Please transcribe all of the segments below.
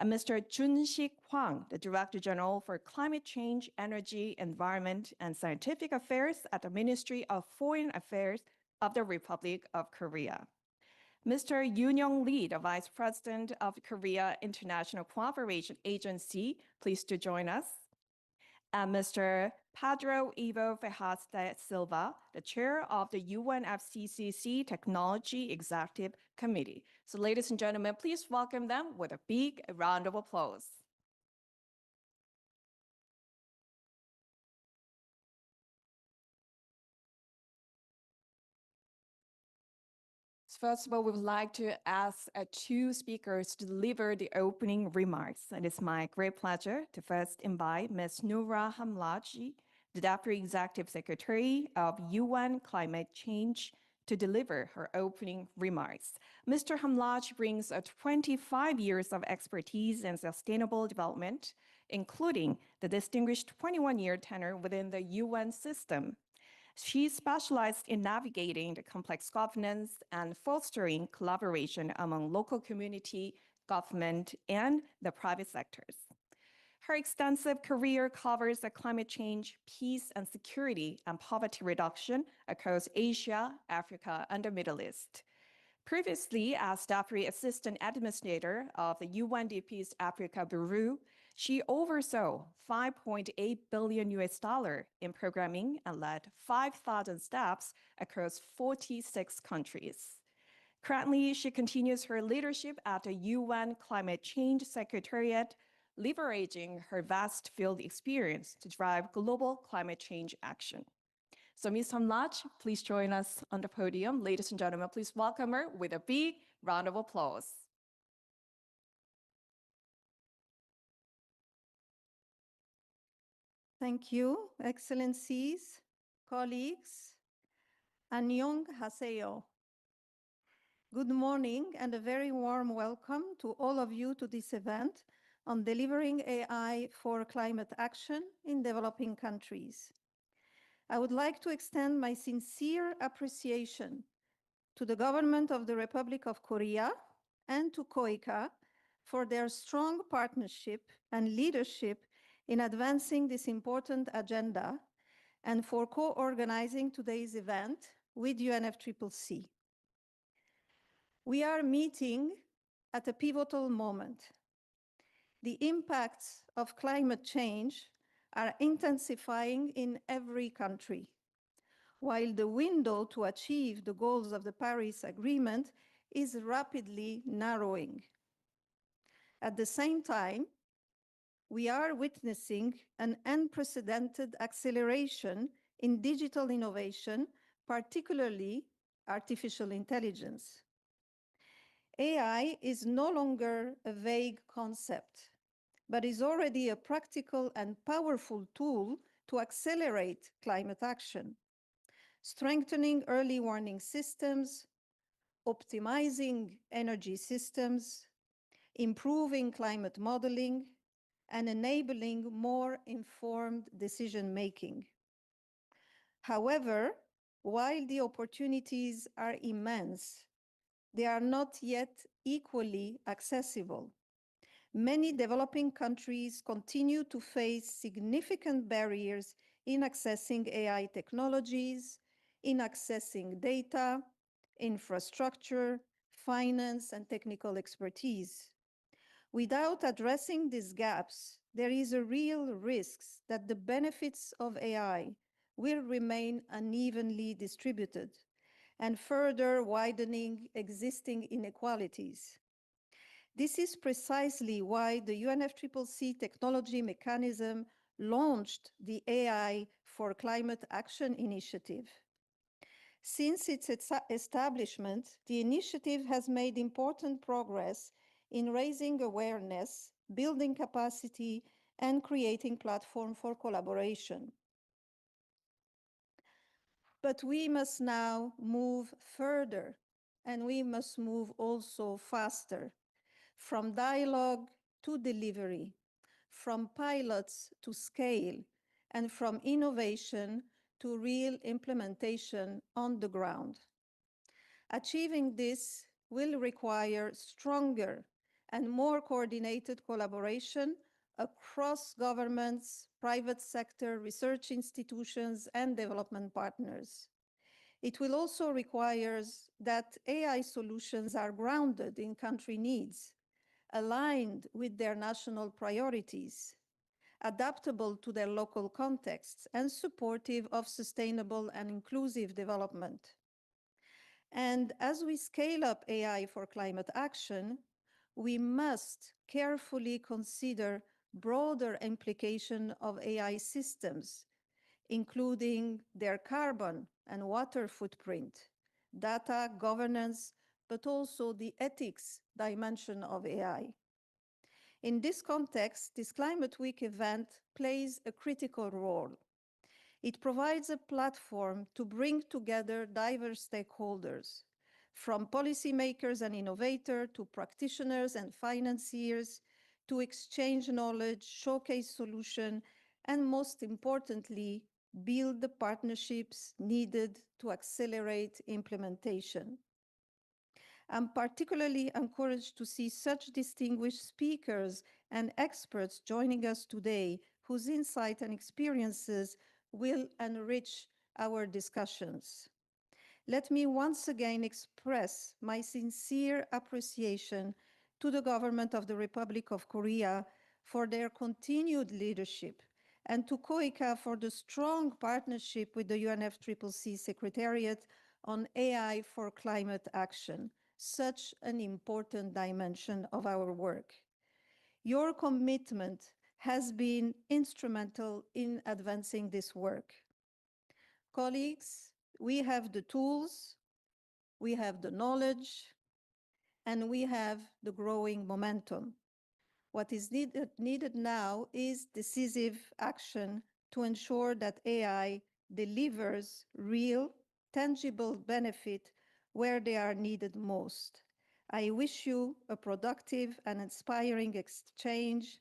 and Mr. Jun-Sik Hwang, the Director General for Climate Change, Energy, Environment, and Scientific Affairs at the Ministry of Foreign Affairs of the Republic of Korea. Mr. Yoon Young Lee, the Vice President of Korea International Cooperation Agency, pleased to join us. And Mr. Pedro Ivo Ferraz da Silva, the Chair of the UNFCCC Technology Executive Committee. So ladies and gentlemen, please welcome them with a big round of applause. First of all, we would like to ask two speakers to deliver the opening remarks. And it's my great pleasure to first invite Ms. Noura Hamlaji, the Deputy Executive Secretary of UN Climate Change, to deliver her opening remarks. Mr. Hamlaji brings 25 years of expertise in sustainable development, including the distinguished 21-year tenure within the UN system. She specialized in navigating the complex governance and fostering collaboration among local community, government, and the private sectors. Her extensive career covers the climate change, peace and security, and poverty reduction across Asia, Africa, and the Middle East. Previously, as Deputy Assistant Administrator of the UNDP's Africa Bureau, she oversaw $5.8 billion in programming and led 5,000 staffs across 46 countries. Currently, she continues her leadership at the UN Climate Change Secretariat, leveraging her vast field experience to drive global climate change action. So Ms. Hamlaji, please join us on the podium. Ladies and gentlemen, please welcome her with a big round of applause. Thank you, Excellencies, colleagues, Annyeong haseyo. Good morning and a very warm welcome to all of you to this event on delivering AI for climate action in developing countries. I would like to extend my sincere appreciation to the government of the Republic of Korea and to KOICA for their strong partnership and leadership in advancing this important agenda and for co-organizing today's event with UNFCCC. We are meeting at a pivotal moment. The impacts of climate change are intensifying in every country, while the window to achieve the goals of the Paris Agreement is rapidly narrowing. At the same time, we are witnessing an unprecedented acceleration in digital innovation, particularly artificial intelligence. AI is no longer a vague concept, but is already a practical and powerful tool to accelerate climate action, strengthening early warning systems, optimizing energy systems, improving climate modeling, and enabling more informed decision-making. However, while the opportunities are immense, they are not yet equally accessible. Many developing countries continue to face significant barriers in accessing AI technologies, in accessing data, infrastructure, finance, and technical expertise. Without addressing these gaps, there is a real risk that the benefits of AI will remain unevenly distributed and further widening existing inequalities. This is precisely why the UNFCCC technology mechanism launched the AI for Climate Action Initiative. Since its establishment, the initiative has made important progress in raising awareness, building capacity, and creating platform for collaboration. But we must now move further, and we must move also faster, from dialogue to delivery, from pilots to scale, and from innovation to real implementation on the ground. Achieving this will require stronger and more coordinated collaboration across governments, private sector, research institutions, and development partners. It will also require that AI solutions are grounded in country needs, aligned with their national priorities, adaptable to their local contexts, and supportive of sustainable and inclusive development. And as we scale up AI for climate action, we must carefully consider broader implication of AI systems, including their carbon and water footprint, data governance, but also the ethics dimension of AI. In this context, this Climate Week event plays a critical role. It provides a platform to bring together diverse stakeholders, from policymakers and innovators to practitioners and financiers, to exchange knowledge, showcase solutions, and most importantly, build the partnerships needed to accelerate implementation. I'm particularly encouraged to see such distinguished speakers and experts joining us today, whose insight and experiences will enrich our discussions. Let me once again express my sincere appreciation to the government of the Republic of Korea for their continued leadership and to KOICA for the strong partnership with the UNFCCC Secretariat on AI for climate action, such an important dimension of our work. Your commitment has been instrumental in advancing this work. Colleagues, we have the tools, we have the knowledge, and we have the growing momentum. What is needed now is decisive action to ensure that AI delivers real, tangible benefit where they are needed most. I wish you a productive and inspiring exchange.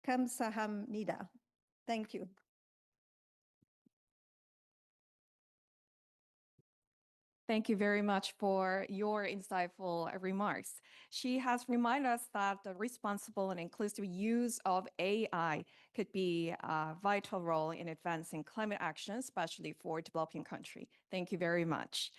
Kamsahamnida. Thank you. Thank you very much for your insightful remarks. She has reminded us that the responsible and inclusive use of AI could be a vital role in advancing climate action, especially for developing countries. Thank you very much.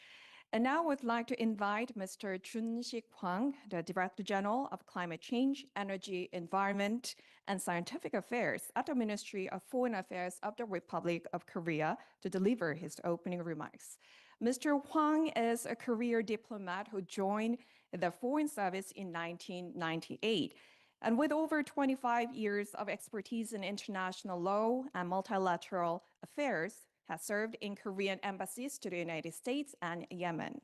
And now I would like to invite Mr. Chun-Sik Hwang, the Director General of Climate Change, Energy, Environment, and Scientific Affairs at the Ministry of Foreign Affairs of the Republic of Korea, to deliver his opening remarks. Mr. Hwang is a career diplomat who joined the Foreign Service in 1998. And with over 25 years of expertise in international law and multilateral affairs, has served in Korean embassies to the United States and Yemen.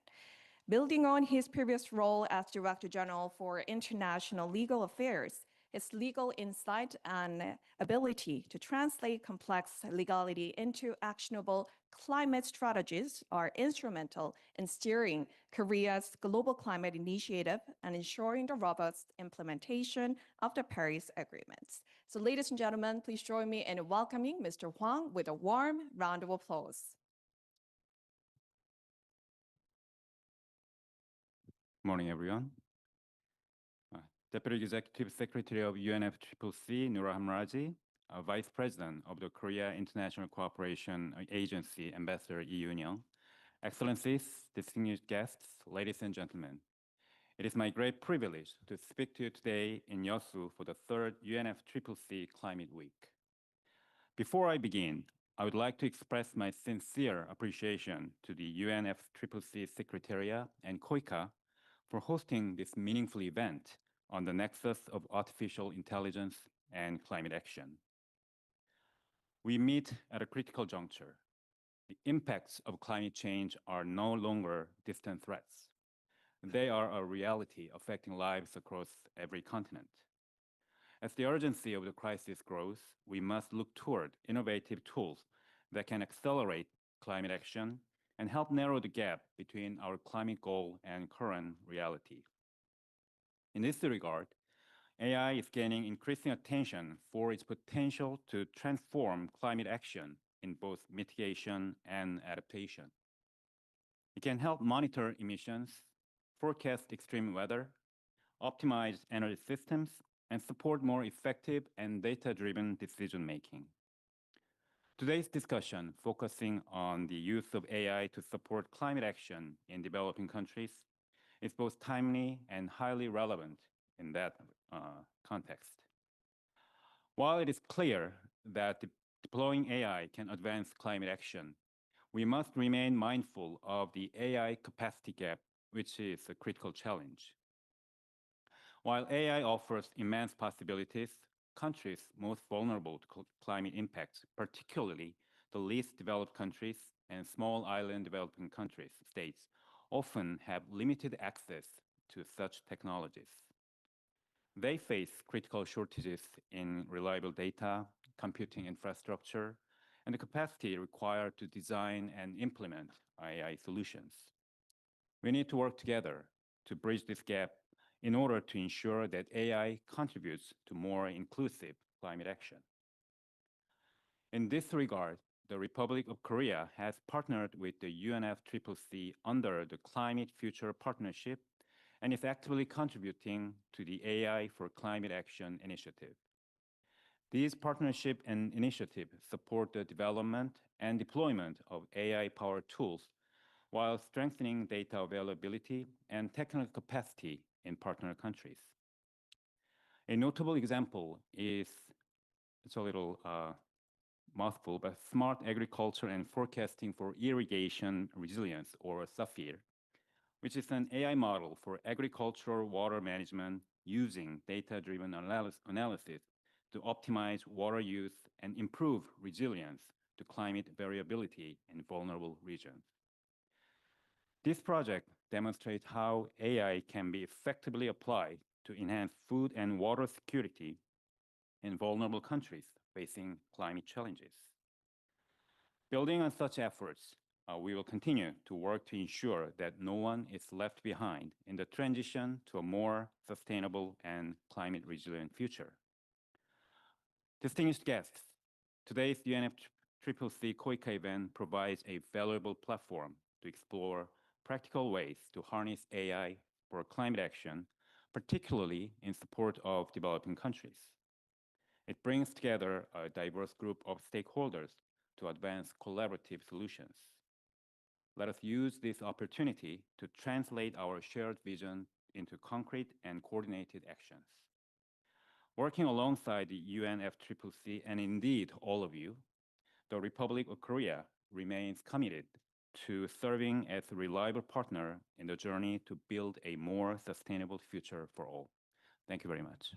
Building on his previous role as Director General for International Legal Affairs, his legal insight and ability to translate complex legality into actionable climate strategies are instrumental in steering Korea's global climate initiative and ensuring the robust implementation of the Paris Agreements. So ladies and gentlemen, please join me in welcoming Mr. Hwang with a warm round of applause. Morning, everyone. Deputy Executive Secretary of UNFCCC, Noura Hamraji, Vice President of the Korea International Cooperation Agency, Ambassador Lee Yoon-young, Excellencies, distinguished guests, ladies and gentlemen. It is my great privilege to speak to you today in Yeosu for the third UNFCCC Climate Week. Before I begin, I would like to express my sincere appreciation to the UNFCCC Secretariat and KOICA for hosting this meaningful event on the nexus of artificial intelligence and climate action. We meet at a critical juncture. The impacts of climate change are no longer distant threats. They are a reality affecting lives across every continent. As the urgency of the crisis grows, we must look toward innovative tools that can accelerate climate action and help narrow the gap between our climate goal and current reality. In this regard, AI is gaining increasing attention for its potential to transform climate action in both mitigation and adaptation. It can help monitor emissions, forecast extreme weather, optimize energy systems, and support more effective and data-driven decision-making. Today's discussion, focusing on the use of AI to support climate action in developing countries, is both timely and highly relevant in that context. While it is clear that deploying AI can advance climate action, we must remain mindful of the AI capacity gap, which is a critical challenge. While AI offers immense possibilities, countries most vulnerable to climate impacts, particularly the least developed countries and small island developing countries, states, often have limited access to such technologies. They face critical shortages in reliable data, computing infrastructure, and the capacity required to design and implement AI solutions. We need to work together to bridge this gap in order to ensure that AI contributes to more inclusive climate action. In this regard, the Republic of Korea has partnered with the UNFCCC under the Climate Future Partnership and is actively contributing to the AI for Climate Action initiative. These partnership and initiatives support the development and deployment of AI-powered tools while strengthening data availability and technical capacity in partner countries. A notable example is, it's a little mouthful, but Smart Agriculture and Forecasting for Irrigation Resilience, or SAFIR, which is an AI model for agricultural water management using data-driven analysis to optimize water use and improve resilience to climate variability in vulnerable regions. This project demonstrates how AI can be effectively applied to enhance food and water security in vulnerable countries facing climate challenges. Building on such efforts, we will continue to work to ensure that no one is left behind in the transition to a more sustainable and climate resilient future. Distinguished guests, today's UNFCCC KOICA event provides a valuable platform to explore practical ways to harness AI for climate action, particularly in support of developing countries. It brings together a diverse group of stakeholders to advance collaborative solutions. Let us use this opportunity to translate our shared vision into concrete and coordinated actions. Working alongside the UNFCCC and indeed all of you, the Republic of Korea remains committed to serving as a reliable partner in the journey to build a more sustainable future for all. Thank you very much.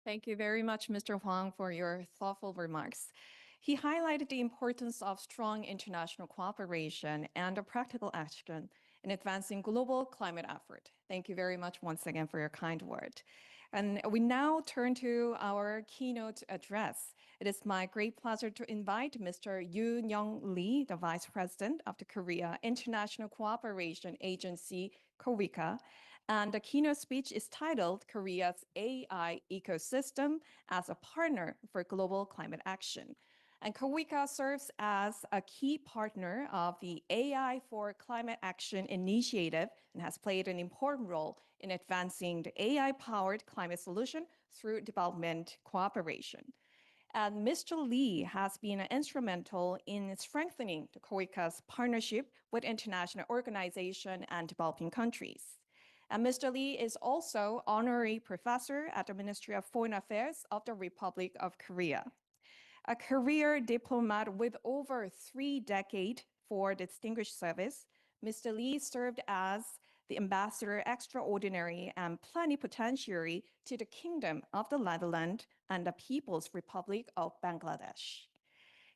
Thank you very much, Mr. Huang, for your thoughtful remarks. He highlighted the importance of strong international cooperation and a practical action in advancing global climate effort. Thank you very much once again for your kind word. And we now turn to our keynote address. It is my great pleasure to invite Mr. Yoon Young Lee, the Vice President of the Korea International Cooperation Agency, KOICA. And the keynote speech is titled Korea's AI Ecosystem as a Partner for Global Climate Action. And KOICA serves as a key partner of the AI for Climate Action initiative and has played an important role in advancing the AI-powered climate solution through development cooperation. And Mr. Lee has been instrumental in strengthening the KOICA's partnership with international organizations and developing countries. And Mr. Lee is also honorary professor at the Ministry of Foreign Affairs of the Republic of Korea. A career diplomat with over 3 decades for distinguished service, Mr. Lee served as the Ambassador Extraordinary and Plenipotentiary to the Kingdom of the Netherlands and the People's Republic of Bangladesh.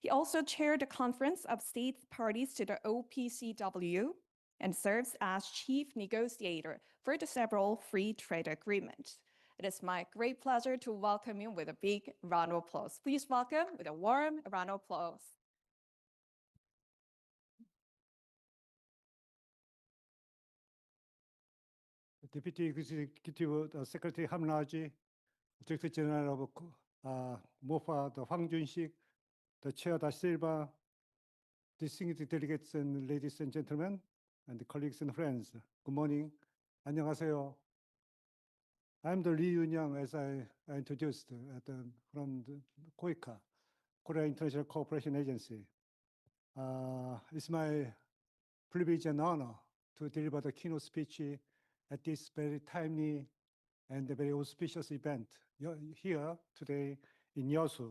He also chaired the Conference of State Parties to the OPCW and serves as chief negotiator for the several free trade agreements. It is my great pleasure to welcome you with a big round of applause. Please welcome with a warm round of applause. Deputy Executive Secretary Hamraji, Director General of MOFA, the Hwang Jun-sik, the Chair Da Silva, distinguished delegates and ladies and gentlemen, and colleagues and friends, good morning. 안녕하세요. I'm the Lee Yoon-young, as I introduced from the KOICA, Korea International Cooperation Agency. It's my privilege and honor to deliver the keynote speech at this very timely and very auspicious event here today in Yeosu.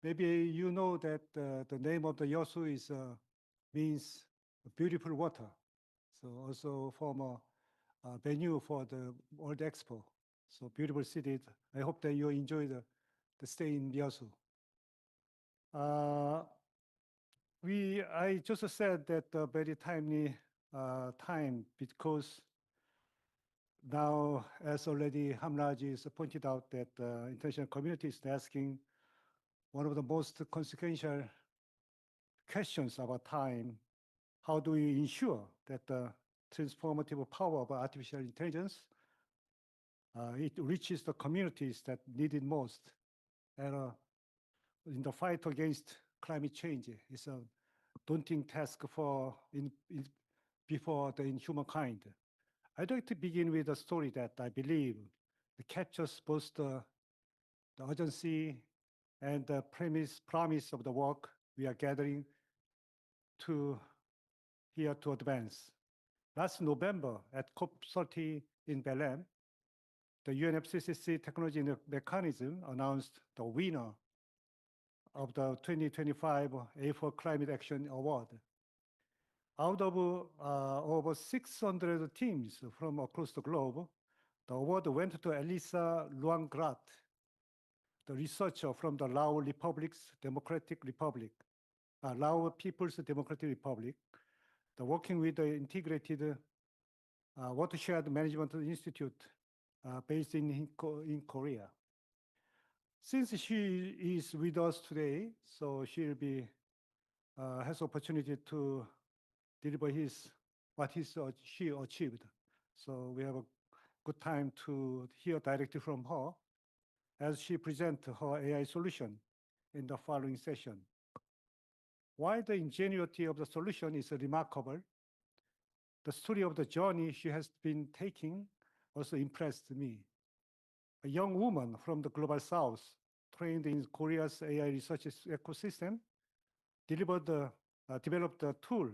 Maybe you know that the name of the Yeosu means beautiful water. So also former venue for the World Expo. So beautiful city. I hope that you enjoy the stay in Yeosu. I just said that a very timely time because now, as already Hamraji has pointed out, that the international community is asking one of the most consequential questions of our time. How do we ensure that the transformative power of artificial intelligence it reaches the communities that need it most? And in the fight against climate change, it's a daunting task before the humankind. I'd like to begin with a story that I believe captures both the urgency and the promise of the work we are gathering here to advance. Last November at COP30 in Belém, the UNFCCC Technology Mechanism announced the winner of the 2025 A4 Climate Action Award. Out of over 600 teams from across the globe, the award went to Elisa Luangrat, the researcher from the Lao People's Democratic Republic, working with the Integrated Watershed Management Institute based in Korea. Since she is with us today, so she'll has opportunity to deliver what she achieved. So we have a good time to hear directly from her as she presents her AI solution in the following session. While the ingenuity of the solution is remarkable, the story of the journey she has been taking also impressed me. A young woman from the Global South, trained in Korea's AI research ecosystem, developed a tool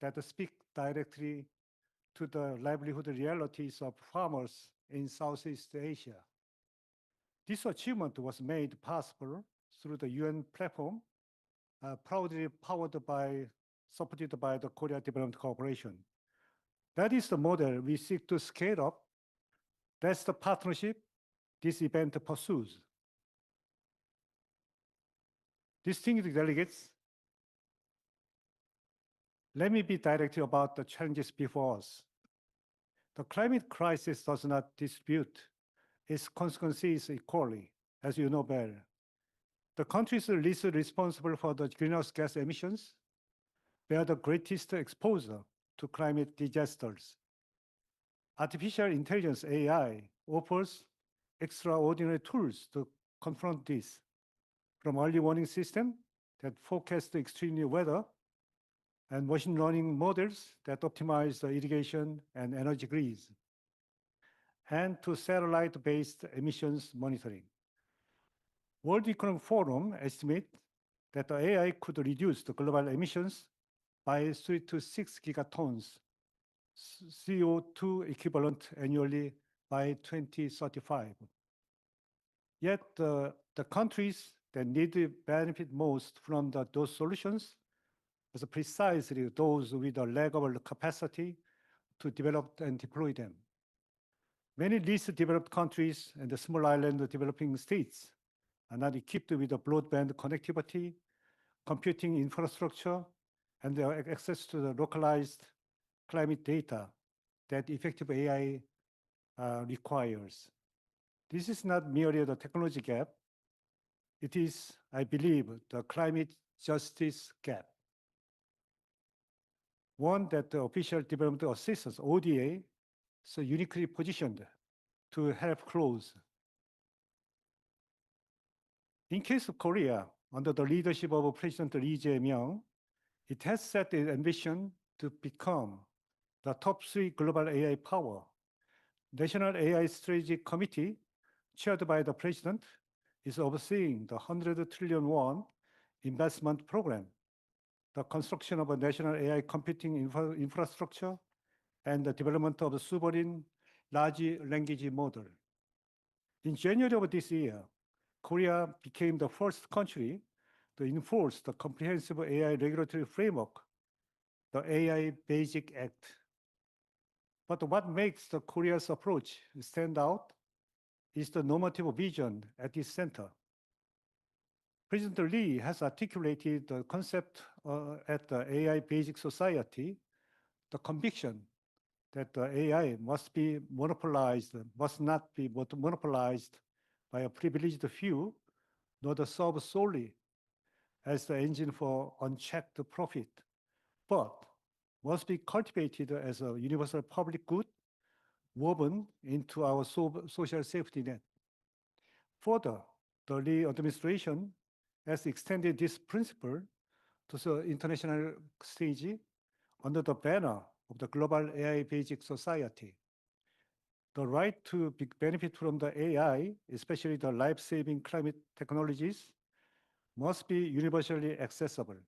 that speaks directly to the livelihood realities of farmers in Southeast Asia. This achievement was made possible through the UN platform, proudly supported by the Korea Development Corporation. That is the model we seek to scale up. That's the partnership this event pursues. Distinguished delegates, let me be direct about the challenges before us. The climate crisis does not dispute its consequences equally, as you know better. The countries least responsible for the greenhouse gas emissions bear the greatest exposure to climate disasters. Artificial intelligence, AI, offers extraordinary tools to confront this, from early warning system that forecast the extreme weather and machine learning models that optimize the irrigation and energy grids, and to satellite-based emissions monitoring. World Economic Forum estimates that the AI could reduce the global emissions by 3 to 6 gigatons CO2 equivalent annually by 2035. Yet the countries that need to benefit most from those solutions are precisely those with a lack of capacity to develop and deploy them. Many least developed countries and the small island developing states are not equipped with a broadband connectivity, computing infrastructure, and access to the localized climate data that effective AI requires. This is not merely the technology gap. It is, I believe, the climate justice gap. One that the Official Development Assistance, ODA, is uniquely positioned to help close. In case of Korea, under the leadership of President Lee Jae-myung, it has set the ambition to become the top 3 global AI power. National AI Strategy Committee, chaired by the President, is overseeing the 100 trillion won investment program, the construction of a national AI computing infrastructure, and the development of a sovereign large language model. In January of this year, Korea became the first country to enforce the comprehensive AI regulatory framework, the AI Basic Act. But what makes the Korea's approach stand out is the normative vision at its center. President Lee has articulated the concept at the AI Basic Society, the conviction that the AI must not be monopolized by a privileged few, nor serve solely as the engine for unchecked profit, but must be cultivated as a universal public good woven into our social safety net. Further, the Lee administration has extended this principle to the international stage under the banner of the Global AI Basic Society. The right to benefit from the AI, especially the life-saving climate technologies, must be universally accessible.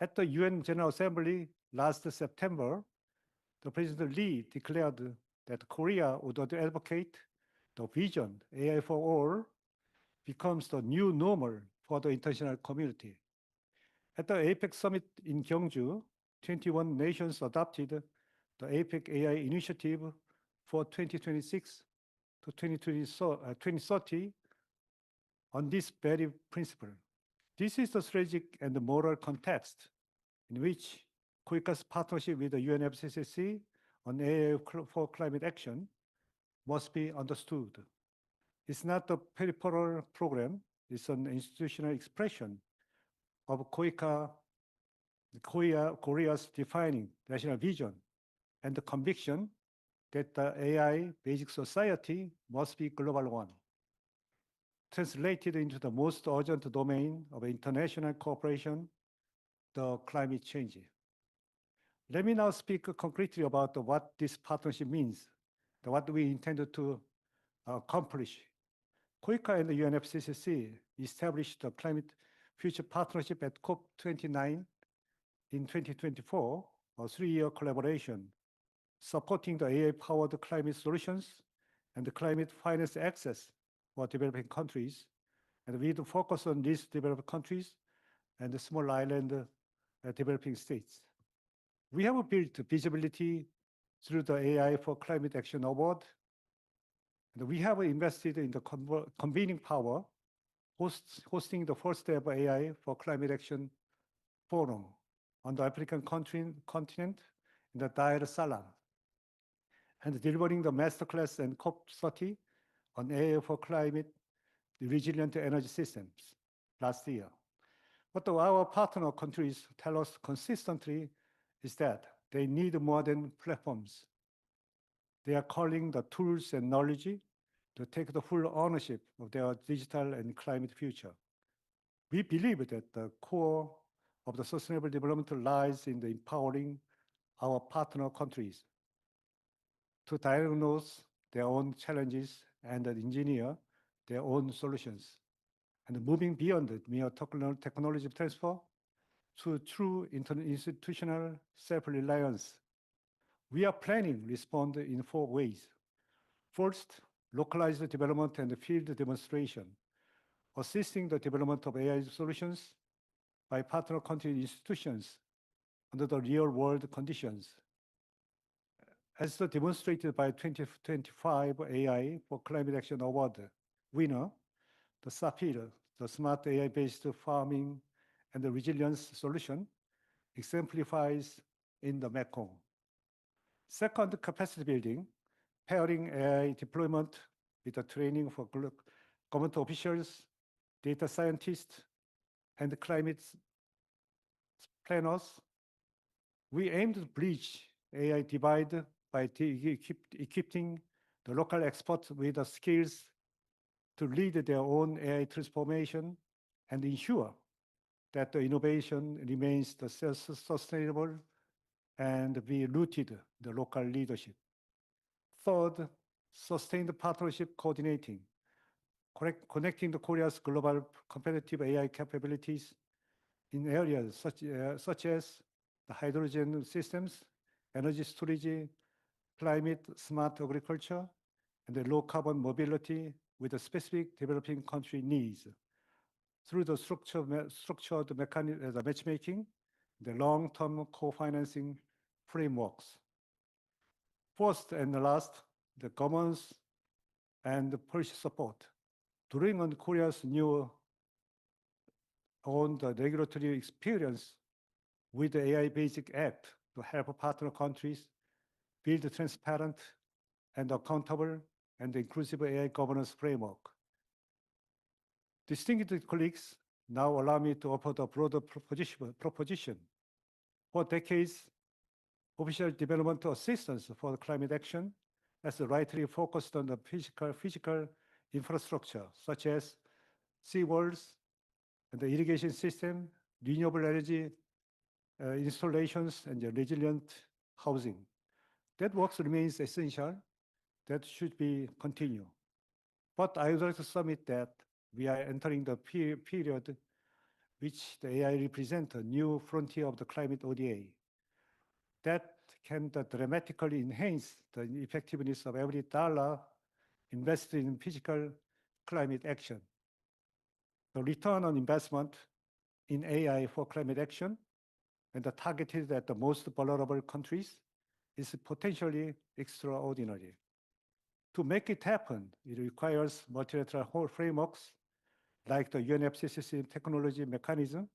At the UN General Assembly last September, the President Lee declared that Korea would advocate the vision AI for all becomes the new normal for the international community. At the APEC summit in Gyeongju, 21 nations adopted the APEC AI initiative for 2026 to 2030 on this very principle. This is the strategic and the moral context in which KOICA's partnership with the UNFCCC on AI for climate action must be understood. It's not a peripheral program, it's an institutional expression of Korea's defining national vision and the conviction that the AI Basic Society must be global one, translated into the most urgent domain of international cooperation, the climate change. Let me now speak concretely about what this partnership means, what we intend to accomplish. KOICA and the UNFCCC established the Climate Future Partnership at COP29 in 2024, a 3-year collaboration supporting the AI-powered climate solutions and the climate finance access for developing countries, and with focus on these developed countries and the small island developing states. We have built visibility through the AI for Climate Action Award, and we have invested in the convening power, hosting the first ever AI for Climate Action Forum on the African continent in the Dar es Salaam, and delivering the masterclass and COP30 on AI for climate resilient energy systems last year. What our partner countries tell us consistently is that they need more than platforms. They are calling the tools and knowledge to take the full ownership of their digital and climate future. We believe that the core of the sustainable development lies in the empowering our partner countries to diagnose their own challenges and engineer their own solutions, and moving beyond mere technology transfer to true institutional self-reliance. We are planning to respond in 4 ways. First, localized development and field demonstration, assisting the development of AI solutions by partner country institutions under the real-world conditions. As demonstrated by 2025 AI for Climate Action Award winner, the SAPIR, the Smart AI-based farming and the resilience solution, exemplifies in the Mekong. Second, capacity building, pairing AI deployment with the training for government officials, data scientists, and climate planners. We aim to bridge AI divide by equipping the local experts with the skills to lead their own AI transformation and ensure that the innovation remains sustainable and we rooted the local leadership. Third, sustained partnership coordinating, connecting the Korea's global competitive AI capabilities in areas such as the hydrogen systems, energy storage, climate smart agriculture, and the low carbon mobility with the specific developing country needs through the structured matchmaking, the long-term co-financing frameworks. First and last, the governance and policy support. Drawing on Korea's new on the regulatory experience with the AI Basic Act to help partner countries build a transparent and accountable and inclusive AI governance framework. Distinguished colleagues, now allow me to offer the broader proposition. For decades, official development assistance for climate action has rightly focused on the physical infrastructure, such as seawalls and the irrigation system, renewable energy installations, and the resilient housing. That work remains essential. That should be continued. But I would like to submit that we are entering the period which the AI represents a new frontier of the climate ODA that can dramatically enhance the effectiveness of every dollar invested in physical climate action. The return on investment in AI for climate action and targeted at the most vulnerable countries is potentially extraordinary. To make it happen, it requires multilateral frameworks like the UNFCCC technology mechanism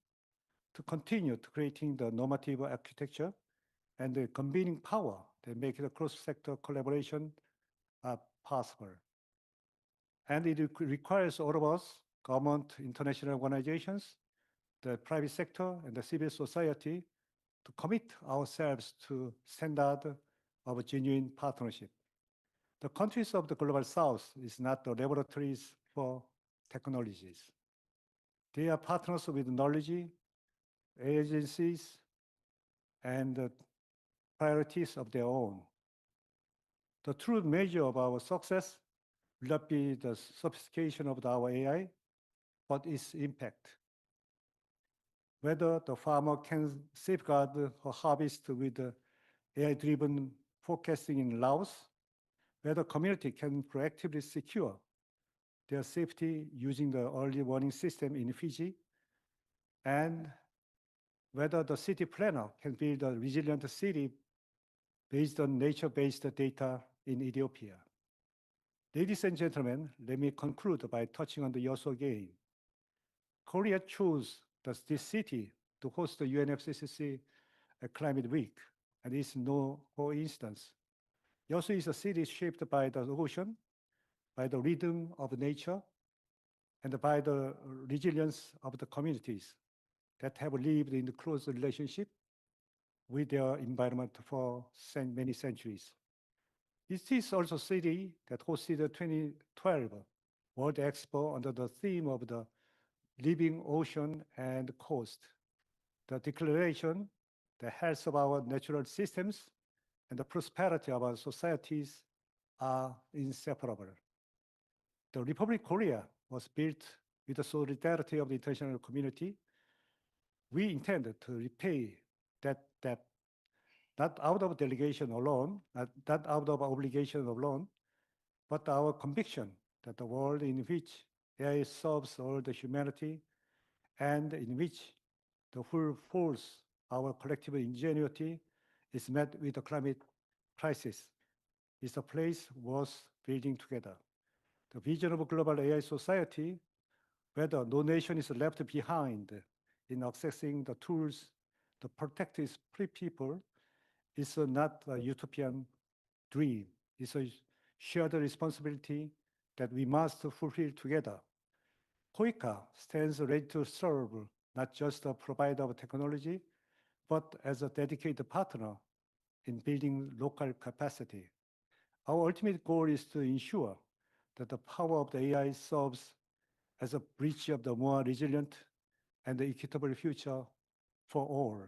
to continue to creating the normative architecture and the convening power that make the cross-sector collaboration possible. And it requires all of us, government, international organizations, the private sector, and the civil society to commit ourselves to standard of genuine partnership. The countries of the Global South is not the laboratories for technologies. They are partners with knowledge, agencies, and priorities of their own. The true measure of our success will not be the sophistication of our AI, but its impact. Whether the farmer can safeguard her harvest with AI-driven forecasting in Laos, whether community can proactively secure their safety using the early warning system in Fiji, and whether the city planner can build a resilient city based on nature-based data in Ethiopia. Ladies and gentlemen, let me conclude by touching on the Yosu again. Korea chose this city to host the UNFCCC Climate Week, and it's no coincidence. Yosu is a city shaped by the ocean, by the rhythm of nature, and by the resilience of the communities that have lived in close relationship with their environment for many centuries. It is also a city that hosted the 2012 World Expo under the theme of the living ocean and coast. The declaration, the health of our natural systems, and the prosperity of our societies are inseparable. The Republic of Korea was built with the solidarity of the international community. We intend to repay that debt, not out of delegation alone, not out of obligation alone, but our conviction that the world in which AI serves all the humanity and in which the full force our collective ingenuity is met with the climate crisis is a place worth building together. The vision of a global AI society, where no nation is left behind in accessing the tools to protect its people, is not a utopian dream. It's a shared responsibility that we must fulfill together. KOICA stands ready to serve not just a provider of technology, but as a dedicated partner in building local capacity. Our ultimate goal is to ensure that the power of the AI serves as a bridge of the more resilient and equitable future for all.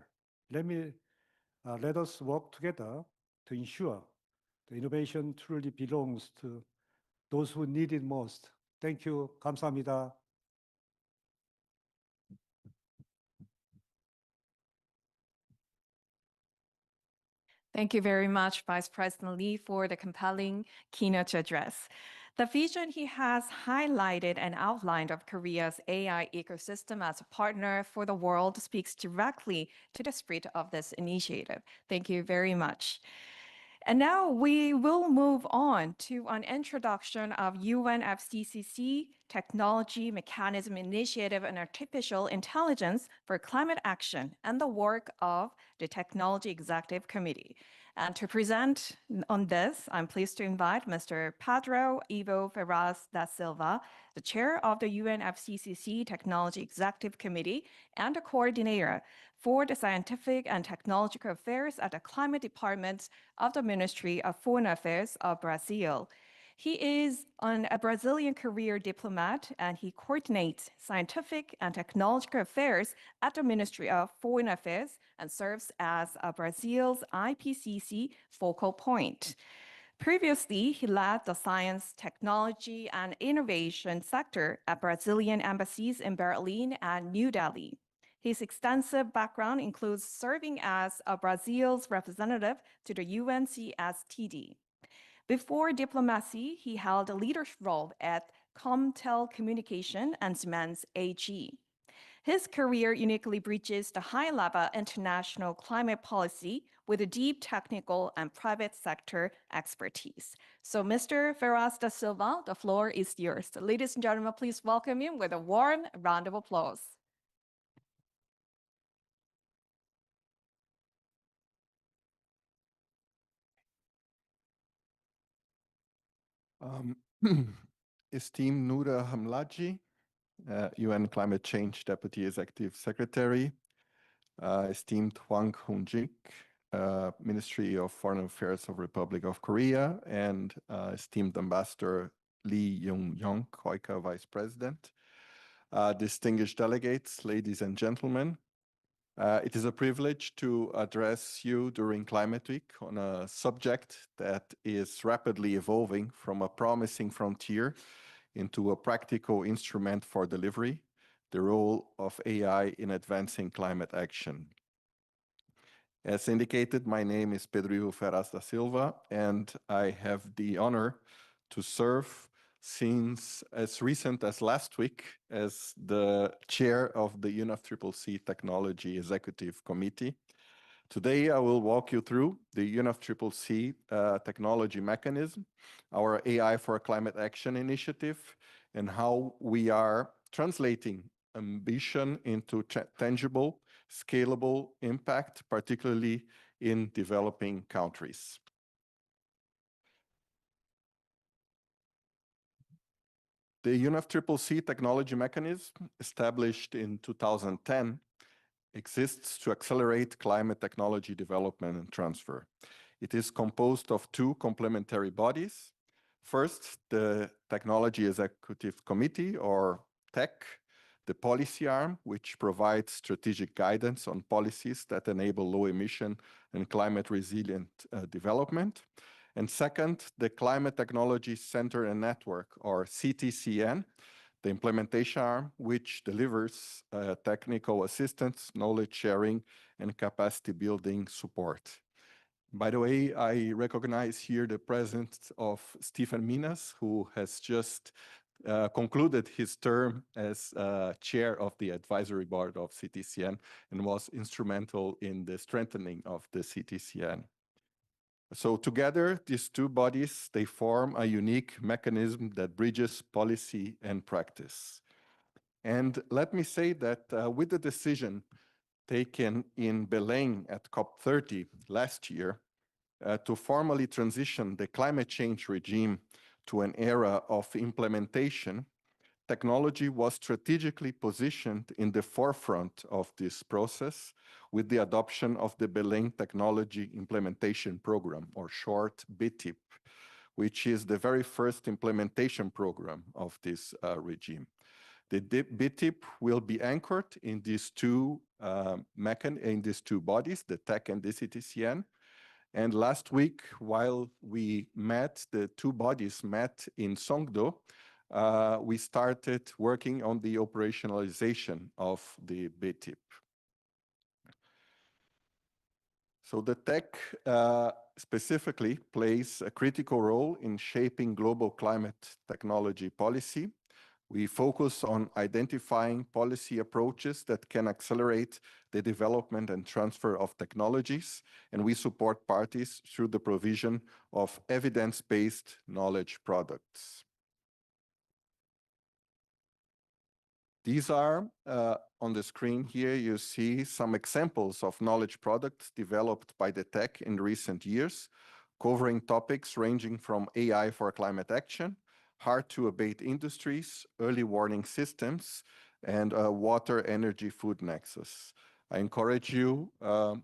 Let me Let us work together to ensure the innovation truly belongs to those who need it most. Thank you. 감사합니다. Thank you very much, Vice President Lee, for the compelling keynote address. The vision he has highlighted and outlined of Korea's AI ecosystem as a partner for the world speaks directly to the spirit of this initiative. Thank you very much. And now we will move on to an introduction of UNFCCC Technology Mechanism Initiative and Artificial Intelligence for Climate Action and the work of the Technology Executive Committee. And to present on this, I'm pleased to invite Mr. Pedro Ivo Ferraz da Silva, the chair of the UNFCCC Technology Executive Committee and the coordinator for the Scientific and Technological Affairs at the Climate Department of the Ministry of Foreign Affairs of Brazil. He is a Brazilian career diplomat, and he coordinates scientific and technological affairs at the Ministry of Foreign Affairs and serves as Brazil's IPCC focal point. Previously, he led the science, technology, and innovation sector at Brazilian embassies in Berlin and New Delhi. His extensive background includes serving as Brazil's representative to the UNCSTD. Before diplomacy, he held a leadership role at Comtel Communication and Siemens AG. His career uniquely bridges the high-level international climate policy with a deep technical and private sector expertise. So, Mr. Ferraz da Silva, the floor is yours. Ladies and gentlemen, please welcome him with a warm round of applause. Esteemed Noura Hamlaji, UN Climate Change Deputy Executive Secretary, esteemed Hwang Hoon-jik, Ministry of Foreign Affairs of Republic of Korea, and esteemed Ambassador Lee Young-yong, KOICA Vice President, distinguished delegates, ladies and gentlemen. It is a privilege to address you during Climate Week on a subject that is rapidly evolving from a promising frontier into a practical instrument for delivery, the role of AI in advancing climate action. As indicated, my name is Pedro Ivo Ferraz da Silva, and I have the honor to serve since as recent as last week as the chair of the UNFCCC Technology Executive Committee. Today, I will walk you through the UNFCCC technology mechanism, our AI for Climate Action initiative, and how we are translating ambition into tangible, scalable impact, particularly in developing countries. The UNFCCC technology mechanism, established in 2010, exists to accelerate climate technology development and transfer. It is composed of two complementary bodies. First, the Technology Executive Committee, or TEC, the policy arm, which provides strategic guidance on policies that enable low emission and climate resilient development. And second, the Climate Technology Center and Network, or CTCN, the implementation arm, which delivers technical assistance, knowledge sharing, and capacity building support. By the way, I recognize here the presence of Stephen Minas, who has just concluded his term as chair of the advisory board of CTCN and was instrumental in the strengthening of the CTCN. So together, these two bodies, they form a unique mechanism that bridges policy and practice. And let me say that with the decision taken in Belém at COP30 last year to formally transition the climate change regime to an era of implementation, technology was strategically positioned in the forefront of this process with the adoption of the Belém Technology Implementation Program, or short BTIP, which is the very first implementation program of this regime. The BTIP will be anchored in these two in these two bodies, the TEC and the CTCN. And last week, while we met, the two bodies met in Songdo, we started working on the operationalization of the BTIP. So the TEC specifically plays a critical role in shaping global climate technology policy. We focus on identifying policy approaches that can accelerate the development and transfer of technologies, and we support parties through the provision of evidence-based knowledge products. These are, on the screen here, you see some examples of knowledge products developed by the TEC in recent years, covering topics ranging from AI for climate action, hard-to-abate industries, early warning systems, and water, energy, food nexus. I encourage you, I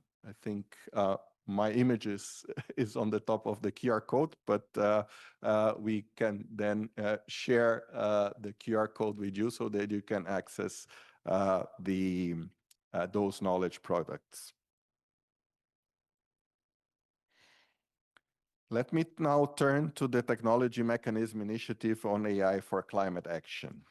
think my image is on the top of the QR code, but we can then share the QR code with you so that you can access those knowledge products. Let me now turn to the Technology Mechanism Initiative on AI for Climate Action.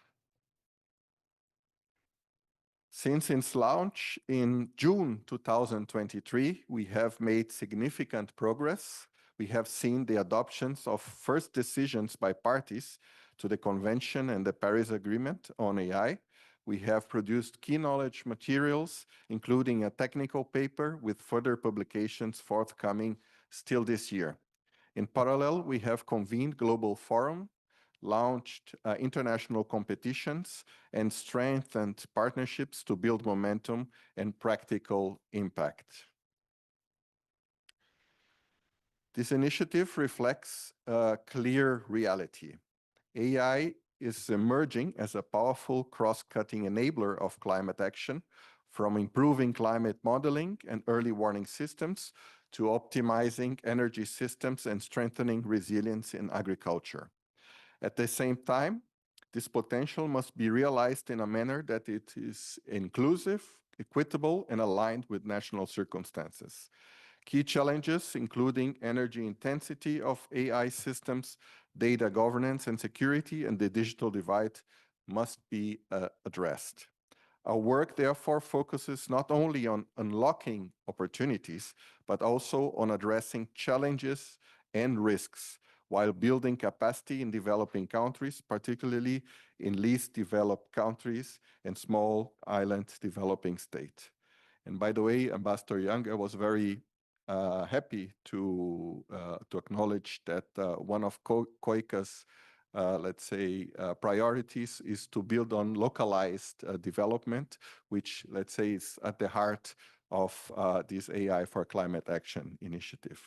Since its launch in June 2023, we have made significant progress. We have seen the adoptions of first decisions by parties to the Convention and the Paris Agreement on AI. We have produced key knowledge materials, including a technical paper with further publications forthcoming still this year. In parallel, we have convened global forum, launched international competitions, and strengthened partnerships to build momentum and practical impact. This initiative reflects a clear reality. AI is emerging as a powerful cross-cutting enabler of climate action, from improving climate modeling and early warning systems to optimizing energy systems and strengthening resilience in agriculture. At the same time, this potential must be realized in a manner that it is inclusive, equitable, and aligned with national circumstances. Key challenges, including energy intensity of AI systems, data governance and security, and the digital divide, must be addressed. Our work, therefore, focuses not only on unlocking opportunities, but also on addressing challenges and risks, while building capacity in developing countries, particularly in least developed countries and small island developing states. And by the way, Ambassador Young, I was very happy to acknowledge that one of COICA's let's say, priorities is to build on localized development, which, let's say, is at the heart of this AI for Climate Action initiative.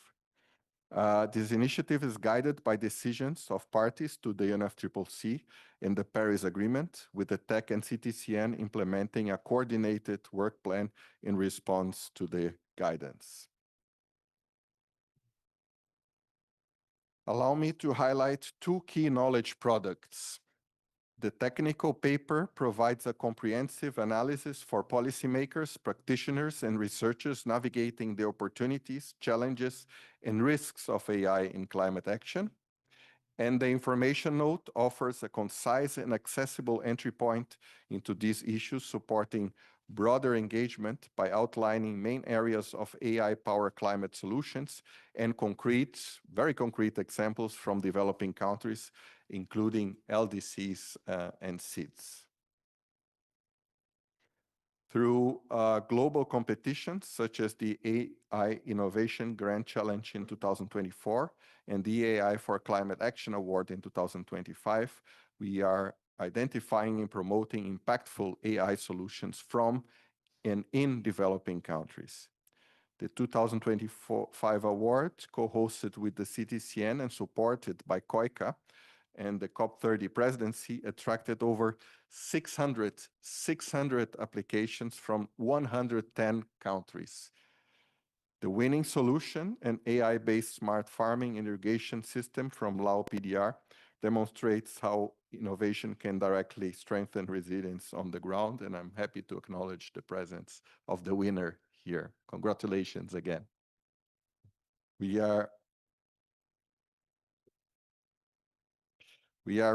This initiative is guided by decisions of parties to the UNFCCC in the Paris Agreement, with the TEC and CTCN implementing a coordinated work plan in response to the guidance. Allow me to highlight two key knowledge products. The technical paper provides a comprehensive analysis for policymakers, practitioners, and researchers navigating the opportunities, challenges, and risks of AI in climate action. And the information note offers a concise and accessible entry point into these issues, supporting broader engagement by outlining main areas of AI-powered climate solutions and very concrete examples from developing countries, including LDCs and SIDS. Through global competitions such as the AI Innovation Grand Challenge in 2024 and the AI for Climate Action Award in 2025, we are identifying and promoting impactful AI solutions from and in developing countries. The 2025 award, co-hosted with the CTCN and supported by COICA and the COP30 presidency, attracted over 600 applications from 110 countries. The winning solution, an AI-based smart farming irrigation system from Lao PDR, demonstrates how innovation can directly strengthen resilience on the ground, and I'm happy to acknowledge the presence of the winner here. Congratulations again. We are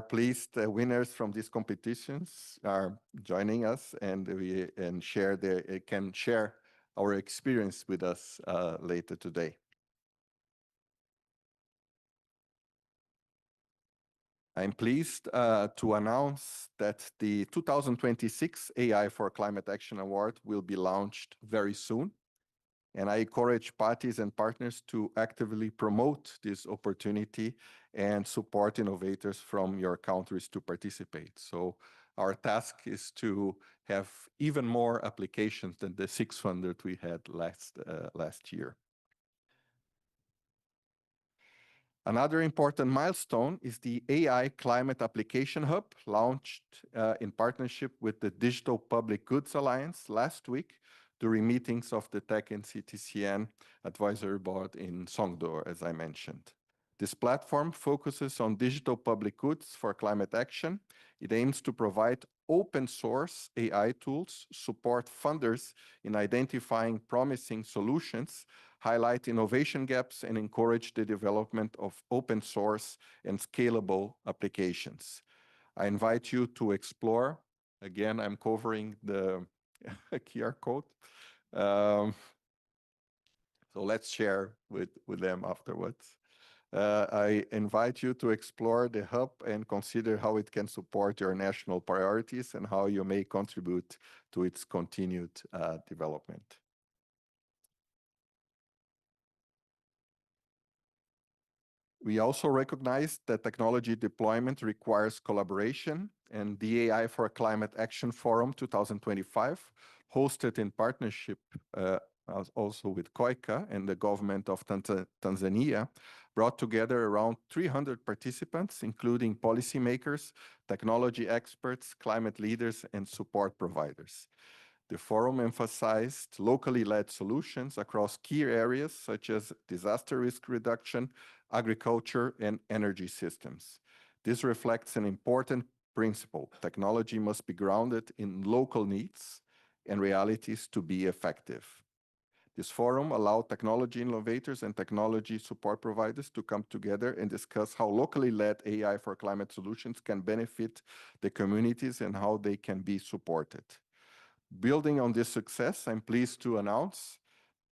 pleased the winners from these competitions are joining us, and can share our experience with us later today. I'm pleased to announce that the 2026 AI for Climate Action Award will be launched very soon. And I encourage parties and partners to actively promote this opportunity and support innovators from your countries to participate. So our task is to have even more applications than the 600 we had last year. Another important milestone is the AI Climate Application Hub, launched in partnership with the Digital Public Goods Alliance last week during meetings of the Tech and CTCN Advisory Board in Songdo, as I mentioned. This platform focuses on digital public goods for climate action. It aims to provide open source AI tools, support funders in identifying promising solutions, highlight innovation gaps, and encourage the development of open source and scalable applications. I invite you to explore. Again, I'm covering the QR code. So let's share with them afterwards. I invite you to explore the hub and consider how it can support your national priorities and how you may contribute to its continued development. We also recognize that technology deployment requires collaboration, and the AI for Climate Action Forum 2025, hosted in partnership also with KOICA and the government of Tanzania, brought together around 300 participants, including policymakers, technology experts, climate leaders, and support providers. The forum emphasized locally led solutions across key areas such as disaster risk reduction, agriculture, and energy systems. This reflects an important principle. Technology must be grounded in local needs and realities to be effective. This forum allowed technology innovators and technology support providers to come together and discuss how locally led AI for climate solutions can benefit the communities and how they can be supported. Building on this success, I'm pleased to announce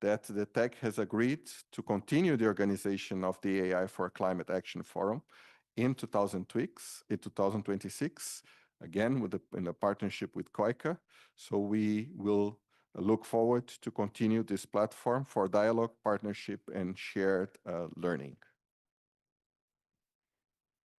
that the TEC has agreed to continue the organization of the AI for Climate Action Forum in 2026, again in a partnership with KOICA. So we will look forward to continue this platform for dialogue, partnership, and shared learning.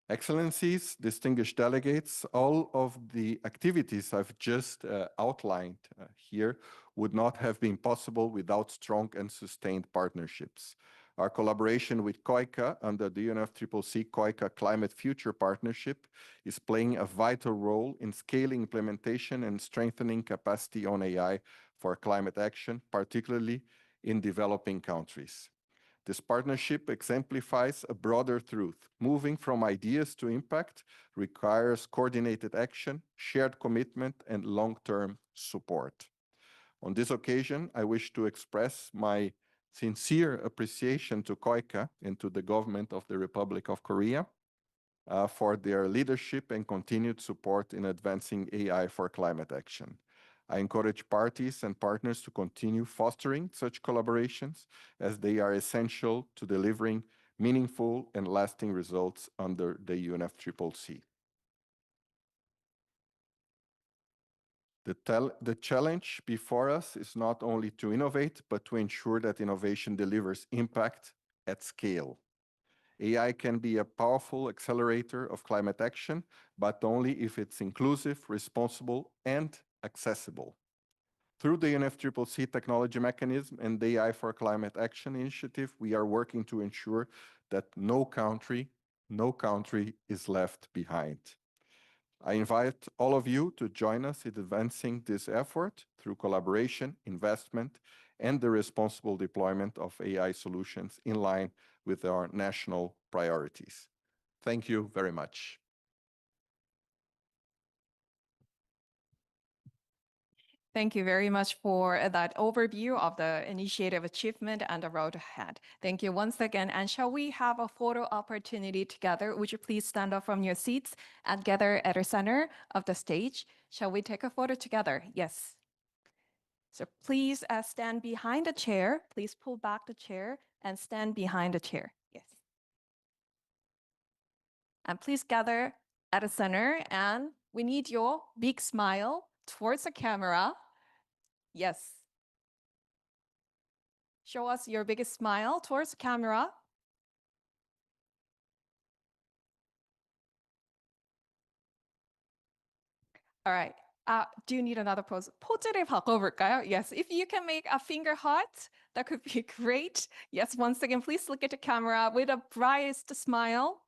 Excellencies, distinguished delegates, all of the activities I've just outlined here would not have been possible without strong and sustained partnerships. Our collaboration with KOICA under the UNFCCC KOICA Climate Future Partnership is playing a vital role in scaling implementation and strengthening capacity on AI for climate action, particularly in developing countries. This partnership exemplifies a broader truth. Moving from ideas to impact requires coordinated action, shared commitment, and long-term support. On this occasion, I wish to express my sincere appreciation to KOICA and to the government of the Republic of Korea for their leadership and continued support in advancing AI for climate action. I encourage parties and partners to continue fostering such collaborations as they are essential to delivering meaningful and lasting results under the UNFCCC. The challenge before us is not only to innovate, but to ensure that innovation delivers impact at scale. AI can be a powerful accelerator of climate action, but only if it's inclusive, responsible, and accessible. Through the UNFCCC technology mechanism and the AI for Climate Action initiative, we are working to ensure that no country is left behind. I invite all of you to join us in advancing this effort through collaboration, investment, and the responsible deployment of AI solutions in line with our national priorities. Thank you very much. Thank you very much for that overview of the initiative achievement and the road ahead. Thank you once again. And shall we have a photo opportunity together? Would you please stand up from your seats and gather at the center of the stage? Shall we take a photo together? Yes. So please stand behind the chair. Please pull back the chair and stand behind the chair. Yes. And please gather at the center, and we need your big smile towards the camera. Yes. Show us your biggest smile towards the camera. All right. Do you need another pose? 포즈를 바꿔볼까요? Yes. If you can make a finger heart, that could be great. Yes. Once again, please look at the camera with a brightest smile.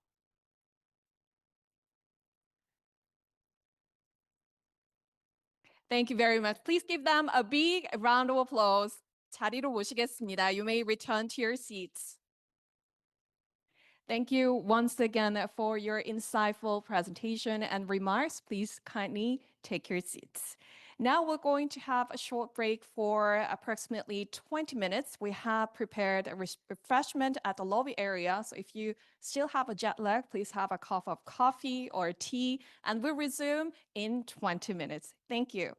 Thank you very much. Please give them a big round of applause. 자리로 모시겠습니다. You may return to your seats. Thank you once again for your insightful presentation and remarks. Please kindly take your seats. Now we're going to have a short break for approximately 20 minutes. We have prepared a refreshment at the lobby area. So if you still have a jet lag, please have a cup of coffee or tea, and we'll resume in 20 minutes. Thank you.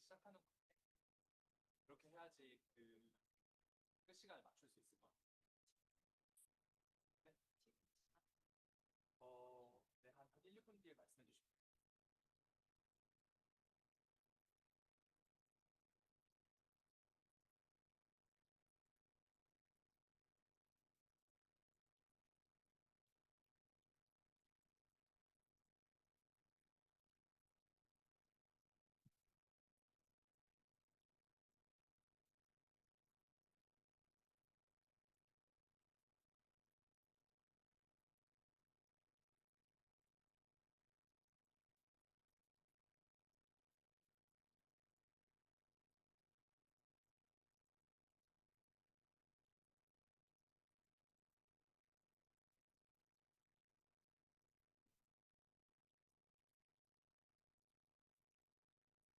시작하는 건데 그렇게 해야지 끝 시간을 맞출 수 있을 것 같아요. 네? 네, 한 1, 2분 뒤에 말씀해 주시면 돼요.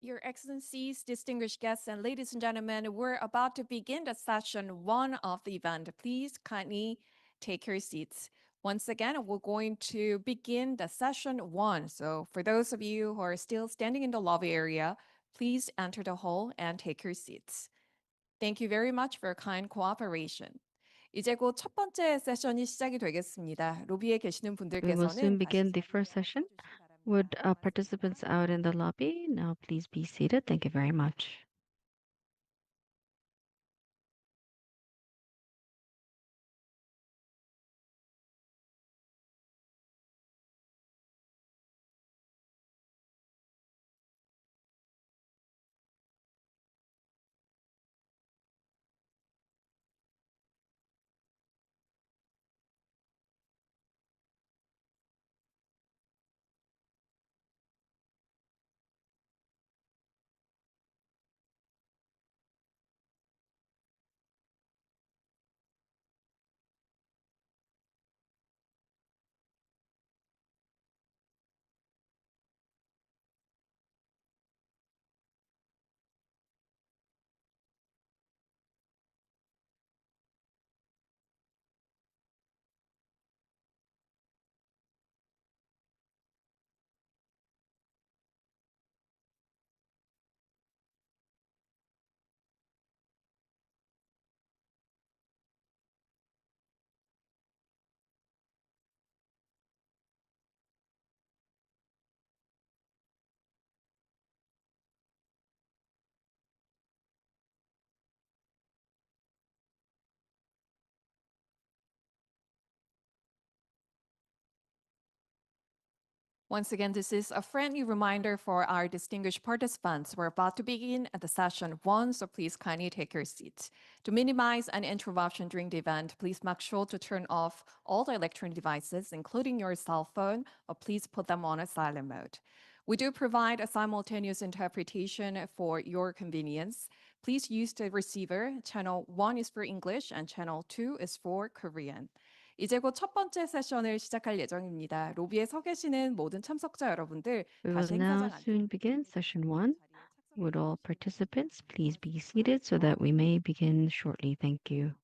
Your Excellencies, distinguished guests, and ladies and gentlemen, we're about to begin the session one of the event. Please kindly take your seats. Once again, we're going to begin the session one. So for those of you who are still standing in the lobby area, please enter the hall and take your seats. Thank you very much for your kind cooperation. 이제 곧 첫 번째 세션이 시작이 되겠습니다. 로비에 계시는 We will 분들께서는 soon 다시 begin the 자리에 first session. 앉아주시기 바랍니다. Would participants out in the lobby now please be seated? Thank you very much. Once again, this is a friendly reminder for our distinguished participants. We're about to begin at the session one, so please kindly take your seats. To minimize any interruption during the event, please make sure to turn off all the electronic devices, including your cell phone, or please put them on a silent mode. We do provide a simultaneous interpretation for your convenience. Please use the receiver. Channel 1 is for English and channel 2 is for Korean. 이제 곧 첫 번째 세션을 시작할 예정입니다. 로비에 서 계시는 모든 참석자 여러분들, We will 다시 now 행사장 soon 안쪽으로 begin 이동해 session 주시고 one. 자리에 착석해 Would all 주시기 participants 바랍니다. please be seated so that we may begin shortly? Thank you.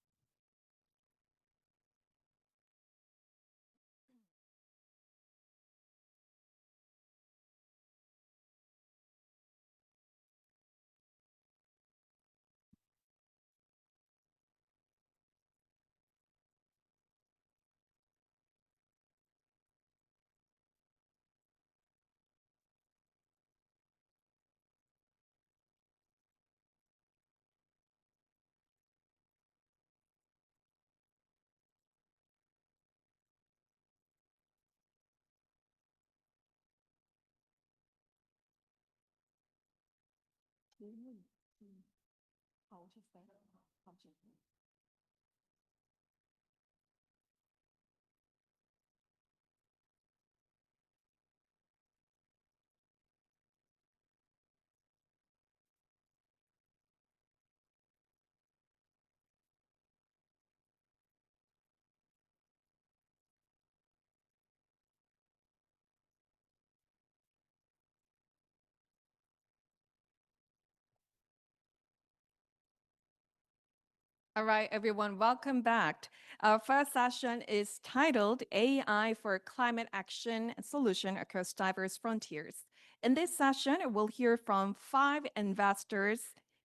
All right, everyone, welcome back. Our first session is titled AI for Climate Action and Solution Across Diverse Frontiers. In this session, we'll hear from 5 investors,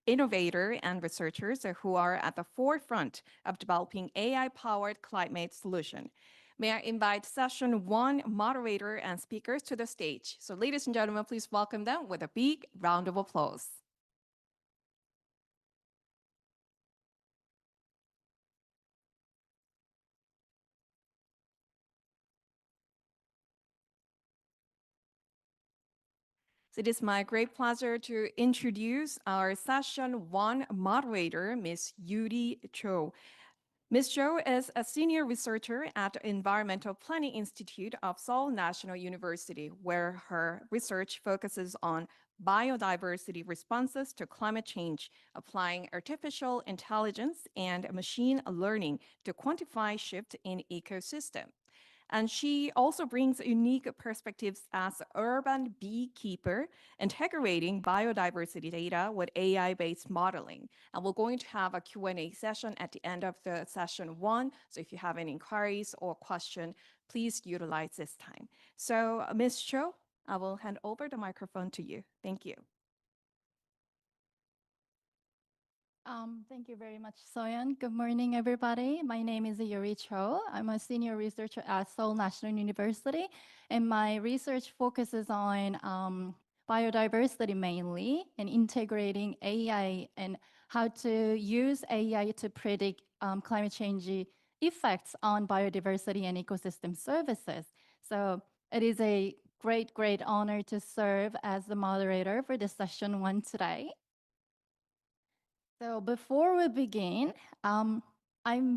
innovators, and researchers who are at the forefront of developing AI-powered climate solution. May I invite session 1 moderator and speakers to the stage. So ladies and gentlemen, please welcome them with a big round of applause. So it is my great pleasure to introduce our session 1 moderator, Ms. Yuri Cho. Ms. Cho is a senior researcher at the Environmental Planning Institute of Seoul National University, where her research focuses on biodiversity responses to climate change, applying artificial intelligence and machine learning to quantify shift in ecosystem. And she also brings unique perspectives as urban beekeeper, integrating biodiversity data with AI-based modeling. And we're going to have a Q&A session at the end of the session 1. So if you have any inquiries or question, please utilize this time. So Ms. Cho, I will hand over the microphone to you. Thank you. Thank you very much, Soyeon. Good morning, everybody. My name is Yuri Cho. I'm a senior researcher at Seoul National University, and my research focuses on biodiversity mainly and integrating AI and how to use AI to predict climate change effects on biodiversity and ecosystem services. So it is a great, great honor to serve as the moderator for this session 1 today. So before we begin, I'm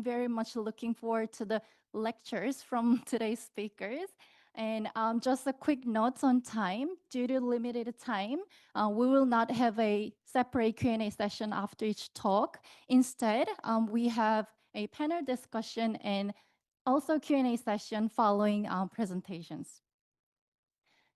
very much looking forward to the lectures from today's speakers. And just a quick note on time. Due to limited time, we will not have a separate Q&A session after each talk. Instead, we have a panel discussion and also Q&A session following presentations.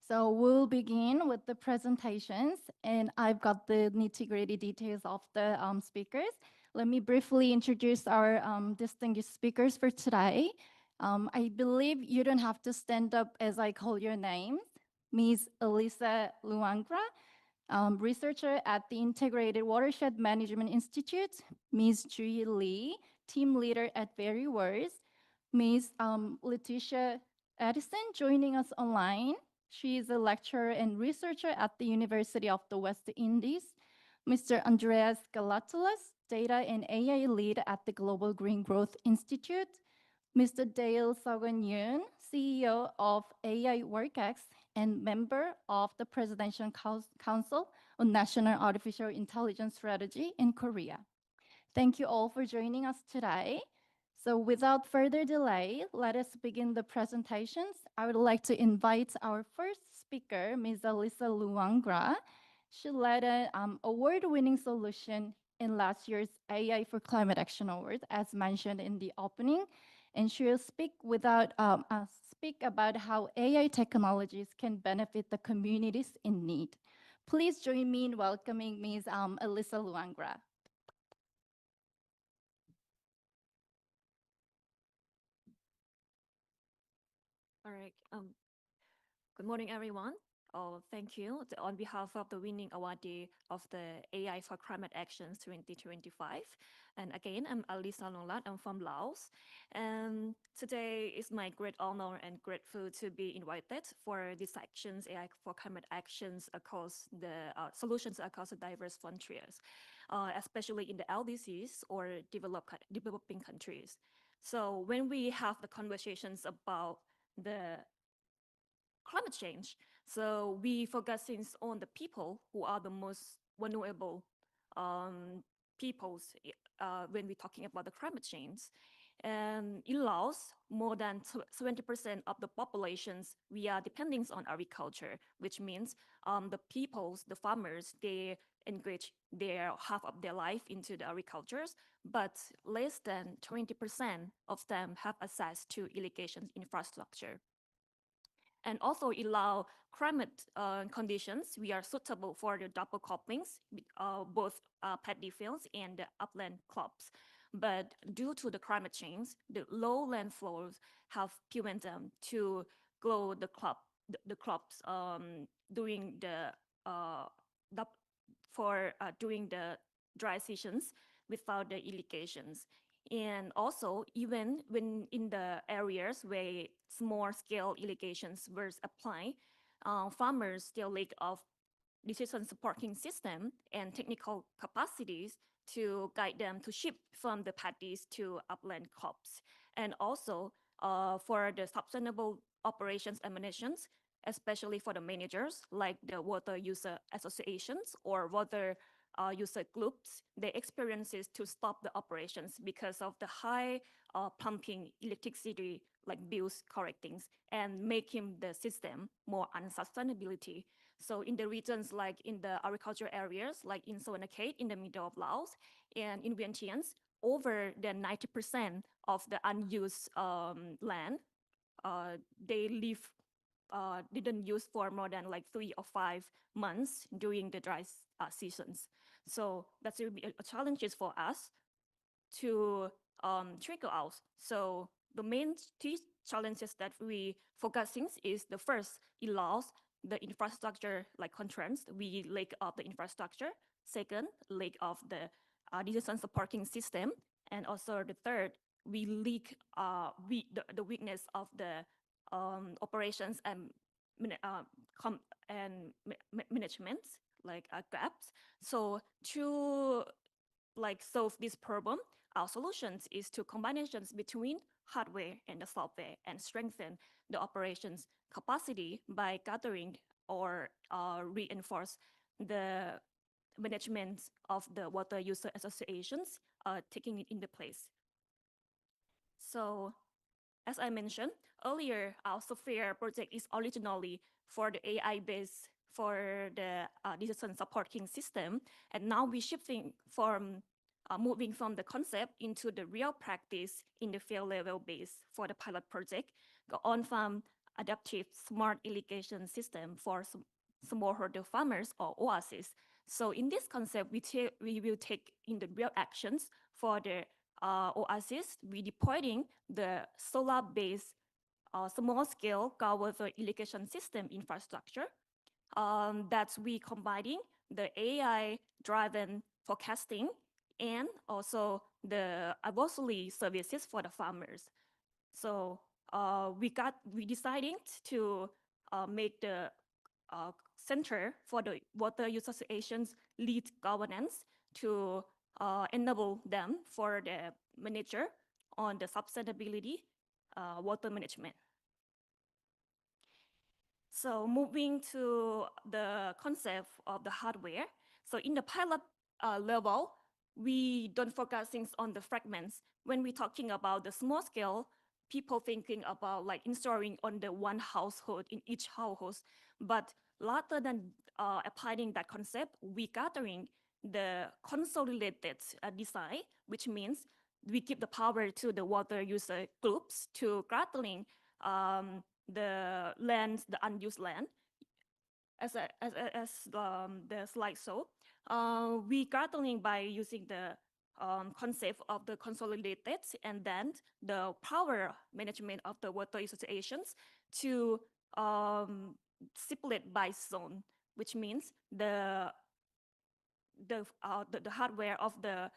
So we'll begin with the presentations, and I've got the nitty-gritty details of the speakers. Let me briefly introduce our distinguished speakers for today. I believe you don't have to stand up as I call your names. Ms. Elisa Luangra, researcher at the Integrated Watershed Management Institute. Ms. Jui Lee, team leader at VeryWords. Ms. Letitia Edison, joining us online. She is a lecturer and researcher at the University of the West Indies. Mr. Andreas Galatulas, data and AI lead at the Global Green Growth Institute. Mr. Dale Sogon-yoon, CEO of AI WorkX and member of the Presidential Council on National Artificial Intelligence Strategy in Korea. Thank you all for joining us today. So without further delay, let us begin the presentations. I would like to invite our first speaker, Ms. Alyssa Luangra. She led an award-winning solution in last year's AI for Climate Action Award, as mentioned in the opening. And she will speak about how AI technologies can benefit the communities in need. Please join me in welcoming Ms. Alyssa Luangra. All right. Good morning, everyone. Thank you on behalf of the winning awardee of the AI for Climate Actions 2025. And again, I'm Alisa Longlat. I'm from Laos. And today is my great honor and grateful to be invited for these actions, AI for Climate Actions across the solutions across the diverse frontiers, especially in the LDCs or developing countries. So when we have the conversations about the climate change. So we focusing on the people who are the most vulnerable peoples when we're talking about the climate change. And in Laos, more than 70% of the populations, we are depending on agriculture, which means the peoples, the farmers, they engage their half of their life into the agricultures, but less than 20% of them have access to irrigation infrastructure. And also allow climate conditions, we are suitable for the double couplings, both paddy fields and the upland crops. But due to the climate change, the low land flows have prevented them to grow the crop the crops during uh, the during the dry seasons without the irrigations. And also, even when in the areas where small scale irrigations were applied, farmers still lack of decision supporting system and technical capacities to guide them to shift from the paddies to upland crops. And also for the sustainable operations and managements, especially for the managers like the water user associations or water user groups, they experiences to stop the operations because of the high pumping electricity like bills correcting and making the system more unsustainability. So in the regions like in the agriculture areas, like in Savanakhet in the middle of Laos and in Vientiane, over the 90% of the unused land, they leave didn't use for more than like 3 or 5 months during the dry seasons. So that's will be a challenges for us to trigger out. So the main two challenges that we focusing is the first, it allows the infrastructure like constraints. We lack of the infrastructure. Second, lack of the decision supporting system. And also the third, we leak the weakness of the operations and management like gaps. So to like solve this problem, our solutions is to combinations between hardware and the software and strengthen the operations capacity by gathering or reinforce the management of the water user associations, taking it into place. So as I mentioned earlier, our software project is originally for the AI-based for the decision supporting system, and now we're shifting from moving from the concept into the real practice in the field level base for the pilot project, the on-farm adaptive smart irrigation system for smallholder farmers or oasis. So in this concept, we will take in the real actions for the oasis. We deploying the solar-based small-scale groundwater irrigation system infrastructure that we combining the AI-driven forecasting and also the advisory services for the farmers. So we deciding to make the center for the water use associations lead governance to enable them for the manager on the sustainability water management. So moving to the concept of the hardware. So in the pilot level, we don't focus things on the fragments. When we're talking about the small scale, people thinking about like installing on the one household in each household. But rather than applying that concept, we gathering the consolidated design, which means we give the power to the water user groups to gathering the land, the unused land, as the slide show. We gathering by using the concept of the consolidated and then the power management of the water associations to split by zone, which means the hardware of the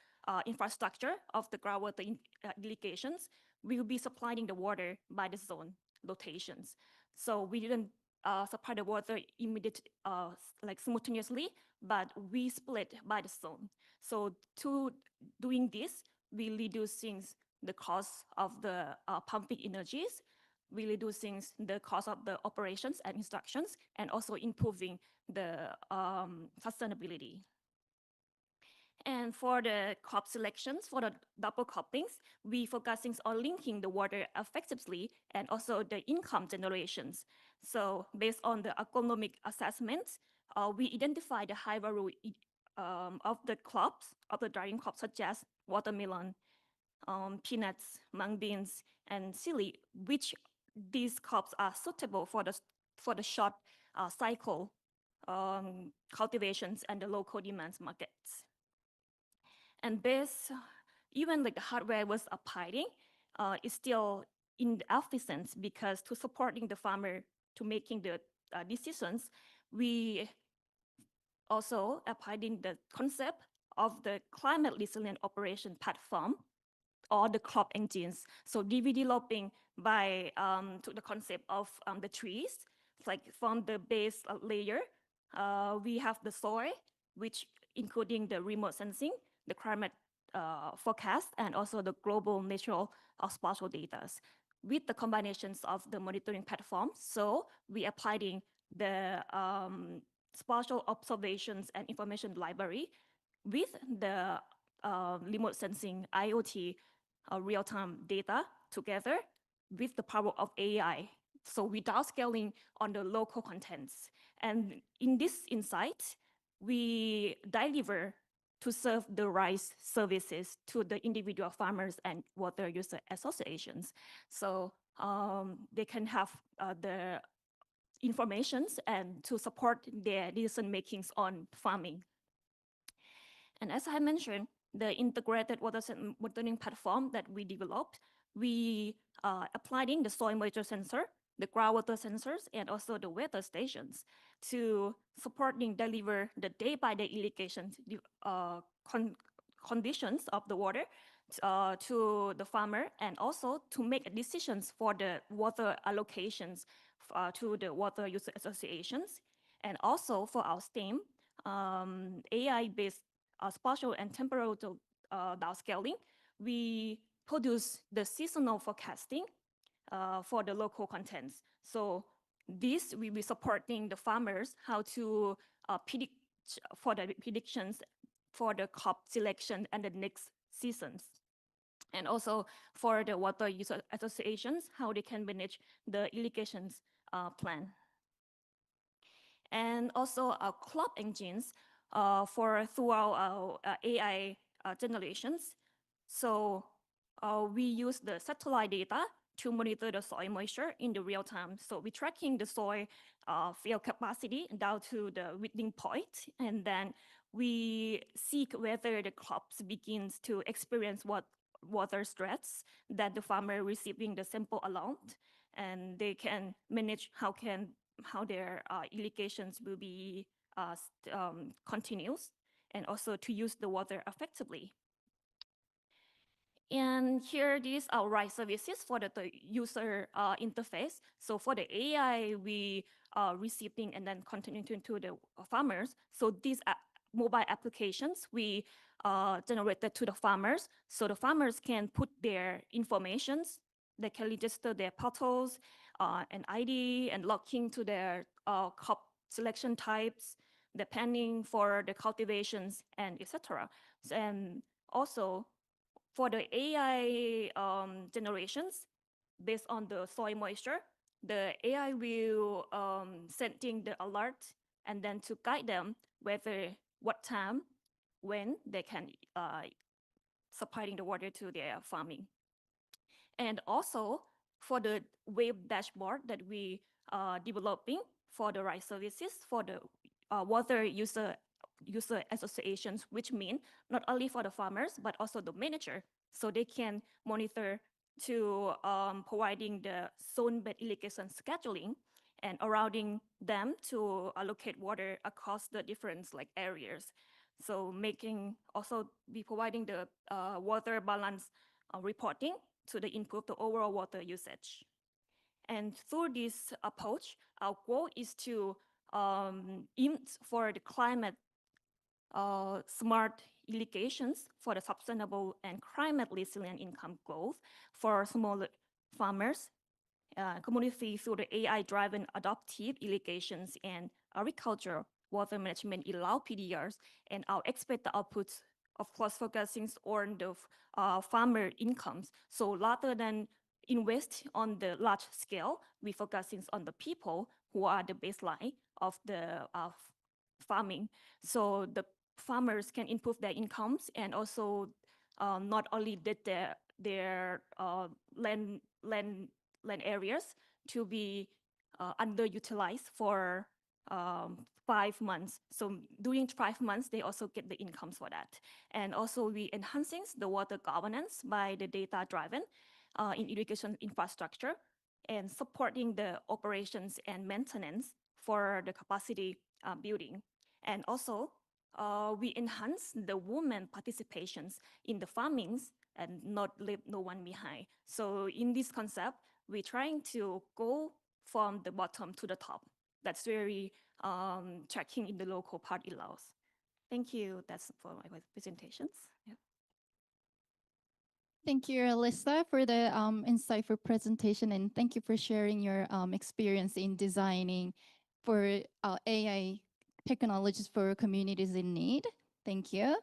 infrastructure of the groundwater irrigations will be supplying the water by the zone locations. So we didn't supply the water immediate, like simultaneously, but we split by the zone. So to doing this, we reducing the cost of the pumping energies, we reducing the cost of the operations and instructions, and also improving the sustainability. And for the crop selections, for the double couplings, we focusing on linking the water effectively and also the income generations. So based on the economic assessments, we identify the high value of the crops, of the drying crops such as watermelon, peanuts, mung beans, and chili, which these crops are suitable for the short cycle cultivations and the local demands markets. And this, even like the hardware was applying, is still inefficient because to supporting the farmer to making the decisions, we also applying the concept of the climate resilient operation platform or the crop engines. So developing by to the concept of the trees, like from the base layer, we have the soil, which including the remote sensing, the climate forecast, and also the global natural spatial data. With the combinations of the monitoring platform, so we applying the spatial observations and information library with the remote sensing IoT real-time data together with the power of AI. So without scaling on the local contents. And in this insight, we deliver to serve the rice services to the individual farmers and water user associations. So they can have the informations and to support their decision makings on farming. And as I mentioned, the integrated water monitoring platform that we developed, we applying the soil moisture sensor, the groundwater sensors, and also the weather stations to supporting deliver the day-by-day irrigation conditions of the water to the farmer, and also to make decisions for the water allocations to the water user associations, and also for our STEAM, AI-based spatial and temporal downscaling, we produce the seasonal forecasting for the local contents. So this will be supporting the farmers how to predict for the predictions for the crop selection and the next seasons. And also for the water user associations, how they can manage the irrigations plan. And also our crop engines for throughout our AI generations. So we use the satellite data to monitor the soil moisture in the real time. So we're tracking the soil field capacity down to the weeding point, and then we seek whether the crops begins to experience what water stress that the farmer receiving the sample amount, and they can manage how their irrigations will be continuous, and also to use the water effectively. And here, these are right services for the user interface. So for the AI, we are receiving and then continuing to the farmers. So these mobile applications we generated to the farmers. So the farmers can put their informations, they can register their portals, and ID, and log into their crop selection types, depending for the cultivations, and etc. And also, for the AI generations, based on the soil moisture, the AI will sending the alert and then to guide them whether what time, when they can supplying the water to their farming. And also for the web dashboard that we are developing for the right services for the water user associations, which mean not only for the farmers, but also the manager, so they can monitor to providing the zone-based irrigation scheduling and allowing them to allocate water across the different areas. So making also be providing the water balance reporting to the improve the overall water usage. And through this approach, our goal is to aim for the climate smart irrigations for the sustainable and climate resilient income growth for small farmers, community through the AI-driven adaptive irrigations and agriculture water management allow PDRs, and our expected outputs, of course, focusing on the farmer incomes. So rather than invest on the large scale, we focusing on the people who are the baseline of the farming. So the farmers can improve their incomes, and also not only did their land areas to be underutilized for 5 months. So during 5 months, they also get the incomes for that. And also we enhancing the water governance by the data driven in irrigation infrastructure. and supporting the operations and maintenance for the capacity building. And also, we enhance the women participations in the farmings and not leave no one behind. So in this concept, we're trying to go from the bottom to the top. That's very tracking in the local party laws. Thank you. That's for my presentations. Yeah. Thank you, Alyssa, for the insightful presentation, and thank you for sharing your experience in designing for AI technologies for communities in need. Thank you.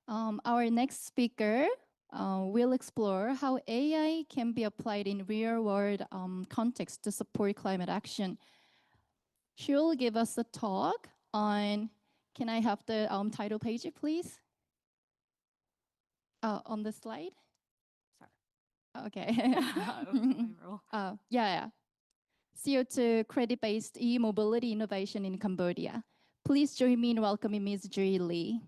Our next speaker will explore how AI can be applied in real-world context to support climate action. She will give us a talk on, can I have the title page, please? On the slide? Sorry. Okay. Yeah. CO2 credit-based e-mobility innovation in Cambodia. Please join me in welcoming Ms. Jui Lee.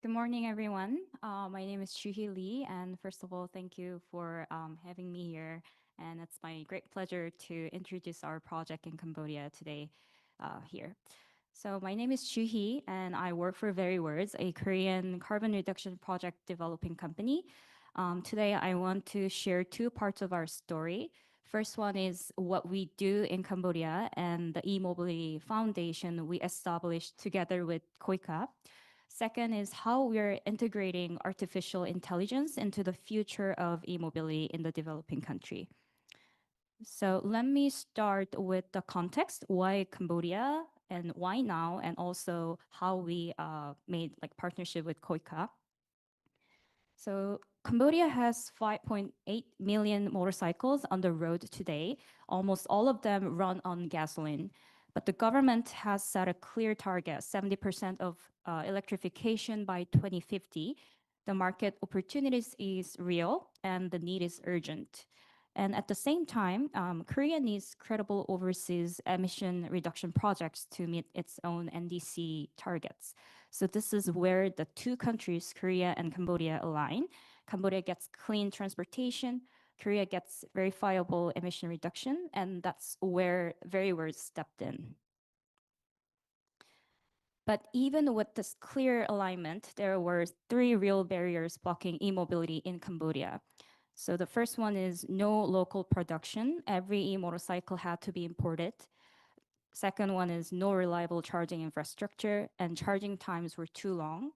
Good morning, everyone. My name is Chuhee Lee, and first of all, thank you for having me here. And it's my great pleasure to introduce our project in Cambodia today here. So my name is Chuhee, and I work for Very Words, a Korean carbon reduction project developing company. Today, I want to share two parts of our story. First one is what we do in Cambodia and the e-mobility foundation we established together with KOICA. Second is how we're integrating artificial intelligence into the future of e-mobility in the developing country. So let me start with the context, why Cambodia and why now, and also how we made like partnership with KOICA. So Cambodia has 5.8 million motorcycles on the road today. Almost all of them run on gasoline. But the government has set a clear target, 70% of electrification by 2050. The market opportunities is real and the need is urgent. And at the same time, Korea needs credible overseas emission reduction projects to meet its own NDC targets. So this is where the two countries, Korea and Cambodia, align. Cambodia gets clean transportation, Korea gets verifiable emission reduction, and that's where Very Words stepped in. But even with this clear alignment, there were three real barriers blocking e-mobility in Cambodia. So the first one is no local production. Every e-motorcycle had to be imported. Second one is no reliable charging infrastructure, and charging times were too long.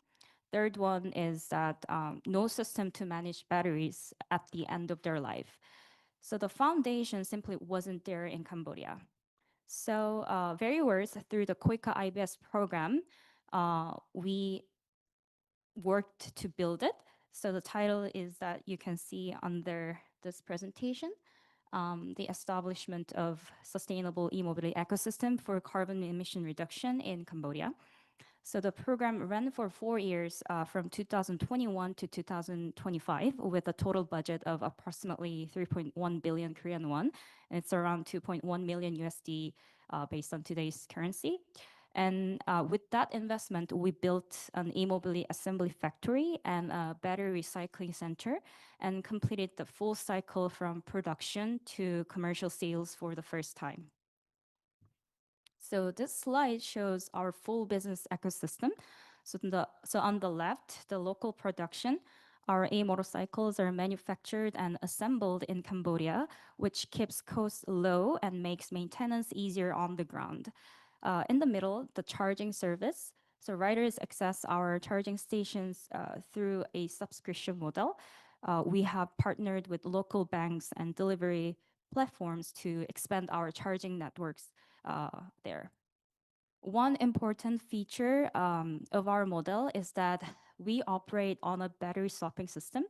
Third one is that no system to manage batteries at the end of their life. So the foundation simply wasn't there in Cambodia. So Very Words, through the KOICA IBS program, we worked to build it. So the title is that you can see under this presentation, the establishment of sustainable e-mobility ecosystem for carbon emission reduction in Cambodia. So the program ran for 4 years from 2021 to 2025 with a total budget of approximately 3.1 billion Korean won. And it's around 2.1 million USD based on today's currency. And with that investment, we built an e-mobility assembly factory and a battery recycling center and completed the full cycle from production to commercial sales for the first time. So this slide shows our full business ecosystem. So on the left, the local production, our e-motorcycles are manufactured and assembled in Cambodia, which keeps costs low and makes maintenance easier on the ground. In the middle, the charging service. So riders access our charging stations through a subscription model. We have partnered with local banks and delivery platforms to expand our charging networks there. One important feature of our model is that we operate on a battery swapping system.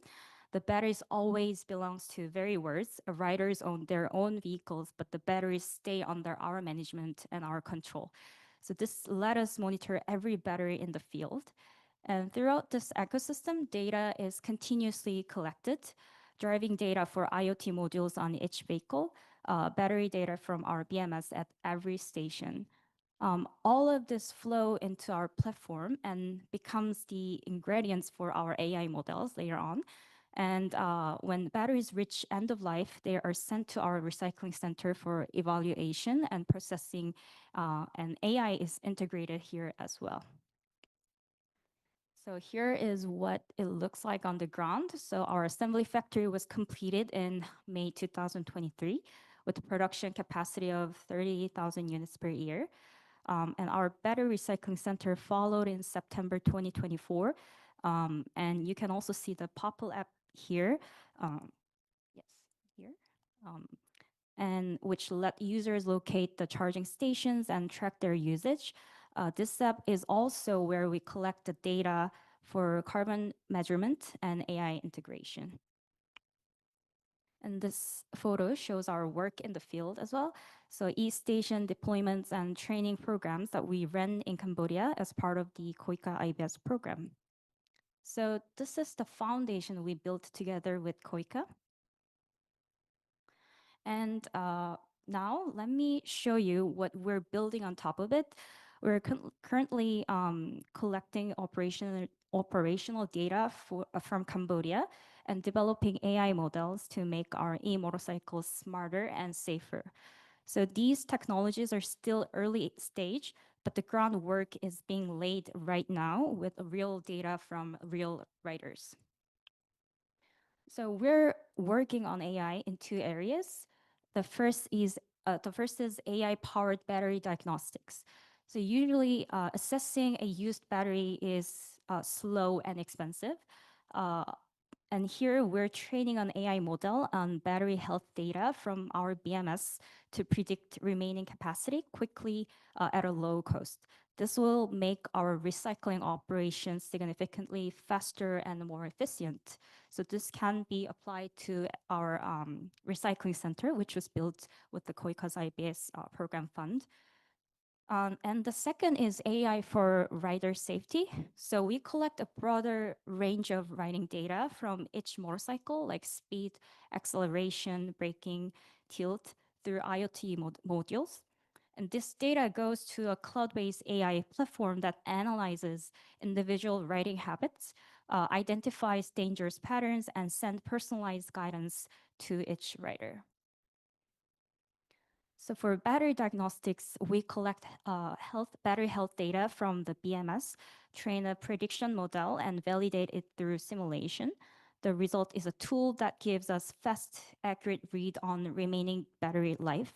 The batteries always belongs to Very Words. Riders own their own vehicles, but the batteries stay under our management and our control. So this let us monitor every battery in the field. And throughout this ecosystem, data is continuously collected, driving data for IoT modules on each vehicle, battery data from our BMS at every station. All of this flow into our platform and becomes the ingredients for our AI models later on. And when batteries reach end of life, they are sent to our recycling center for evaluation and processing, and AI is integrated here as well. So here is what it looks like on the ground. So our assembly factory was completed in May 2023 with a production capacity of 30,000 units per year. And our battery recycling center followed in September 2024. And you can also see the Popple app here. Yes, here. And which let users locate the charging stations and track their usage. This app is also where we collect the data for carbon measurement and AI integration. And this photo shows our work in the field as well. So e-station deployments and training programs that we ran in Cambodia as part of the KOICA IBS program. So this is the foundation we built together with KOICA. And now let me show you what we're building on top of it. We're currently collecting operational data from Cambodia and developing AI models to make our e-motorcycles smarter and safer. So these technologies are still early stage, but the groundwork is being laid right now with real data from real riders. So we're working on AI in two areas. The first is AI-powered battery diagnostics. So usually assessing a used battery is slow and expensive. And here we're training an AI model on battery health data from our BMS to predict remaining capacity quickly at a low cost. This will make our recycling operations significantly faster and more efficient. So this can be applied to our recycling center, which was built with the KOICA's IBS program fund. And the second is AI for rider safety. So we collect a broader range of riding data from each motorcycle, like speed, acceleration, braking, tilt, through IoT modules. And this data goes to a cloud-based AI platform that analyzes individual riding habits, identifies dangerous patterns, and sends personalized guidance to each rider. So for battery diagnostics, we collect battery health data from the BMS, train a prediction model, and validate it through simulation. The result is a tool that gives us fast, accurate read on remaining battery life.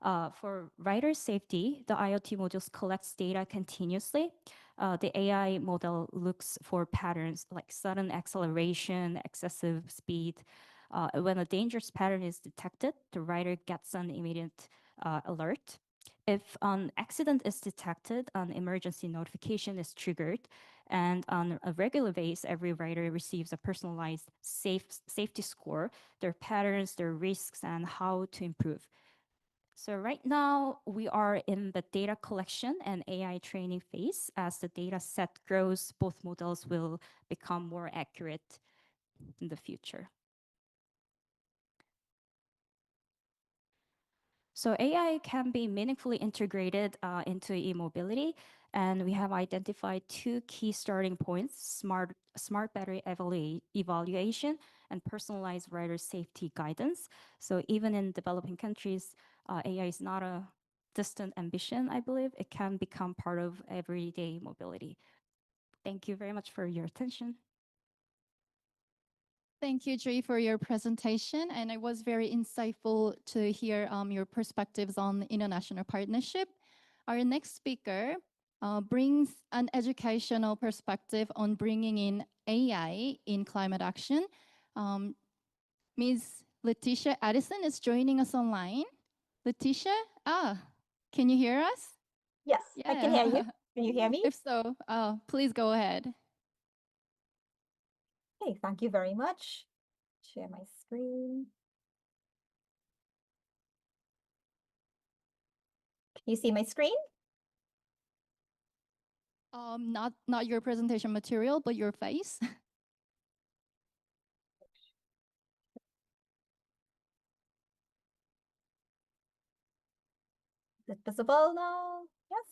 For rider safety, the IoT modules collects data continuously. The AI model looks for patterns like sudden acceleration, excessive speed. When a dangerous pattern is detected, the rider gets an immediate alert. If an accident is detected, an emergency notification is triggered. And on a regular basis, every rider receives a personalized safety score, their patterns, their risks, and how to improve. So right now, we are in the data collection and AI training phase. As the data set grows, both models will become more accurate in the future. So AI can be meaningfully integrated into e-mobility, and we have identified two key starting points: smart battery evaluation and personalized rider safety guidance. So even in developing countries, AI is not a distant ambition, I believe. It can become part of everyday mobility. Thank you very much for your attention. Thank you, Jay, for your presentation. And it was very insightful to hear your perspectives on international partnership. Our next speaker brings an educational perspective on bringing in AI in climate action. Ms. Letitia Addison is joining us online. Letitia, can you hear us? Yes, I can hear you. Can you hear me? If so, please go ahead. Okay, thank you very much. Share my screen. Can you see my screen? Not your presentation material, but your face. Is it visible now? Yes.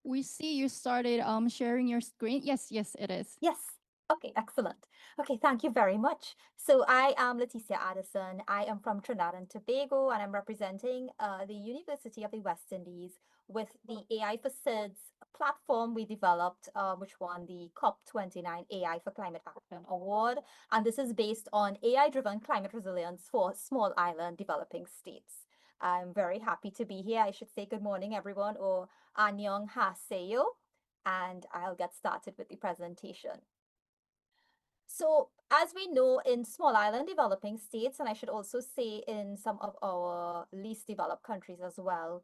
We see you started sharing your screen. Yes, yes, it is. Yes. Okay, excellent. Okay, thank you very much. So I am Leticia Addison. I am from Trinidad and Tobago, and I'm representing the University of the West Indies with the AI for SIDS platform we developed, which won the COP29 AI for Climate Action Award. And this is based on AI-driven climate resilience for small island developing states. I'm very happy to be here. I should say good morning, everyone, or Annyeong Haseyo, and I'll get started with the presentation. So, as we know, in small island developing states, and I should also say in some of our least developed countries as well,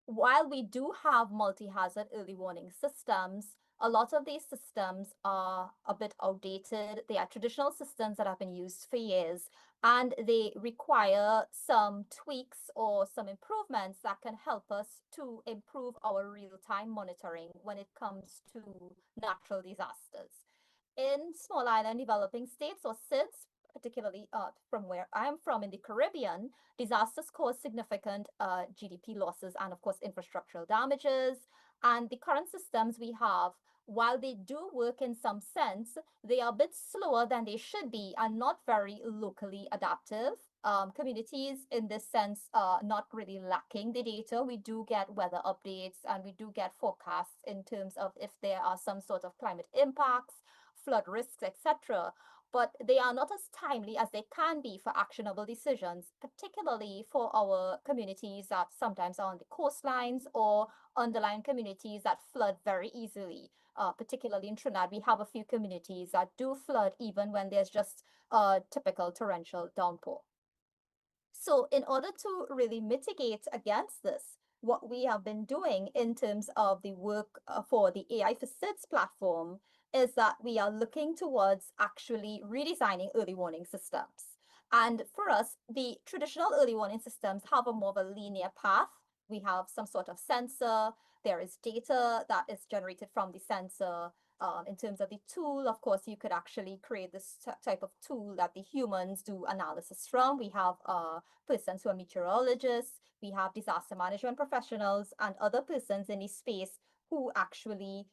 while we do have multi-hazard early warning systems, a lot of these systems are a bit outdated. They are traditional systems that have been used for years, and they require some tweaks or some improvements that can help us to improve our real-time monitoring when it comes to natural disasters. In small island developing states or SIDS, particularly from where I'm from in the Caribbean, disasters cause significant GDP losses and, of course, infrastructural damages. And the current systems we have, while they do work in some sense, they are a bit slower than they should be and not very locally adaptive. Communities in this sense are not really lacking the data. We do get weather updates and we do get forecasts in terms of if there are some sort of climate impacts, flood risks, etc. But they are not as timely as they can be for actionable decisions, particularly for our communities that sometimes are on the coastlines or underlying communities that flood very easily. Particularly in Trinidad, we have a few communities that do flood even when there's just a typical torrential downpour. So in order to really mitigate against this, what we have been doing in terms of the work for the AI for SIDS platform is that we are looking towards actually redesigning early warning systems. And for us, the traditional early warning systems have a more of a linear path. We have some sort of sensor, there is data that is generated from the sensor. In terms of the tool, of course, you could actually create this type of tool that the humans do analysis from. We have persons who are meteorologists, we have disaster management professionals, and other persons in the space who actually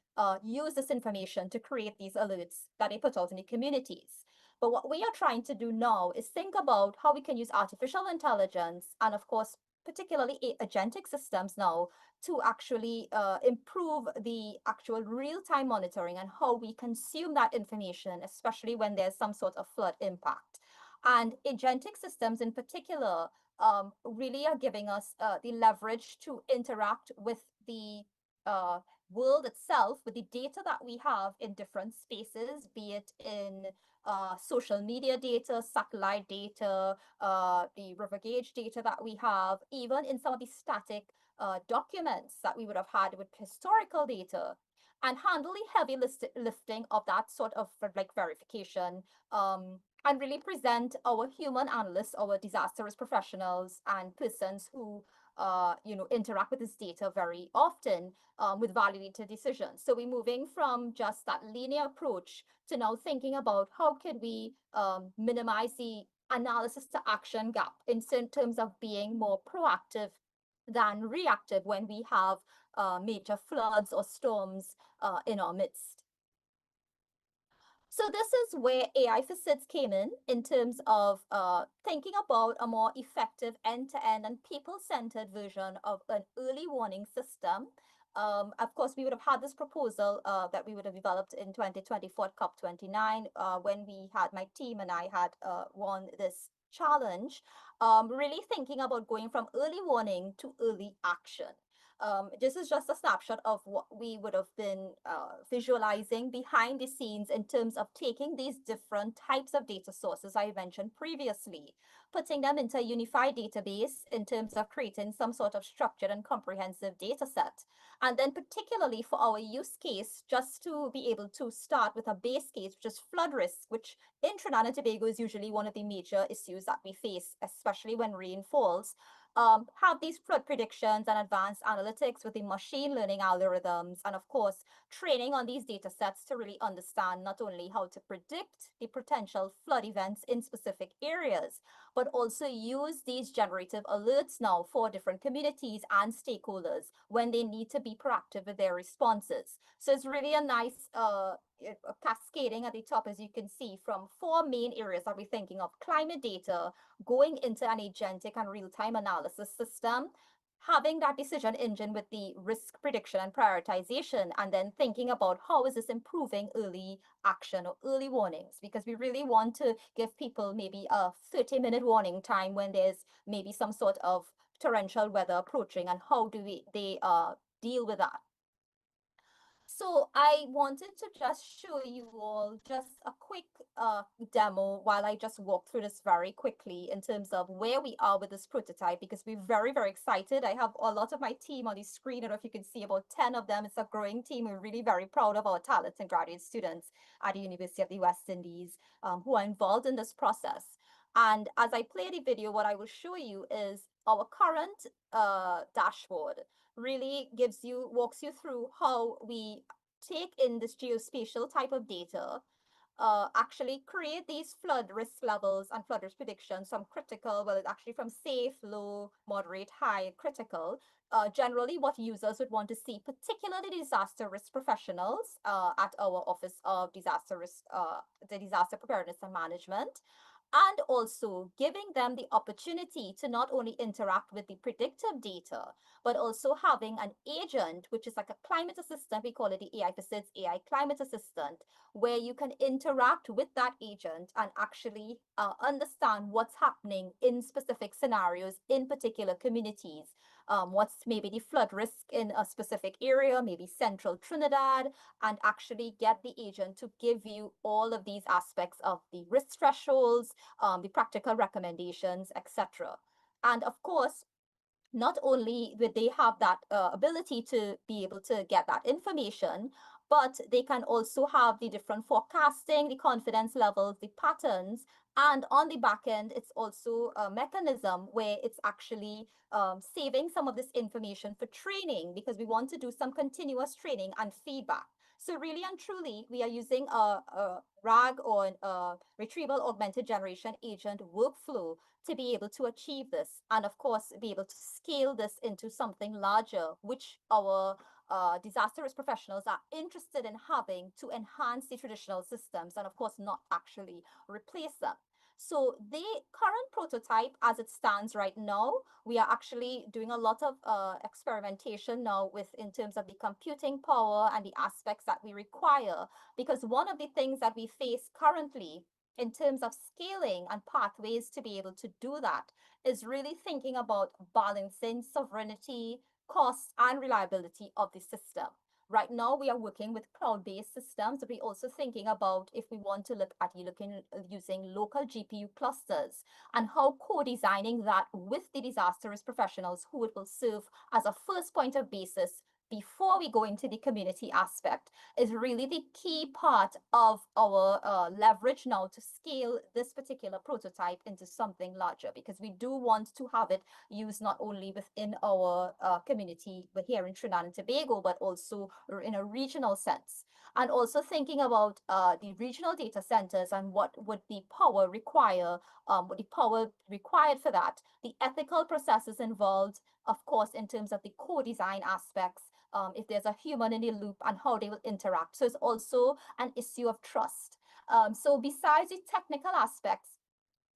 use this information to create these alerts that they put out in the communities. But what we are trying to do now is think about how we can use artificial intelligence and, of course, particularly agentic systems now to actually improve the actual real-time monitoring and how we consume that information, especially when there's some sort of flood impact. And agentic systems in particular really are giving us the leverage to interact with the world itself, with the data that we have in different spaces, be it in social media data, satellite data, the river gauge data that we have, even in some of the static documents that we would have had with historical data, and handle the heavy lifting of that sort of like verification, and really present our human analysts, our disaster risk professionals, and persons who interact with this data very often with validated decisions. So we're moving from just that linear approach to now thinking about how could we minimize the analysis to action gap in terms of being more proactive than reactive when we have major floods or storms in our midst. So this is where AI for SIDS came in terms of thinking about a more effective end-to-end and people-centered version of an early warning system. Of course, we would have had this proposal that we would have developed in 2024 at COP29 when my team and I had won this challenge, really thinking about going from early warning to early action. This is just a snapshot of what we would have been visualizing behind the scenes in terms of taking these different types of data sources I mentioned previously, putting them into a unified database in terms of creating some sort of structured and comprehensive data set. And then particularly for our use case, just to be able to start with a base case, which is flood risk, which in Trinidad and Tobago is usually one of the major issues that we face, especially when rain falls. have these flood predictions and advanced analytics with the machine learning algorithms, and of course, training on these data sets to really understand not only how to predict the potential flood events in specific areas, but also use these generative alerts now for different communities and stakeholders when they need to be proactive with their responses. So it's really a nice cascading at the top, as you can see, from four main areas that we're thinking of: climate data, going into an agentic and real-time analysis system, having that decision engine with the risk prediction and prioritization, and then thinking about how is this improving early action or early warnings, because we really want to give people maybe a 30-minute warning time when there's maybe some sort of torrential weather approaching, and how do they deal with that. So I wanted to just show you all just a quick demo while I just walk through this very quickly in terms of where we are with this prototype, because we're very, very excited. I have a lot of my team on the screen. I don't know if you can see about 10 of them. It's a growing team. We're really very proud of our talents and graduate students at the University of the West Indies who are involved in this process. And as I play the video, what I will show you is our current dashboard really walks you through how we take in this geospatial type of data, actually create these flood risk levels and flood risk predictions, some critical, well, it's actually from safe, low, moderate, high, critical. Generally what users would want to see, particularly disaster risk professionals at our Office of the Disaster Preparedness and Management, and also giving them the opportunity to not only interact with the predictive data, but also having an agent, which is like a climate assistant. We call it the AI Facets AI Climate Assistant, where you can interact with that agent and actually understand what's happening in specific scenarios in particular communities. What's maybe the flood risk in a specific area, maybe central Trinidad, and actually get the agent to give you all of these aspects of the risk thresholds, the practical recommendations, etc. And of course, not only would they have that ability to be able to get that information, but they can also have the different forecasting, the confidence levels, the patterns. And on the back end, it's also a mechanism where it's actually saving some of this information for training, because we want to do some continuous training and feedback. So really and truly, we are using a RAG, or a retrieval augmented generation agent workflow, to be able to achieve this, and of course be able to scale this into something larger, which our disaster risk professionals are interested in having to enhance the traditional systems, and of course not actually replace them. So the current prototype as it stands right now, we are actually doing a lot of experimentation now with, in terms of the computing power and the aspects that we require, because one of the things that we face currently in terms of scaling and pathways to be able to do that is really thinking about balancing sovereignty, cost, and reliability of the system. Right now, we are working with cloud-based systems, but we're also thinking about if we want to look at using local GPU clusters, and how co-designing that with the disaster risk professionals who it will serve as a first point of basis before we go into the community aspect is really the key part of our leverage now to scale this particular prototype into something larger, because we do want to have it used not only within our community but here in Trinidad and Tobago, but also in a regional sense. And also thinking about the regional data centers and what would the power require, what the power required for that, the ethical processes involved, of course, in terms of the co-design aspects, if there's a human in the loop and how they will interact. So it's also an issue of trust. So besides the technical aspects,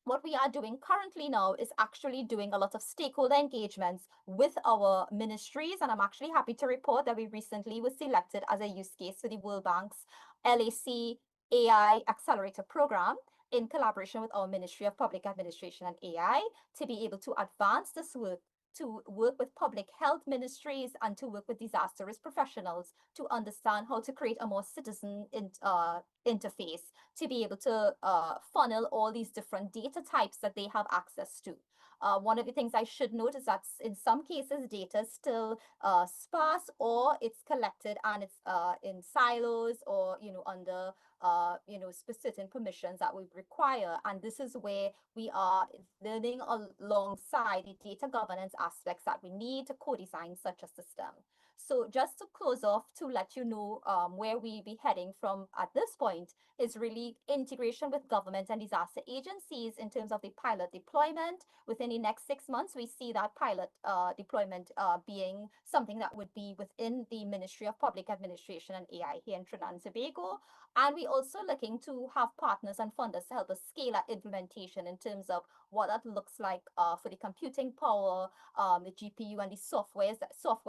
what we are doing currently now is actually doing a lot of stakeholder engagements with our ministries. And I'm actually happy to report that we recently were selected as a use case for the World Bank's LAC AI Accelerator Program, in collaboration with our Ministry of Public Administration and AI, to be able to advance this work, to work with public health ministries and to work with disaster risk professionals to understand how to create a more citizen interface, to be able to funnel all these different data types that they have access to. One of the things I should note is that in some cases, data is still sparse, or it's collected and it's in silos, or under certain permissions that we require. And this is where we are learning alongside the data governance aspects that we need to co-design such a system. So just to close off, to let you know where we be heading from at this point is really integration with government and disaster agencies in terms of the pilot deployment. Within the next 6 months, we see that pilot deployment being something that would be within the Ministry of Public Administration and AI here in Trinidad and Tobago. And we also looking to have partners and funders to help us scale that implementation in terms of what that looks like for the computing power, the GPU, and the software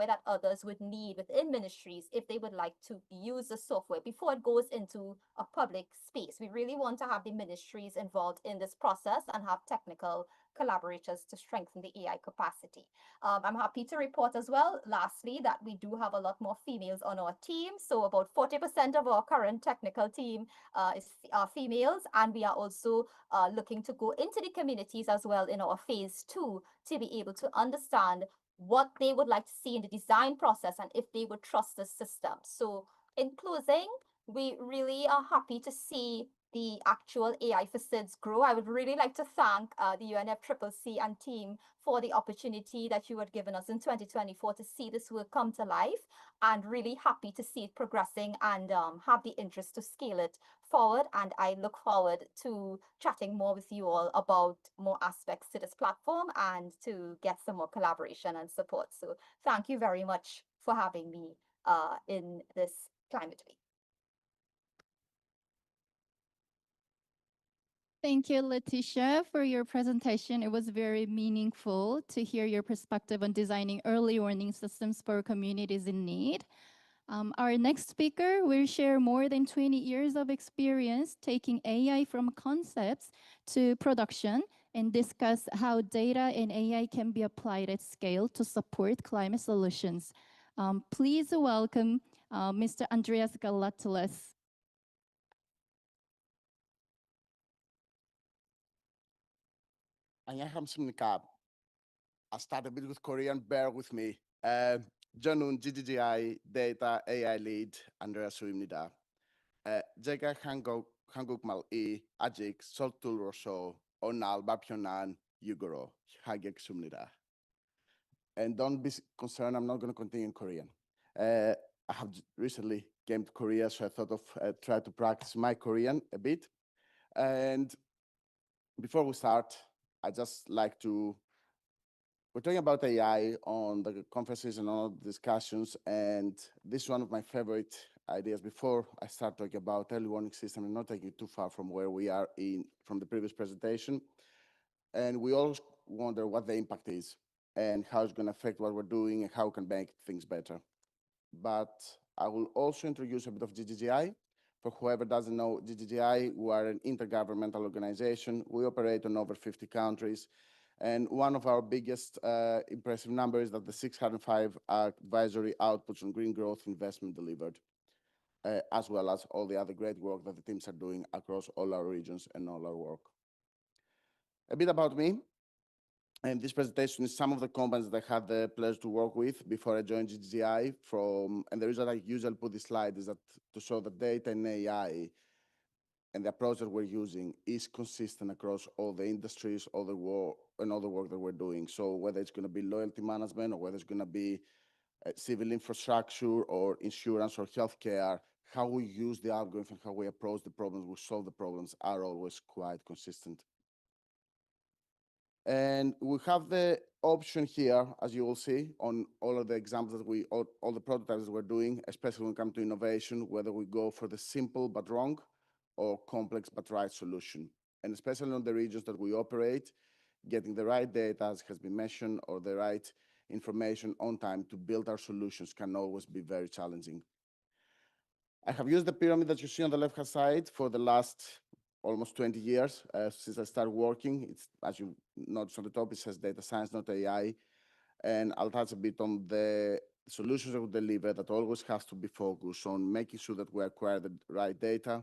that others would need within ministries if they would like to use the software before it goes into a public space. We really want to have the ministries involved in this process and have technical collaborators to strengthen the AI capacity. I'm happy to report as well, lastly, that we do have a lot more females on our team. So about 40% of our current technical team is females, and we are also looking to go into the communities as well in our phase 2 to be able to understand what they would like to see in the design process and if they would trust the system. So in closing, we really are happy to see the actual AI for SIDS grow. I would really like to thank the UNFCCC and team for the opportunity that you had given us in 2024 to see this work come to life, and really happy to see it progressing and have the interest to scale it forward. And I look forward to chatting more with you all about more aspects to this platform and to get some more collaboration and support. So thank you very much for having me in this Climate Week. Thank you, Letitia, for your presentation. It was very meaningful to hear your perspective on designing early warning systems for communities in need. Our next speaker will share more than 20 years of experience taking AI from concepts to production and discuss how data and AI can be applied at scale to support climate solutions. Please welcome Mr. Andreas Galatulas. Anyaham Simnikab. I start a bit with Korean, bear with me. Janun GGGI Data AI Lead Andreas Suimnida. Jega Hanguk Mal E Ajik Soltul Rosso Onal Bapyonan Yugoro Hagek Sumnida. And don't be concerned, I'm not going to continue in Korean. I have recently came to Korea, so I thought of try to practice my Korean a bit. And before we start, I just like to, we're talking about AI on the conferences and all the discussions, and this is one of my favorite ideas. Before I start talking about early warning system, and not taking it too far from where we are from the previous presentation, and we all wonder what the impact is and how it's going to affect what we're doing and how we can make things better. But I will also introduce a bit of GGGI. For whoever doesn't know, GGGI, we are an intergovernmental organization. We operate in over 50 countries. And one of our biggest impressive numbers is that the 605 advisory outputs on green growth investment delivered, as well as all the other great work that the teams are doing across all our regions and all our work. A bit about me. And this presentation is some of the companies that I had the pleasure to work with before I joined GGI. And the reason I usually put this slide is that to show that data and AI and the approach that we're using is consistent across all the industries, all the work, and all the work that we're doing. So whether it's going to be loyalty management, or whether it's going to be civil infrastructure or insurance or healthcare, how we use the algorithm, how we approach the problems, we solve the problems are always quite consistent. And we have the option here, as you will see, on all of the examples that all the prototypes that we're doing, especially when it comes to innovation, whether we go for the simple but wrong or complex but right solution. And especially on the regions that we operate, getting the right data, as has been mentioned, or the right information on time to build our solutions can always be very challenging. I have used the pyramid that you see on the left-hand side for the last almost 20 years since I started working. It's, as you notice on the top, it says data science, not AI. And I'll touch a bit on the solutions that we deliver that always has to be focused on making sure that we acquire the right data,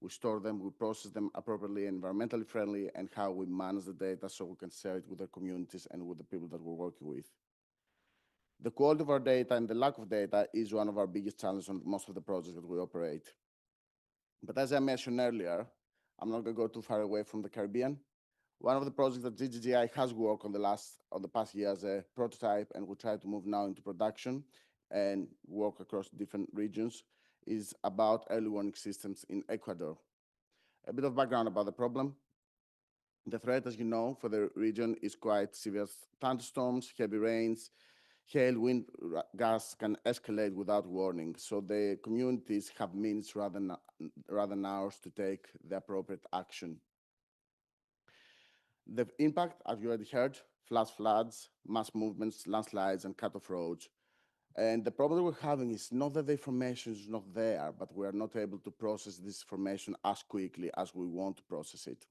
we store them, we process them appropriately, environmentally friendly, and how we manage the data so we can share it with our communities and with the people that we're working with. The quality of our data and the lack of data is one of our biggest challenges on most of the projects that we operate. But as I mentioned earlier, I'm not going to go too far away from the Caribbean. One of the projects that GGGI has worked on the past year as a prototype, and we try to move now into production and work across different regions, is about early warning systems in Ecuador. A bit of background about the problem. The threat, as you know, for the region is quite severe thunderstorms, heavy rains, hail, wind, gas can escalate without warning. So the communities have minutes rather than hours to take the appropriate action. The impact, as you already heard, flash floods, mass movements, landslides, and cut-off roads. And the problem that we're having is not that the information is not there, but we are not able to process this information as quickly as we want to process it,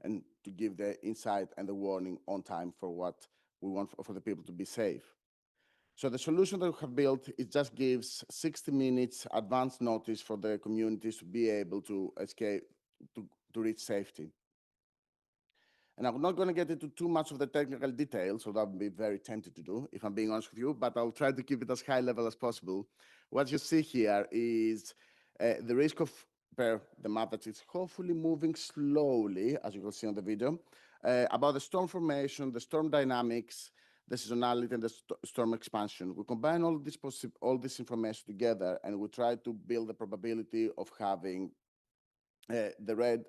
and to give the insight and the warning on time for what we want for the people to be safe. So the solution that we have built, it just gives 60 minutes advance notice for the communities to be able to escape, to reach safety. And I'm not going to get into too much of the technical details, so that would be very tempted to do, if I'm being honest with you, but I'll try to keep it as high level as possible. What you see here is the risk of the map that is hopefully moving slowly, as you can see on the video, about the storm formation, the storm dynamics, the seasonality, and the storm expansion. We combine all this information together, and we try to build the probability of having the red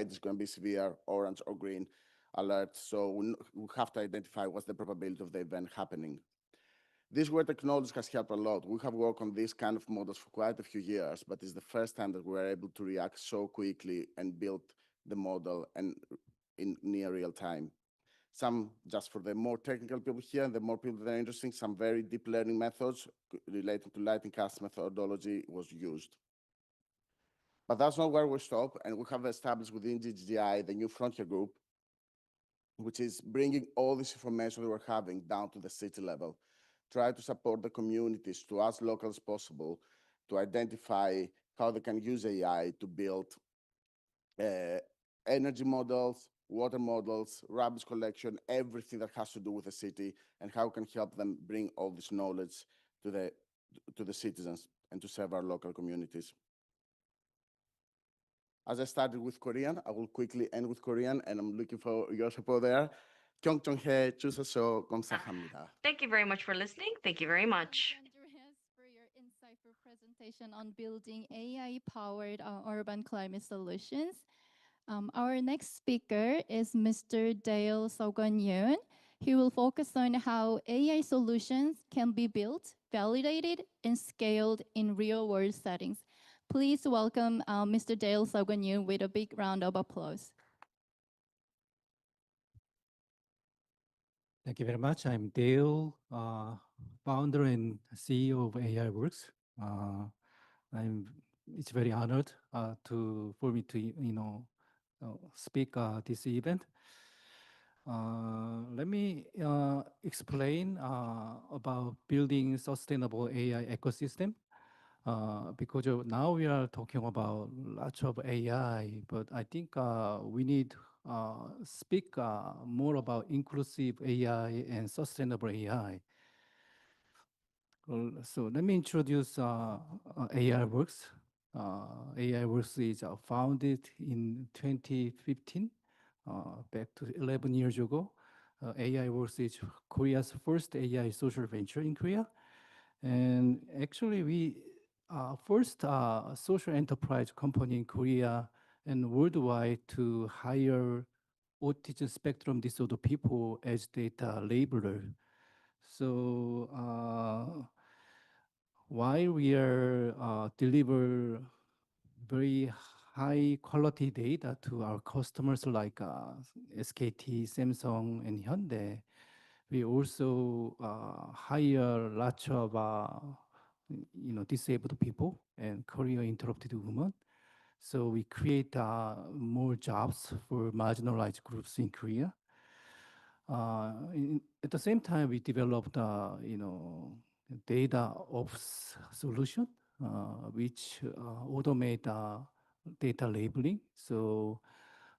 is going to be severe, orange or green alert. So we have to identify what's the probability of the event happening. This where technology has helped a lot. We have worked on these kind of models for quite a few years, but it's the first time that we're able to react so quickly and build the model and in near real time. Some, just for the more technical people here and the more people that are interesting, some very deep learning methods related to lightning cast methodology was used. But that's not where we stop, and we have established within GGI the new frontier group, which is bringing all this information that we're having down to the city level. Try to support the communities to as local as possible to identify how they can use AI to build energy models, water models, rubbish collection, everything that has to do with the city, and how can help them bring all this knowledge to the citizens and to serve our local communities. As I started with Korean, I will quickly end with Korean, and I'm looking for your support there. 경청해 주셔서 감사합니다. Thank you very much for listening. Thank you very much. Andreas, for your insightful presentation on building AI-powered urban climate solutions. Our next speaker is Mr. Dale Sogon-yoon. He will focus on how AI solutions can be built, validated, and scaled in real-world settings. Please welcome Mr. Dale Sogon-yoon with a big round of applause. Thank you very much. I'm Dale, founder and CEO of AI Works. It's very honored for me to speak this event. Let me explain about building sustainable AI ecosystem. Because now we are talking about lots of AI, but I think we need speak more about inclusive AI and sustainable AI. So let me introduce AI Works. AI Works is founded in 2015, back to 11 years ago. AI Works is Korea's first AI social venture in Korea. And actually, we first social enterprise company in Korea and worldwide to hire autism spectrum disorder people as data labeler. So while we are deliver very high quality data to our customers like SKT, Samsung, and Hyundai, we also hire lots of disabled people and career interrupted women. So we create more jobs for marginalized groups in Korea. At the same time, we developed, data ops solution, which automate data labeling. So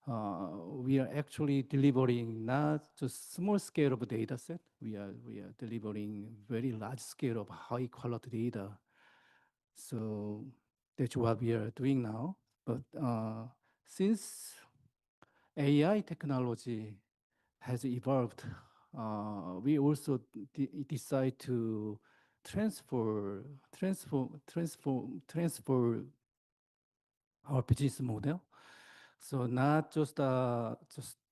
we are actually delivering not just small scale of data set. We are delivering very large scale of high quality data. So that's what we are doing now. But since AI technology has evolved, we also decide to transfer our business model. So not just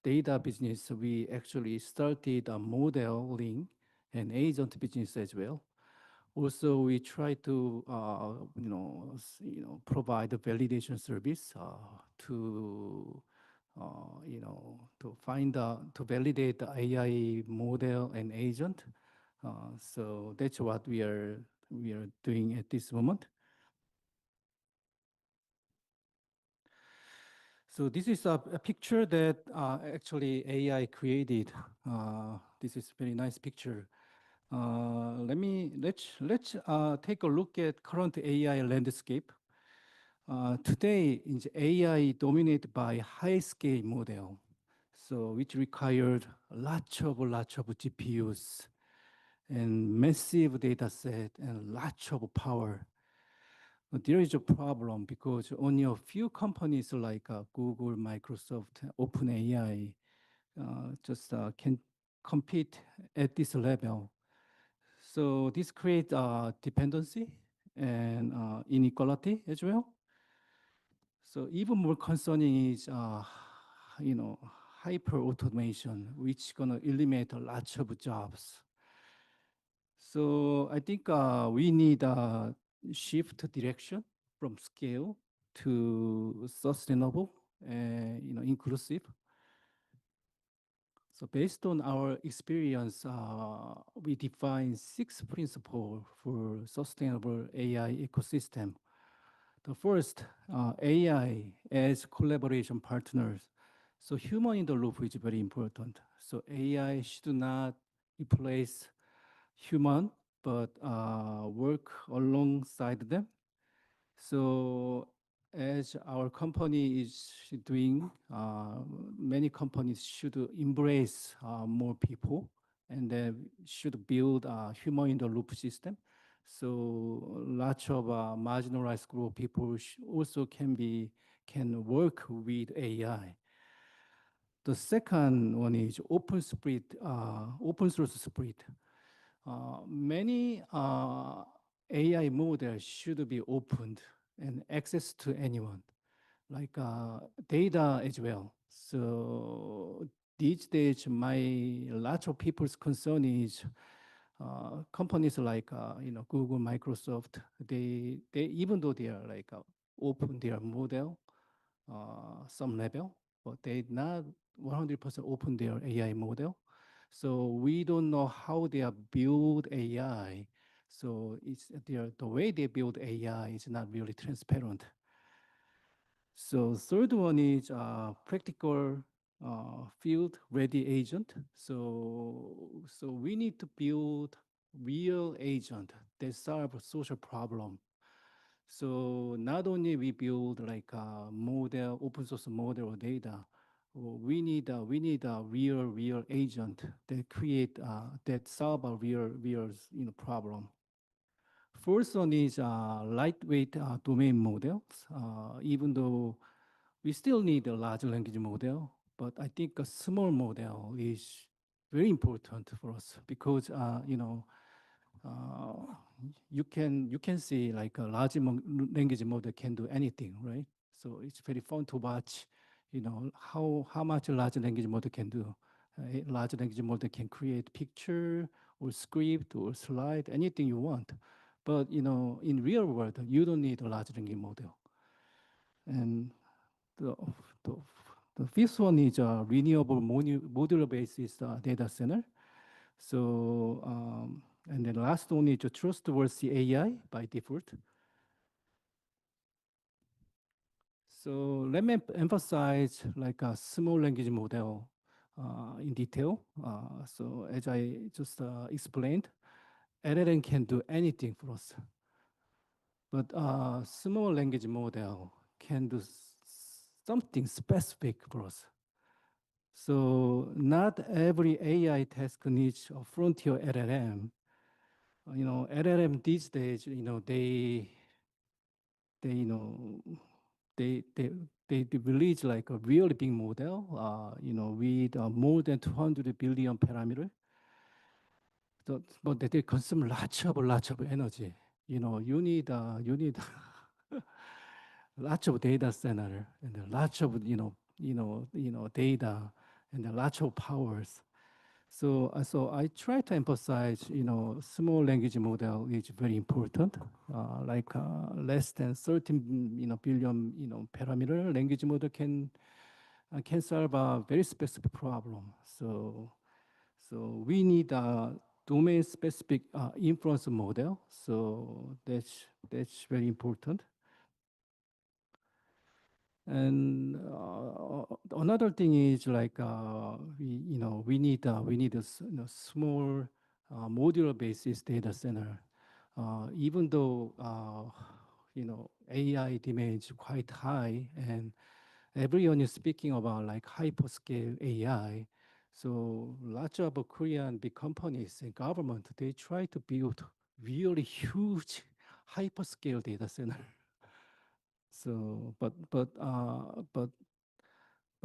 data business, we actually started a modeling and agent business as well. Also, we try to provide a validation service to to find to validate the AI model and agent. So that's what we are doing at this moment. So this is a picture that actually AI created. This is a very nice picture. Let's take a look at current AI landscape. Today, is AI dominated by high-scale model, so which required lots of GPUs and massive data set and lots of power. But there is a problem because only a few companies like Google, Microsoft, OpenAI just can compete at this level. So this creates dependency and inequality as well. So even more concerning is, hyper automation, which gonna eliminate lots of jobs. So I think we need a shift direction from scale to sustainable and inclusive. So based on our experience, we define 6 principles for sustainable AI ecosystem. The first, AI as collaboration partners. So human in the loop is very important. So AI should not replace human, but work alongside them. So as our company is doing, many companies should embrace more people and then should build a human in the loop system. So lots of marginalized group people also can work with AI. The second one is open source spread. Many AI models should be opened and access to anyone, like data as well. So these days, lots of people's concern is companies like Google, Microsoft. They even though they are like open their model some level, but they not 100% open their AI model. So we don't know how they are build AI. So the way they build AI is not really transparent. So third one is practical field-ready agent. So we need to build real agent that solve a social problem. So not only we build like a model, open source model or data, we need a real agent that create that solve a real problem. First one is lightweight domain models. Even though we still need a large language model, but I think a small model is very important for us because you can see like a large language model can do anything, right? So it's very fun to watch, how much a large language model can do. A large language model can create picture or script or slide, anything you want. But in real world, you don't need a large language model. And the, the, the fifth one is a renewable modular basis data center. So, and then last one is a trustworthy AI by default. So let me emphasize like a small language model in detail. So as I just explained, LLM can do anything for us. But small language model can do something specific for us. So not every AI task needs a frontier LLM. LLM these days, they you know they release like a really big model, with more than 200 billion parameter. So, but they consume lots of energy. You need lots of data center and lots of data and lots of powers. So I try to emphasize, small language model is very important, like less than 13, billion, parameter language model can solve a very specific problem. So we need a domain specific inference model. So that's very important. And another thing is like we need a small modular basis data center. Even though AI demand is quite high, and everyone is speaking about like hyperscale AI. So lots of Korean big companies and government, they try to build really huge hyperscale data center. So, but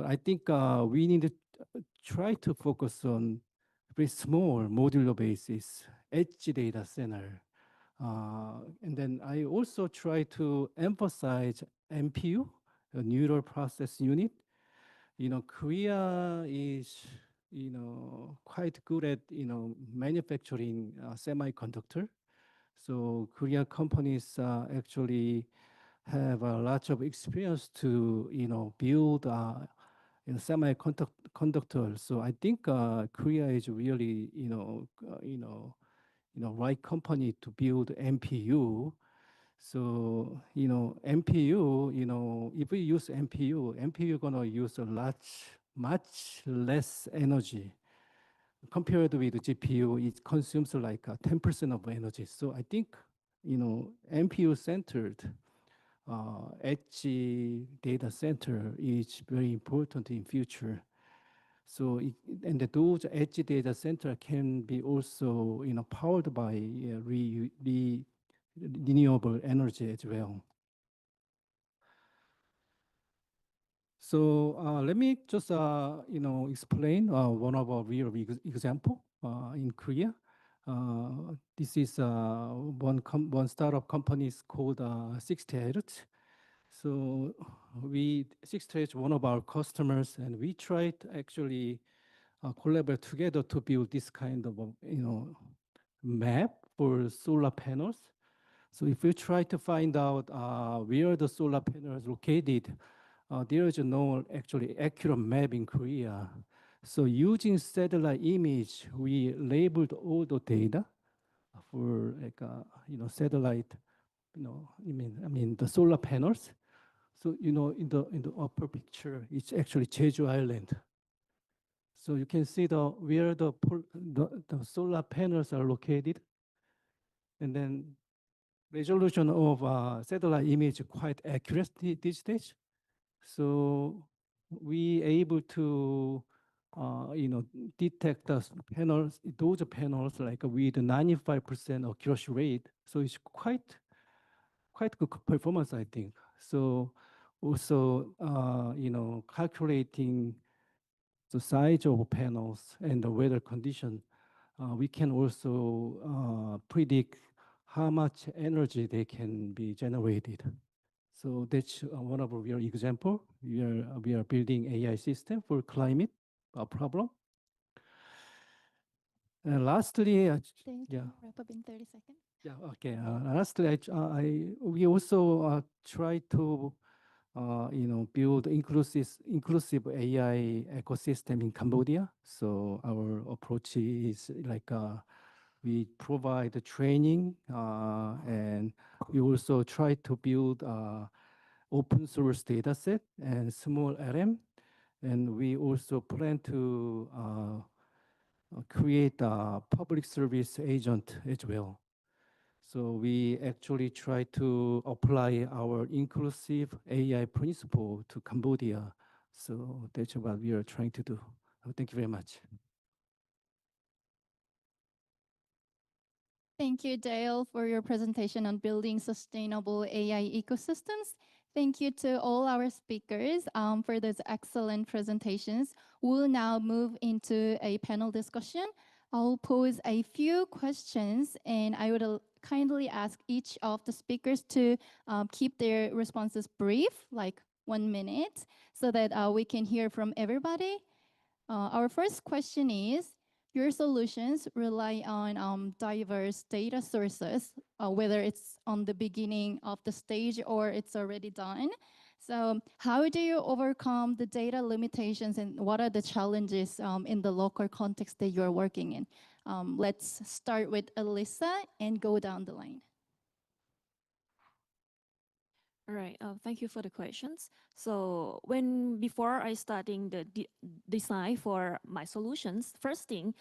I think we need to try to focus on very small modular basis edge data center. And then I also try to emphasize NPU, a neural process unit. Korea is, quite good at, manufacturing semiconductor. So Korean companies actually have a lot of experience to, build semiconductors. So I think Korea is really, right company to build NPU. So, NPU, if we use NPU gonna use much less energy compared with the GPU. It consumes like 10% of energy. So I think, NPU centered edge data center is very important in future. So and those edge data center can be also powered by renewable energy as well. So let me just explain one of our real example in Korea. This is one startup company is called 60Hertz. So 60Hertz one of our customers, and we tried actually collaborate together to build this kind of map for solar panels. So if you try to find out where the solar panel is located, there is no actually accurate map in Korea. So using satellite image, we labeled all the data for like satellite, I mean the solar panels. So in the upper picture, it's actually Jeju Island. So you can see where the solar panels are located, and then resolution of satellite image quite accurate these days. So we able to detect those panels like with 95% accuracy rate. So it's quite good performance, I think. So also calculating the size of panels and the weather condition, we can also predict how much energy they can be generated. So that's one of our example. We are building AI system for climate problem. And lastly, Thank yeah. you. Wrap up in 30 seconds. Yeah, okay. Lastly, we also try to build inclusive AI ecosystem in Cambodia. So our approach is like we provide the training, and we also try to build open source data set and small RM. And we also plan to create a public service agent as well. So we actually try to apply our inclusive AI principle to Cambodia. So that's what we are trying to do. Thank you very much. Thank you, Dale, for your presentation on building sustainable AI ecosystems. Thank you to all our speakers for those excellent presentations. We'll now move into a panel discussion. I'll pose a few questions, and I would kindly ask each of the speakers to keep their responses brief, like 1 minute, so that we can hear from everybody. Our first question is, your solutions rely on diverse data sources, whether it's on the beginning of the stage or it's already done. So how do you overcome the data limitations and what are the challenges in the local context that you're working in? Let's start with Alyssa and go down the line. All right. Thank you for the questions. So before I starting the design for my solutions, first thing,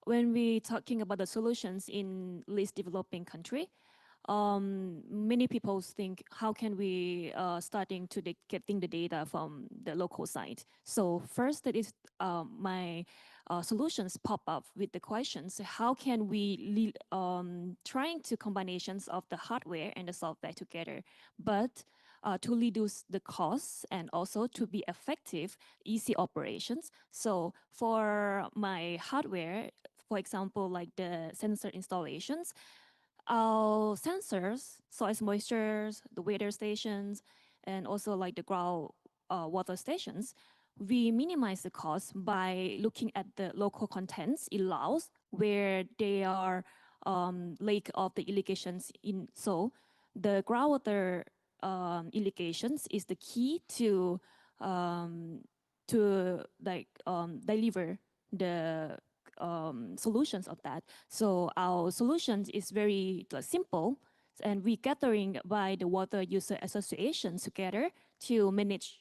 when we talking about the solutions in least developing country, many people think how can we starting to getting the data from the local side. So first, that is my solutions pop up with the questions: how can we trying to combinations of the hardware and the software together, but to reduce the costs and also to be effective, easy operations. So for my hardware, for example, like the sensor installations, our sensors, soil moistures, the weather stations, and also like the ground water stations, we minimize the cost by looking at the local contents in Laos where they are lake of the irrigations in. So the groundwater irrigations is the key to like deliver the solutions of that. So our solutions is very simple, and we gathering by the water user associations together to manage.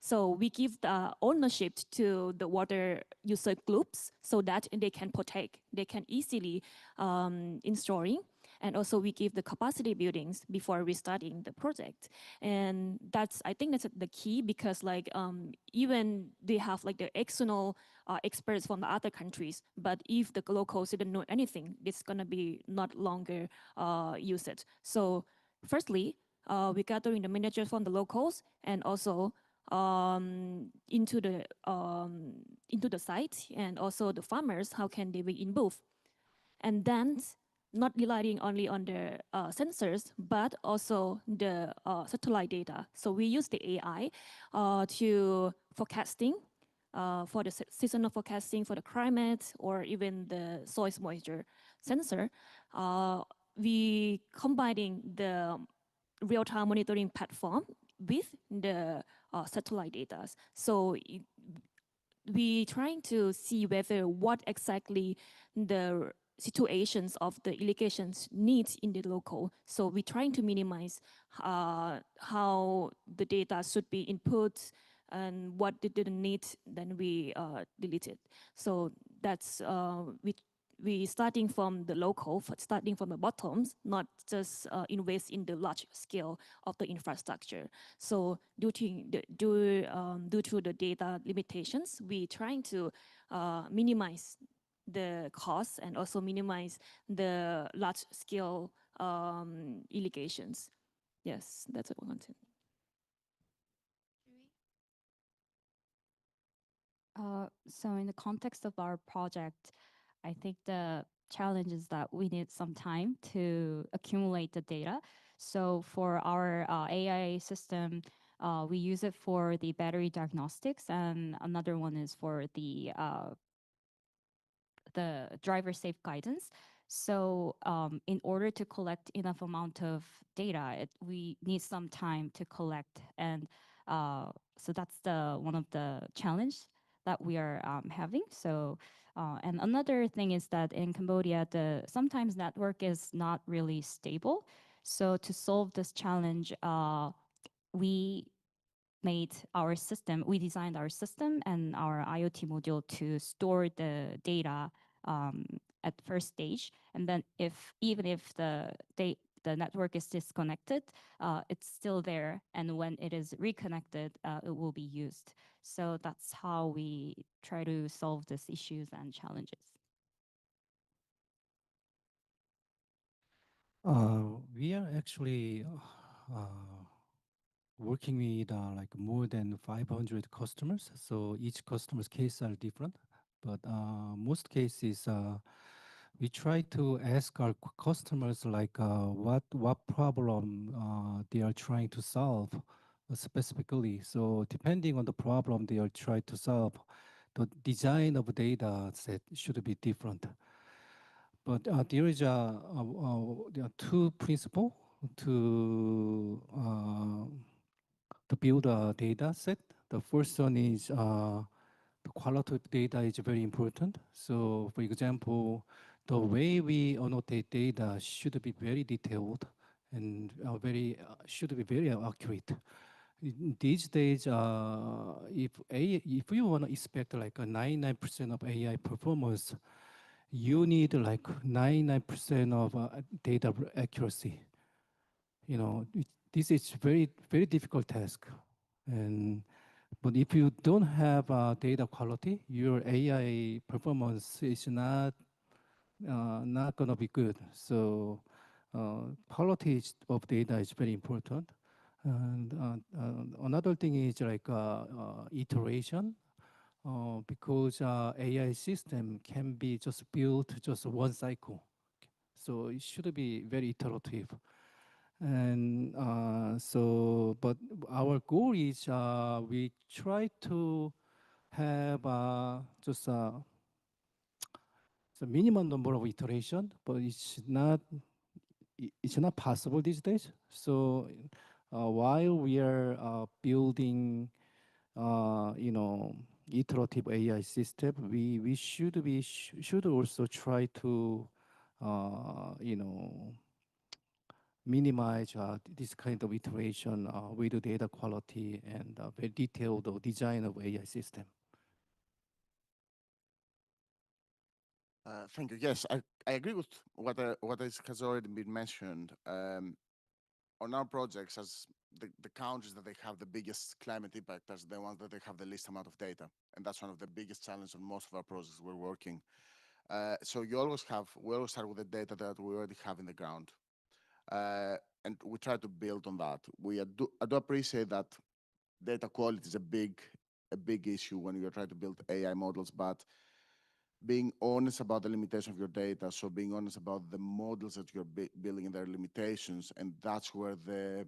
So we give the ownership to the water user groups so that they can protect, they can easily installing. And also we give the capacity buildings before we starting the project. And I think that's the key, because like even they have like the external experts from the other countries, but if the locals didn't know anything, it's gonna be not longer used. So firstly, we gathering the managers from the locals and also into the site, and also the farmers, how can they be involved, and then not relying only on the sensors, but also the satellite data. So we use the AI to forecasting, for the seasonal forecasting for the climate, or even the soil moisture sensor. We combining the real-time monitoring platform with the satellite data. So we trying to see whether what exactly the situations of the irrigations needs in the local. So we're trying to minimize how the data should be input, and what they didn't need, then we delete it. So that's we starting from the local, starting from the bottoms, not just invest in the large scale of the infrastructure. So due to the data limitations, we trying to minimize the costs and also minimize the large scale irrigations. Yes, that's what I wanted. So in the context of our project, I think the challenge is that we need some time to accumulate the data. So for our AI system, we use it for the battery diagnostics, and another one is for the driver safe guidance. So in order to collect enough amount of data, we need some time to collect, and so that's one of the challenge that we are having. So and another thing is that in Cambodia, sometimes network is not really stable. So to solve this challenge, we we designed our system and our IoT module to store the data at first stage, and then even if the network is disconnected, it's still there, and when it is reconnected, it will be used. So that's how we try to solve these issues and challenges. We are actually working with like more than 500 customers. So each customer's case are different, but most cases we try to ask our customers like what problem they are trying to solve specifically. So depending on the problem they are trying to solve, the design of data set should be different. But there is there are two principles to build a data set. The first one is the quality of data is very important. So for example, the way we annotate data should be very detailed and should be very accurate. These days, if you want to expect like a 99% of AI performance, you need like 99% of data accuracy. You know, this is very difficult task. But if you don't have data quality, your AI performance is not gonna be good. So quality of data is very important. And another thing is like iteration, because AI system can be just built just one cycle. So it should be very iterative. And but our goal is we try to have just the minimum number of iteration, but it's not possible these days. So while we are building, you know, iterative AI system, we should also try to, you know, minimize this kind of iteration with the data quality and very detailed design of AI system. Thank you. Yes, I agree with what has already been mentioned. On our projects, as the countries that they have the biggest climate impact are the ones that they have the least amount of data, and that's one of the biggest challenges on most of our projects we're working. So we always start with the data that we already have in the ground, and we try to build on that. I do appreciate that data quality is a big issue when you're trying to build AI models, but being honest about the limitation of your data, so being honest about the models that you're building and their limitations, and that's where the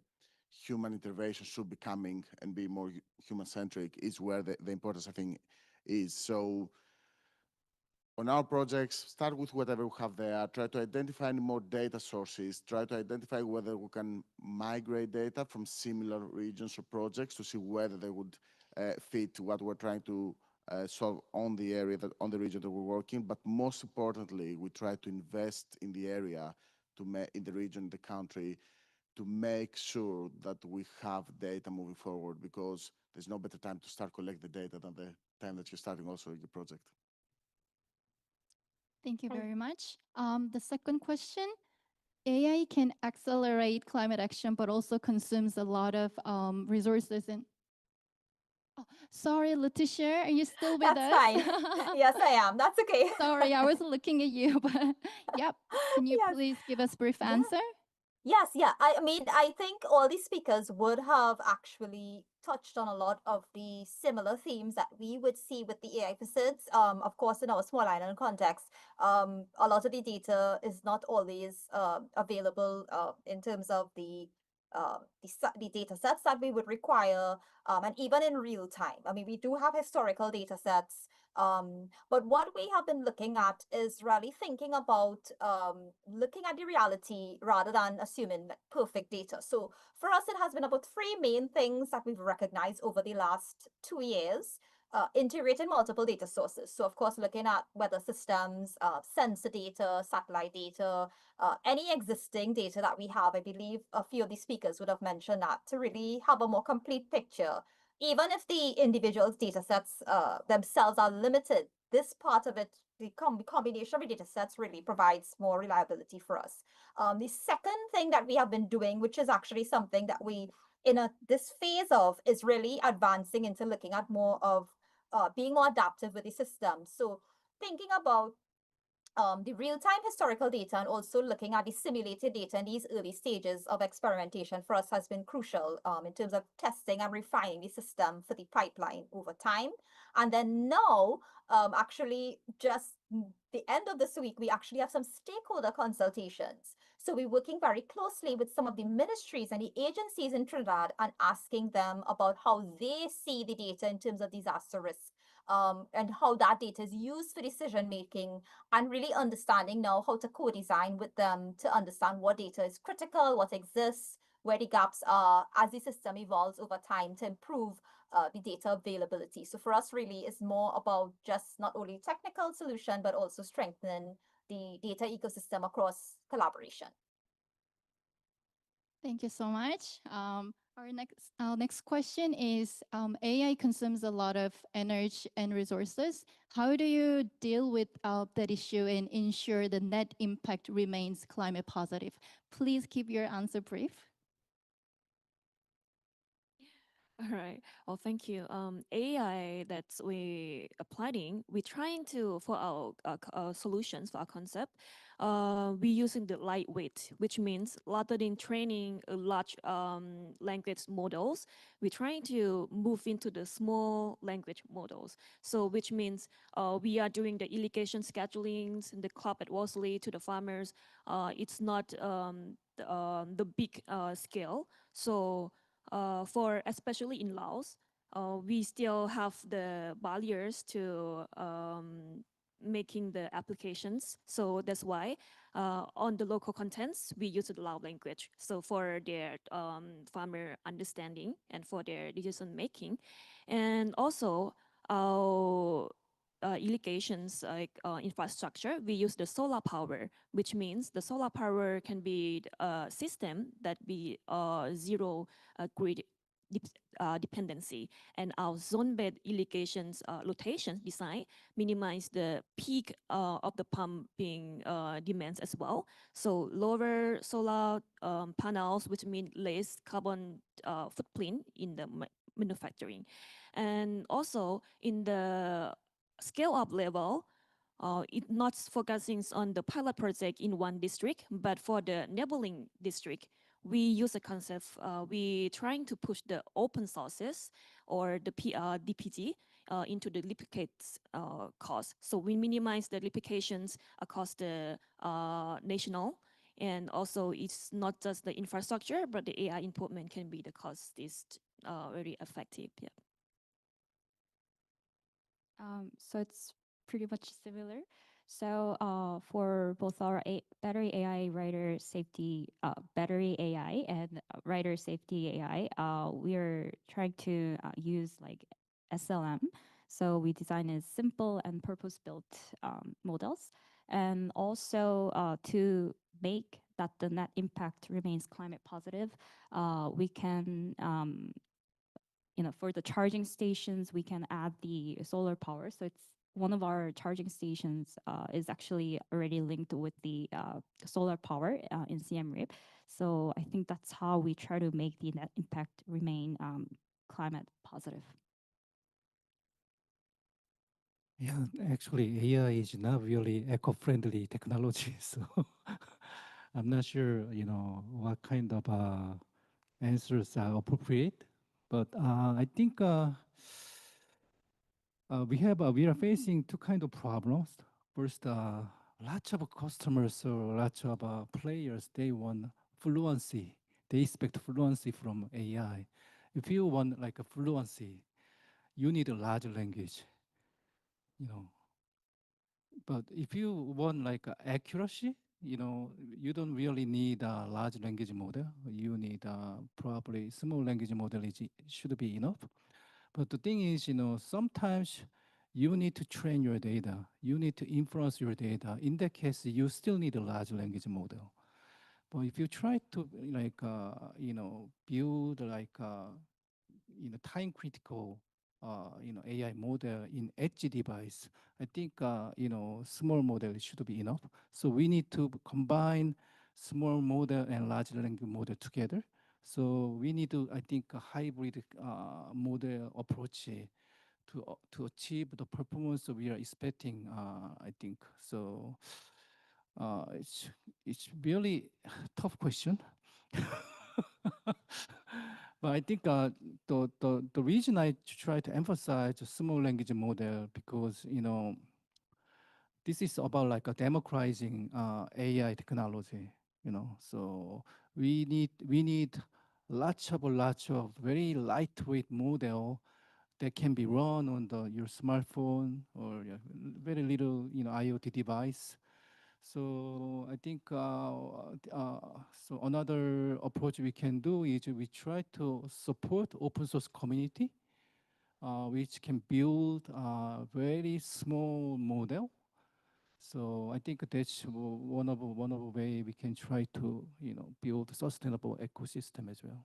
human intervention should be coming and be more human-centric, is where the importance, I think, is. So on our projects, start with whatever we have there, try to identify any more data sources, try to identify whether we can migrate data from similar regions or projects to see whether they would fit what we're trying to solve on the area, on the region that we're working. But most importantly, we try to invest in the area, in the region, the country, to make sure that we have data moving forward, because there's no better time to start collecting the data than the time that you're starting also your project. Thank you very much. The second question, AI can accelerate climate action, but also consumes a lot of resources. Oh, sorry, Letitia, are you still with That's us? fine. Yes, I am. That's okay. Sorry, I was looking at you, but yep. Can you Yes. please give us brief Yeah. answer? Yes, yeah. I mean, I think all these speakers would have actually touched on a lot of the similar themes that we would see with the AI facets. Of course, in our small island context, a lot of the data is not always available in terms of the data sets that we would require, and even in real time. I mean, we do have historical data sets, but what we have been looking at is really thinking about looking at the reality rather than assuming like perfect data. So for us, it has been about three main things that we've recognized over the last 2 years. Integrating multiple data sources. So of course, looking at weather systems, sensor data, satellite data, any existing data that we have. I believe a few of the speakers would have mentioned that to really have a more complete picture. Even if the individual's data sets themselves are limited this part of it, the combination of the data sets really provides more reliability for us. The second thing that we have been doing, which is actually something that we this phase of, is really advancing into looking at more of being more adaptive with the system. So thinking about the real-time historical data and also looking at the simulated data in these early stages of experimentation for us has been crucial in terms of testing and refining the system for the pipeline over time. And then now, actually, just the end of this week, we actually have some stakeholder consultations. So we're working very closely with some of the ministries and the agencies in Trinidad and asking them about how they see the data in terms of disaster risk, and how that data is used for decision making, and really understanding now how to co-design with them to understand what data is critical, what exists, where the gaps are as the system evolves over time to improve the data availability. So for us, really, is more about just not only technical solution, but also strengthening the data ecosystem across collaboration. Thank you so much. Our next question is, AI consumes a lot of energy and resources. How do you deal with that issue and ensure the net impact remains climate positive? Please keep your answer brief. All right. Well, thank you. AI that we applying, we're trying to for our solutions for our concept. We using the lightweight, which means rather than training a large language models, we're trying to move into the small language models. So, which means we are doing the irrigation schedulings and the crop advisory to the farmers. It's not the big scale. So for especially in Laos, we still have the barriers to making the applications. So that's why on the local contents, we use the Lao language. So for their farmer understanding and for their decision making. And also our irrigations like infrastructure, we use the solar power, which means the solar power can be a system that be zero grid dependency, and our zone-based irrigations rotation design minimize the peak of the pumping demands as well. So lower solar panels, which mean less carbon footprint in the manufacturing. And also in the scale-up level, it not focusing on the pilot project in one district, but for the neighboring district, we use a concept, we trying to push the open sources or the DPG into the replicates cost. So we minimize the replications across the national. And also it's not just the infrastructure, but the AI improvement can be the cost is very effective. Yeah. So it's pretty much similar. So for both our battery AI rider safety, battery AI and rider safety AI, we are trying to use like SLM. So we design a simple and purpose-built models, and also to make that the net impact remains climate positive, we can for the charging stations, we can add the solar power. So it's one of our charging stations is actually already linked with the solar power in Siem Reap. So I think that's how we try to make the net impact remain climate positive. Yeah, actually, AI is not really eco-friendly technology, so I'm not sure, what kind of answers are appropriate. But I think we are facing two kind of problems. First, lots of customers or lots of players, they want fluency. They expect fluency from AI. If you want like a fluency, you need a large language, you know. But if you want like accuracy, you don't really need a large language model. You need probably small language model should be enough. But the thing is, sometimes you need to train your data. You need to influence your data. In that case, you still need a large language model. But if you try to build like time critical AI model in edge device, I think, small model should be enough. So we need to combine small model and large language model together. So we need to, I think, a hybrid model approach to achieve the performance we are expecting, I think. So it's really tough question. But I think the reason I try to emphasize the small language model because this is about like a democratizing AI technology. So we need lots of very lightweight model that can be run on your smartphone or your very little IoT device. So I think so another approach we can do is we try to support open source community, which can build a very small model. So I think that's one of the way we can try to build sustainable ecosystem as well.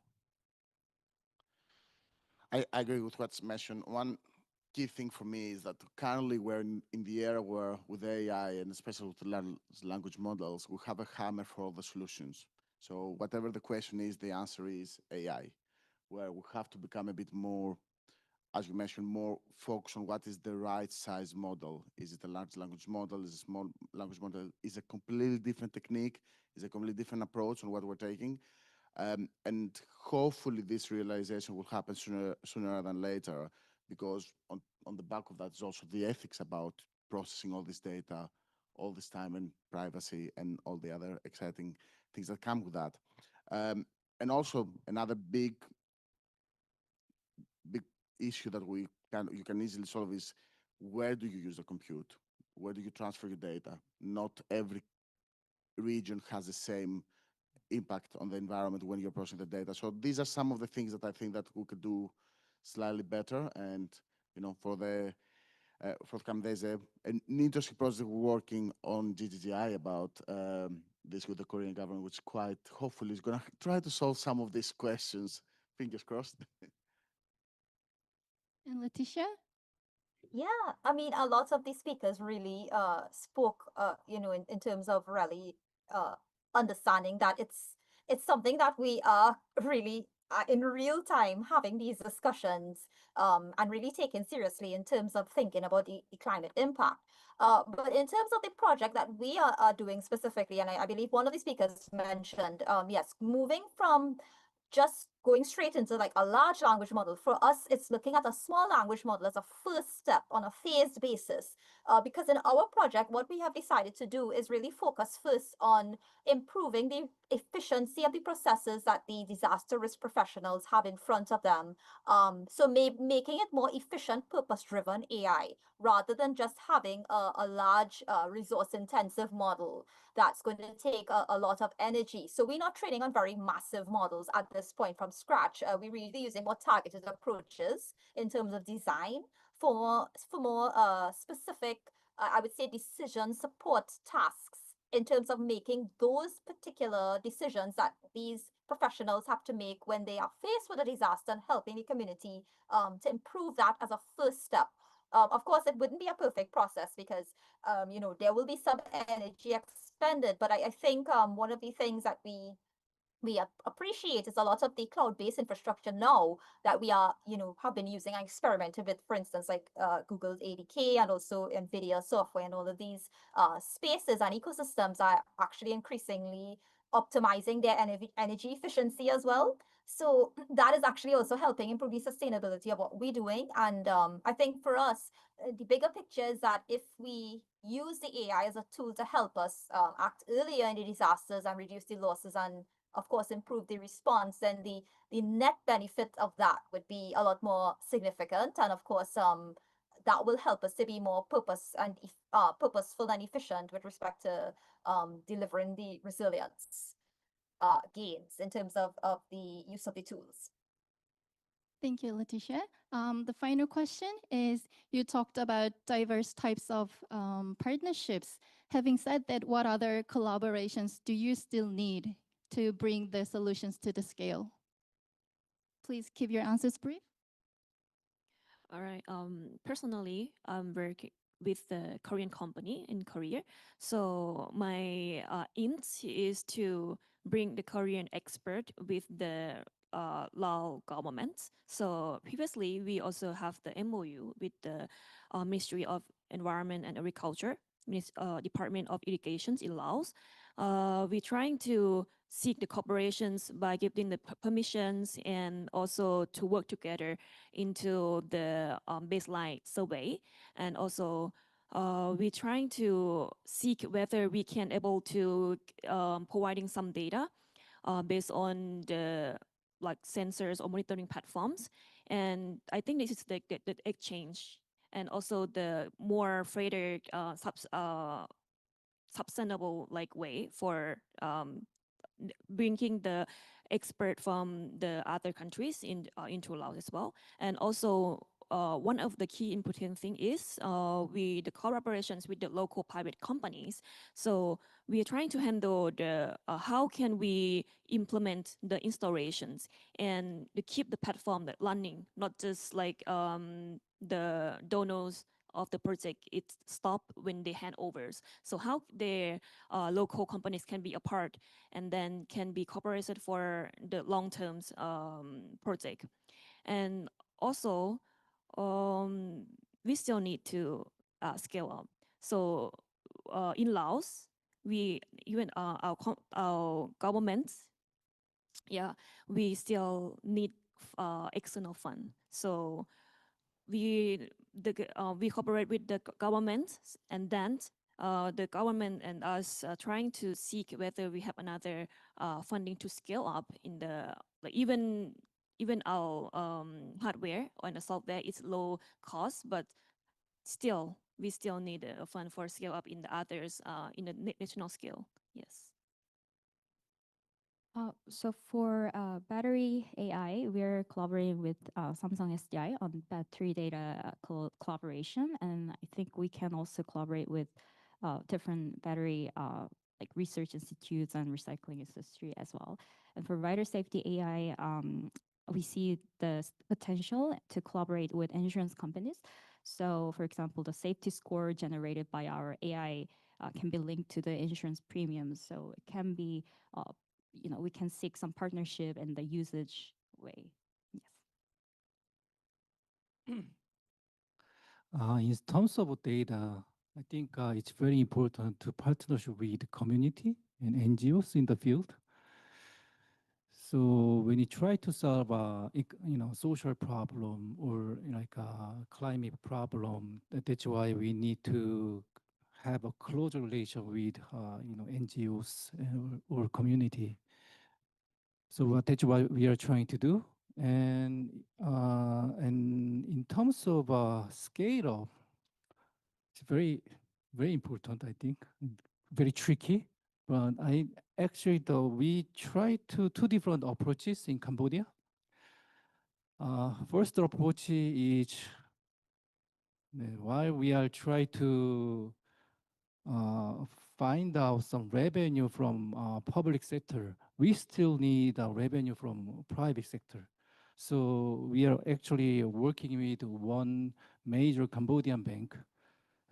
I agree with what's mentioned. One key thing for me is that currently we're in the era where with AI and especially with language models, we have a hammer for all the solutions. So whatever the question is, the answer is AI, where we have to become a bit more, as you mentioned, more focused on what is the right size model. Is it a large language model? Is it a small language model? Is a completely different technique? Is a completely different approach on what we're taking? And hopefully this realization will happen sooner than later, because on the back of that is also the ethics about processing all this data, all this time and privacy and all the other exciting things that come with that. And also another big issue that you can easily solve is where do you use the compute? Where do you transfer your data? Not every region has the same impact on the environment when you're processing the data. So these are some of the things that I think that we could do slightly better. And for the forthcoming days, an interesting project we're working on GGGI about this with the Korean government, which quite hopefully is going to try to solve some of these questions. Fingers crossed. And Letitia? Yeah, I mean, a lot of these speakers really spoke, in terms of really understanding that it's something that we are really in real time having these discussions and really taking seriously in terms of thinking about the climate impact. But in terms of the project that we are doing specifically, and I believe one of the speakers mentioned, yes, moving from just going straight into like a large language model. For us, it's looking at a small language model as a first step on a phased basis. Because in our project, what we have decided to do is really focus first on improving the efficiency of the processes that the disaster risk professionals have in front of them. So making it more efficient, purpose-driven AI, rather than just having a large resource-intensive model that's going to take a lot of energy. So we're not training on very massive models at this point from scratch. We're really using more targeted approaches in terms of design for more specific, I would say, decision support tasks in terms of making those particular decisions that these professionals have to make when they are faced with a disaster and helping the community to improve that as a first step. Of course, it wouldn't be a perfect process because there will be some energy expended. But I think one of the things that we appreciate is a lot of the cloud-based infrastructure now that we are, have been using and experimented with, for instance, like Google's ADK and also NVIDIA software, and all of these spaces and ecosystems are actually increasingly optimizing their energy efficiency as well. So that is actually also helping improve the sustainability of what we're doing. And I think for us, the bigger picture is that if we use the AI as a tool to help us act earlier in the disasters and reduce the losses and of course improve the response, then the net benefit of that would be a lot more significant. And of course that will help us to be more purposeful and efficient with respect to delivering the resilience gains in terms of the use of the tools. Thank you, Letitia. The final question is, you talked about diverse types of partnerships. Having said that, what other collaborations do you still need to bring the solutions to the scale? Please keep your answers brief. All right. Personally, I'm working with the Korean company in Korea. So my int is to bring the Korean expert with the Lao government. So previously, we also have the MOU with the Ministry of Environment and Agriculture, Department of Irrigation in Laos. We're trying to seek the cooperations by giving the permissions and also to work together into the baseline survey. And also we're trying to seek whether we can able to providing some data based on the like sensors or monitoring platforms. And I think this is the exchange and also the more further sustainable like way for bringing the expert from the other countries into Laos as well. And also one of the key important thing is we the collaborations with the local private companies. So we are trying to handle the how can we implement the installations and to keep the platform that running, not just like the donors of the project it stop when they hand overs. So how their local companies can be a part and then can be cooperated for the long term project. And also, we still need to scale up. So in Laos, we even our government, yeah, we still need external fund. So we cooperate with the government, and then the government and us trying to seek whether we have another funding to scale up in the like even our hardware and the software is low cost, but still we still need a fund for scale up in the others in the national scale. Yes. So for battery AI, we're collaborating with Samsung SDI on battery data collaboration, and I think we can also collaborate with different battery like research institutes and recycling industry as well. And for rider safety AI, we see the potential to collaborate with insurance companies. So, for example, the safety score generated by our AI can be linked to the insurance premiums, so it can be we can seek some partnership in the usage way. Yes. In terms of data, I think it's very important to partnership with the community and NGOs in the field. So when you try to solve a social problem or like a climate problem, that's why we need to have a closer relation with NGOs or community. So that's what we are trying to do. And in terms of scale up, it's very important, I think, and very tricky. But we tried two different approaches in Cambodia. First approach is while we are trying to find out some revenue from public sector, we still need revenue from private sector. So we are actually working with one major Cambodian bank.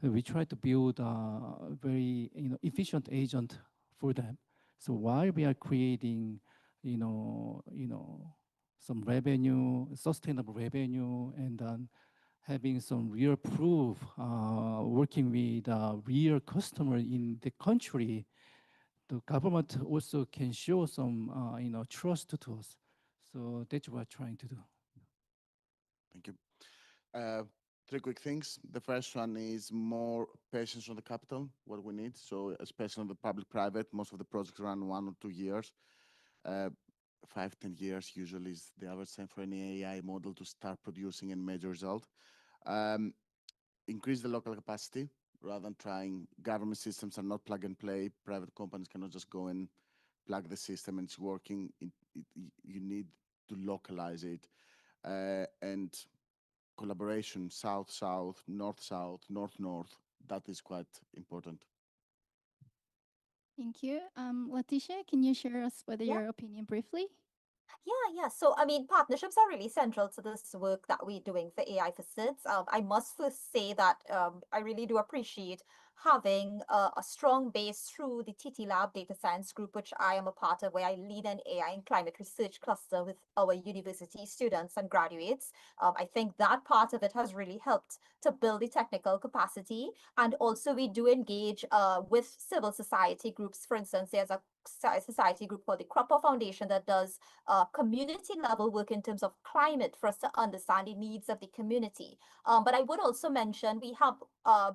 We try to build a very efficient agent for them. So while we are creating some revenue, sustainable revenue, and then having some real proof, working with real customer in the country, the government also can show some trust to us. So that's what we're trying to do. Thank you. Three quick things. The first one is more patience on the capital, what we need. So especially on the public-private, most of the projects run 1 or 2 years. 5-10 years usually is the average time for any AI model to start producing a major result. Increase the local capacity rather than trying. Government systems are not plug and play. Private companies cannot just go and plug the system and it's working. You need to localize it. And collaboration, south-south, north-south, north-north, that is quite important. Thank you. Letitia, can you share us with Yeah. your opinion briefly? Yeah. So, I mean, partnerships are really central to this work that we're doing for AI for SIDS. I must first say that I really do appreciate having a strong base through the TT Lab Data Science Group, which I am a part of, where I lead an AI and climate research cluster with our university students and graduates. I think that part of it has really helped to build the technical capacity. And also, we do engage with civil society groups. For instance, there's a society group called the Cropper Foundation that does community level work in terms of climate for us to understand the needs of the community. But I would also mention we have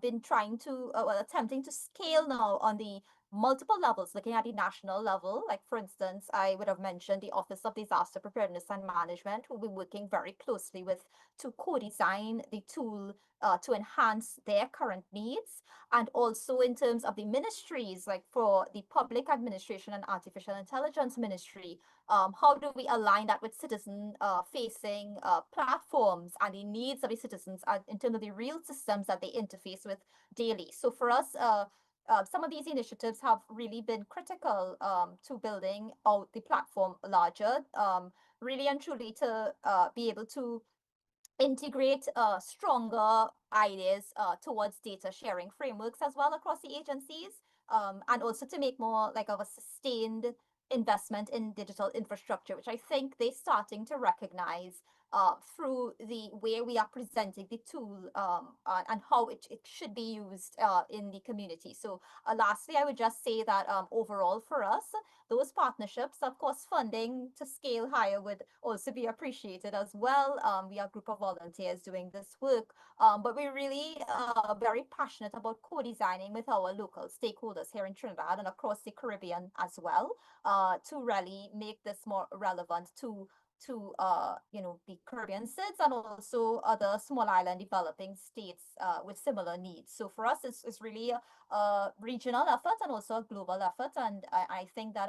been trying to, well, attempting to scale now on the multiple levels, looking at the national level. Like, for instance, I would have mentioned the Office of Disaster Preparedness and Management, who will be working very closely with to co-design the tool to enhance their current needs. And also in terms of the ministries, like for the Public Administration and Artificial Intelligence Ministry, how do we align that with citizen facing platforms and the needs of the citizens in terms of the real systems that they interface with daily? So for us, some of these initiatives have really been critical to building out the platform larger, really and truly to be able to integrate stronger ideas towards data sharing frameworks as well across the agencies, and also to make more like of a sustained investment in digital infrastructure, which I think they're starting to recognize through the way we are presenting the tool, and how it should be used in the community. So lastly, I would just say that overall for us, those partnerships, of course, funding to scale higher would also be appreciated as well. We are a group of volunteers doing this work, but we're really very passionate about co-designing with our local stakeholders here in Trinidad and across the Caribbean as well, to really make this more relevant to the Caribbean states and also other small island developing states with similar needs. So for us, it's really a regional effort and also a global effort. And I think that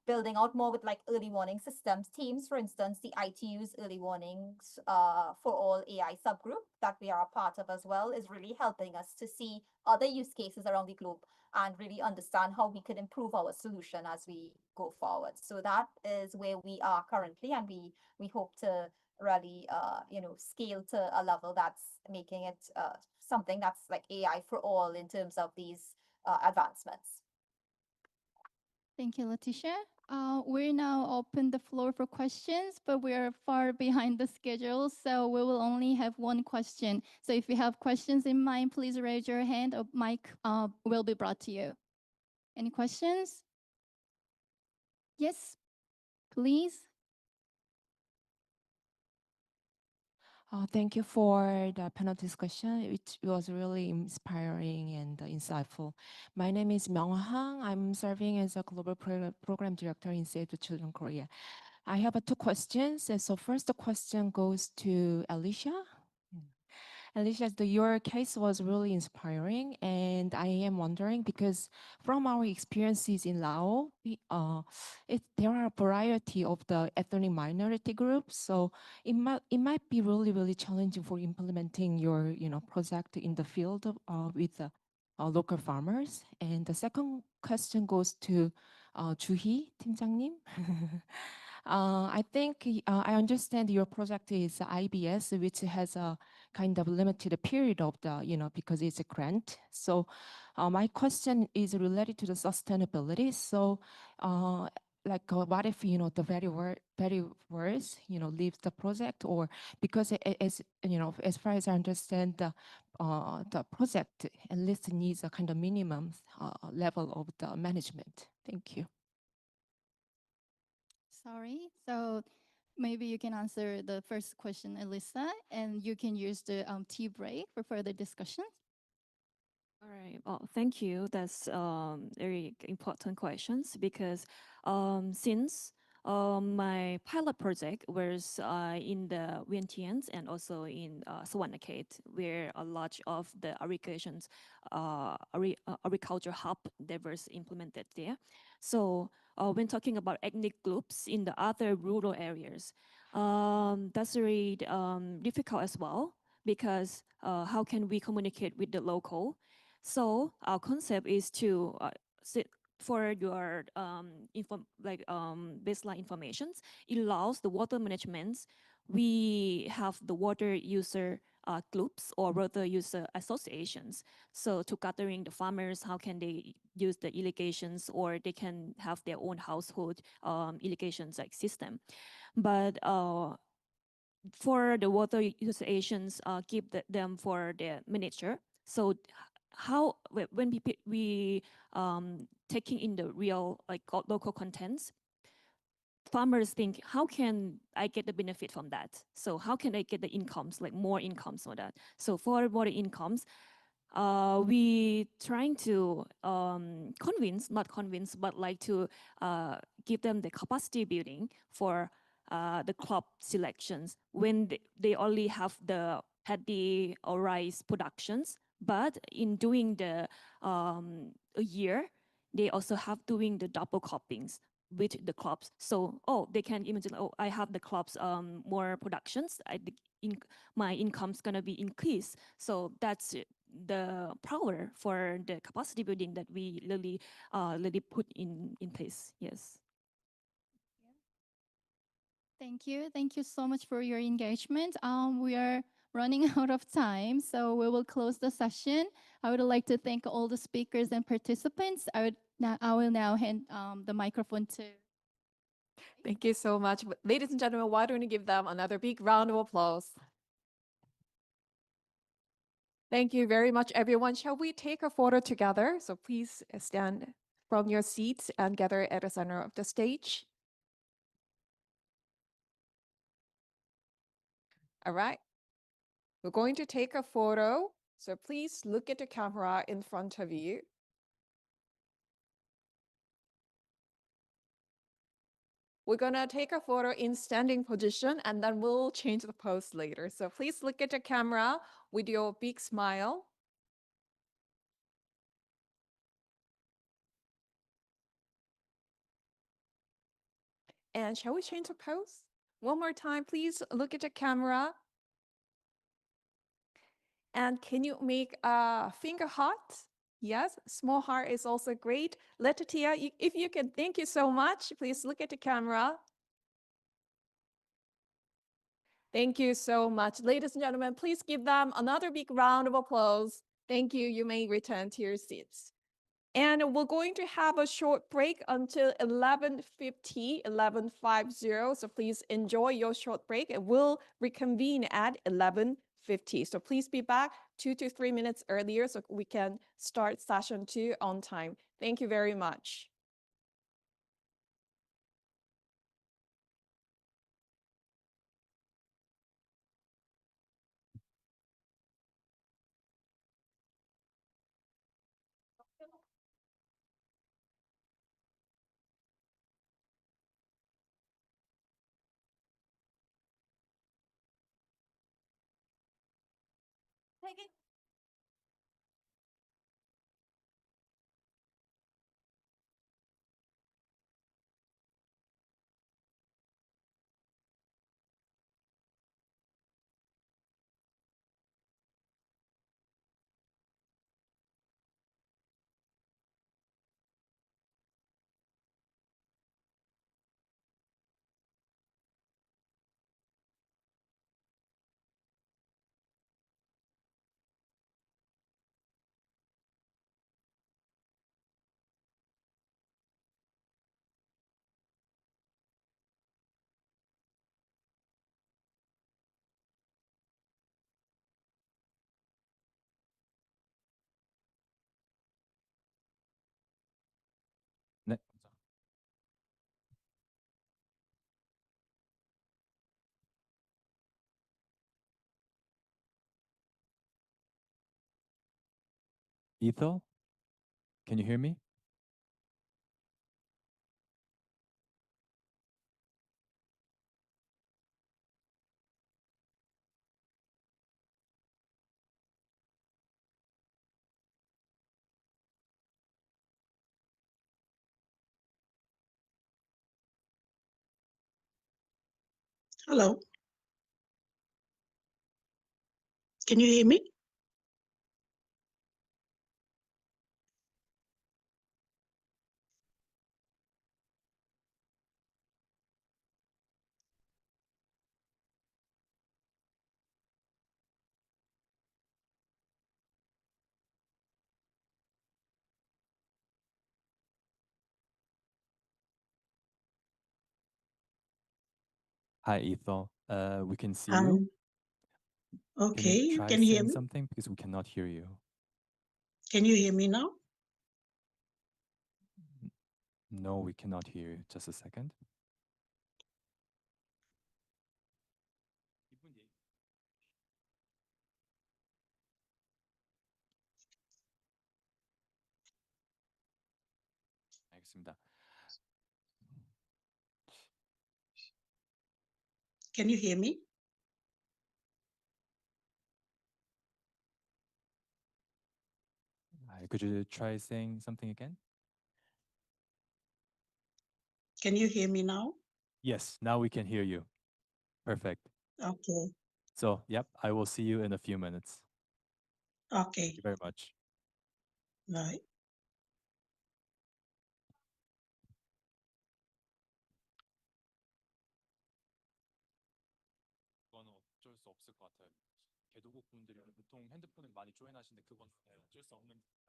building out more with like early warning systems teams, for instance, the ITU's early warnings for all AI subgroup that we are a part of as well is really helping us to see other use cases around the globe and really understand how we could improve our solution as we go forward. So that is where we are currently, and we hope to really scale to a level that's making it something that's like AI for all in terms of these advancements. Thank you, Letitia. We now open the floor for questions, but we are far behind the schedule, so we will only have one question. So if you have questions in mind, please raise your hand. A mic will be brought to you. Any questions? Yes, please. Thank you for the panel discussion. It was really inspiring and insightful. My name is Myung Hang. I'm serving as a global program director in Save the Children Korea. I have two questions. So first the question goes to Alicia. Alicia, your case was really inspiring, and I am wondering because from our experiences in Laos, there are a variety of the ethnic minority groups. So it might be really challenging for implementing your project in the field with local farmers. And the second question goes to 주희 팀장님. I think I understand your project is IBS, which has a kind of limited period of the, because it's a grant. So my question is related to the sustainability. So what if, the very worst, leaves the project, or because as far as I understand, the project at least needs a kind of minimum level of the management. Thank you. Sorry. So maybe you can answer the first question, Elisa, and you can use the tea break for further discussions. All right. Well, thank you. That's very important questions because since my pilot project was in the Vientianes and also in Sawanakhet, where a lot of the agriculture hub that was implemented there. So when talking about ethnic groups in the other rural areas, that's very difficult as well because how can we communicate with the local? So our concept is to for your baseline informations, it allows the water management. We have the water user groups or water user associations. So to gathering the farmers, how can they use the irrigations, or they can have their own household irrigations like system. But for the water associations, keep them for the miniature. So how when we taking in the real local contents, farmers think, how can I get the benefit from that? So how can I get the incomes, like more incomes for that? So for water incomes, we trying to not convince, but like to give them the capacity building for the crop selections when they only have the paddy or rice productions. But in doing the a year, they also have doing the double croppings with the crops. So, they can imagine, I have the crops more productions. My income's gonna be increased. So that's the power for the capacity building that we really put in place. Yes. Thank you. Thank you so much for your engagement. We are running out of time, so we will close the session. I would like to thank all the speakers and participants. I will now hand the microphone to. Thank you so much. Ladies and gentlemen, why don't we give them another big round of applause? Thank you very much, everyone. Shall we take a photo together? So please stand from your seats and gather at the center of the stage. All right. We're going to take a photo. So please look at the camera in front of you. We're gonna take a photo in standing position and then we'll change the pose later. So please look at the camera with your big smile. And shall we change the pose? One more time, please look at the camera. And can you make a finger heart? Yes, small heart is also great. Letitia, if you can, thank you so much. Please look at the camera. Thank you so much. Ladies and gentlemen, please give them another big round of applause. Thank you. You may return to your seats. And we're going to have a short break until 11:50, 11:50. So please enjoy your short break. It will reconvene at 11:50. So please be back 2 to 3 minutes earlier so we can start session 2 on time. Thank you very much. 네. Ethel, can you hear me? Hello. Can you hear me? Hi, Ethel. We can see you. Um, Can you okay, you try can hear saying me? something because we cannot hear you? Can you hear me now? No, we cannot hear you. Just a second. 알겠습니다. Can you hear me? Could you try saying something again? Can you hear me now? Yes, now we can hear you. Perfect. Okay, So, yep, I will see you in a few minutes. Thank okay, you very much. right. 그거는 어쩔 수 없을 것 같아요. 개도국 분들이 보통 핸드폰을 많이 조인하시는데 그건 어쩔 수 없는 거라서.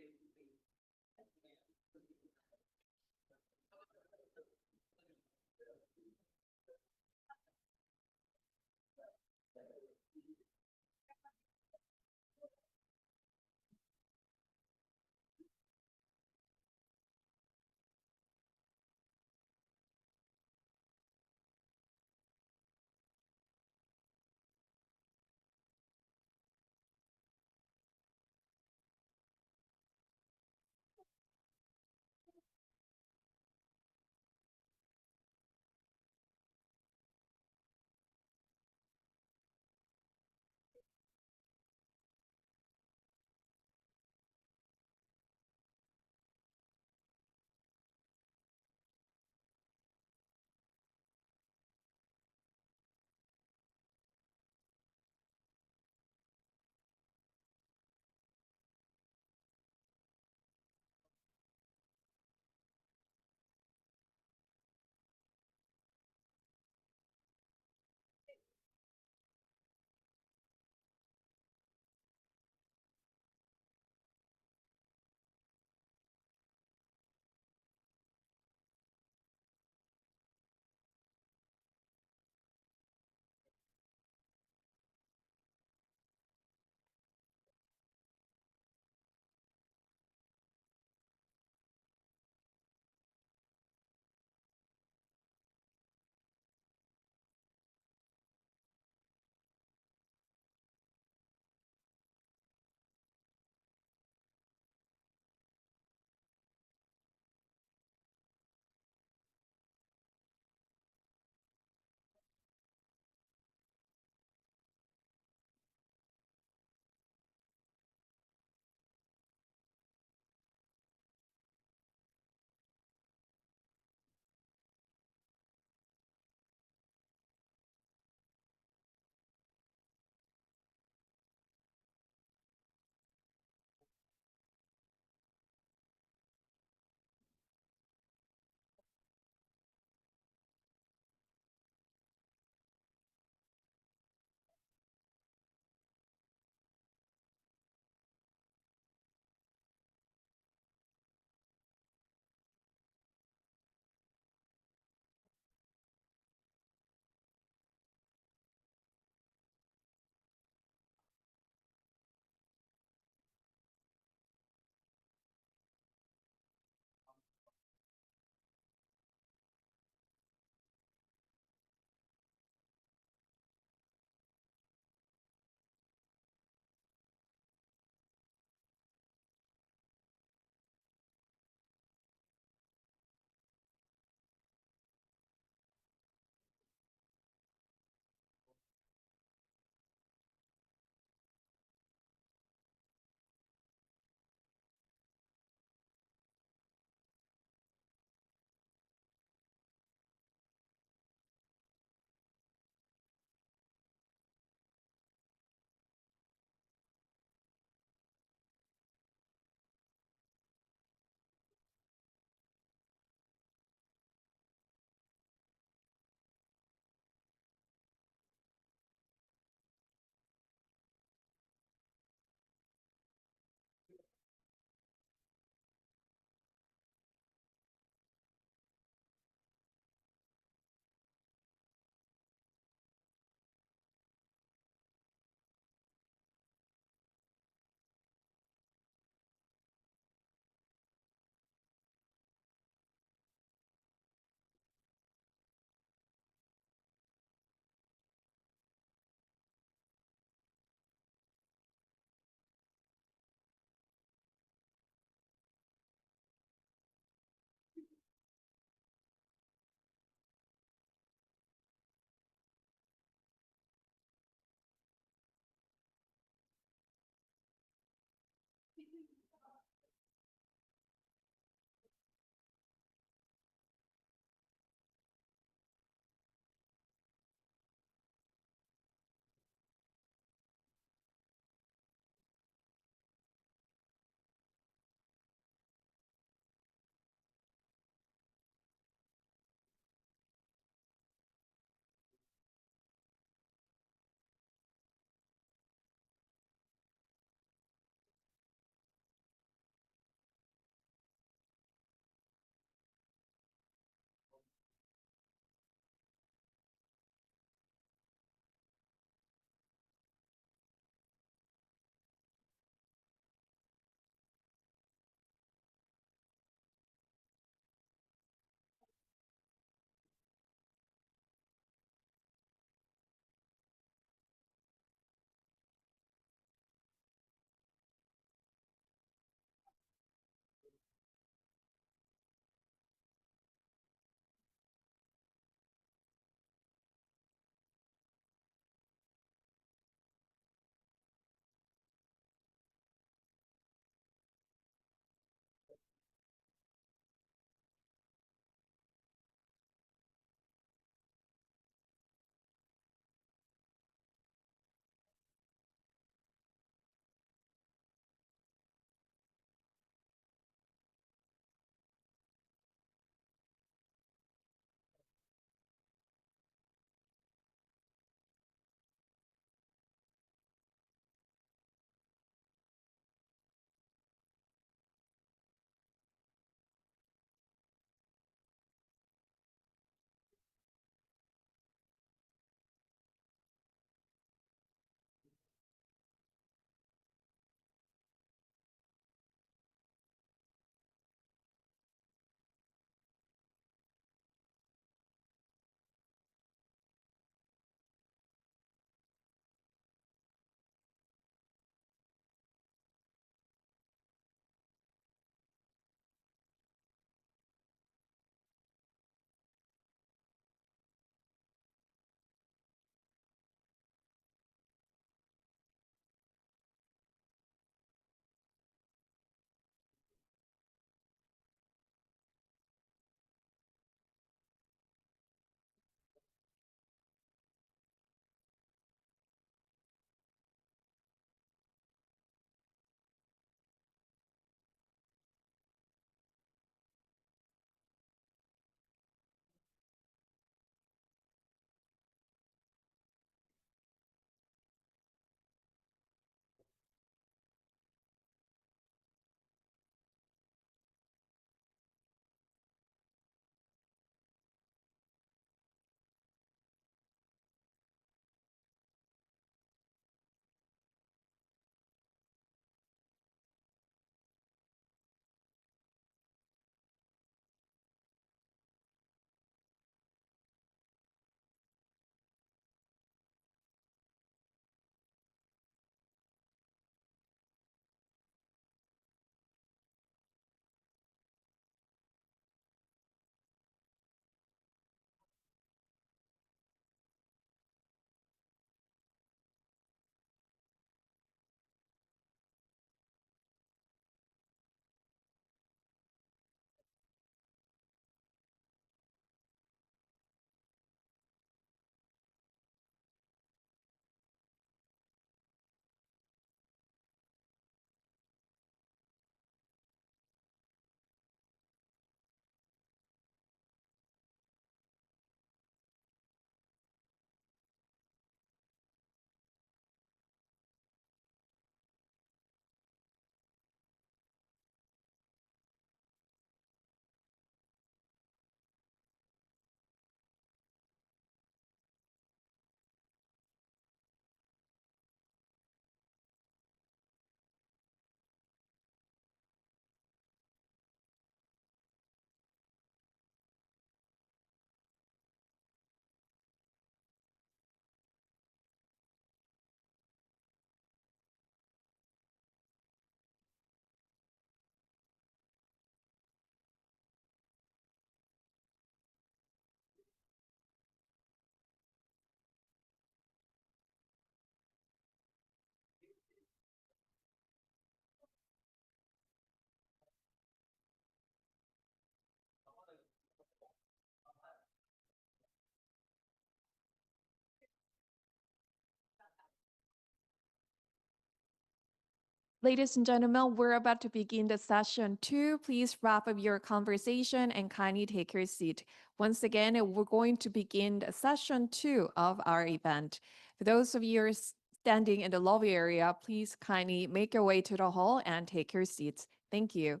Ladies and gentlemen, we're about to begin the session 2. Please wrap up your conversation and kindly take your seat. Once again, we're going to begin the session 2 of our event. For those of you standing in the lobby area, please kindly make your way to the hall and take your seats. Thank you.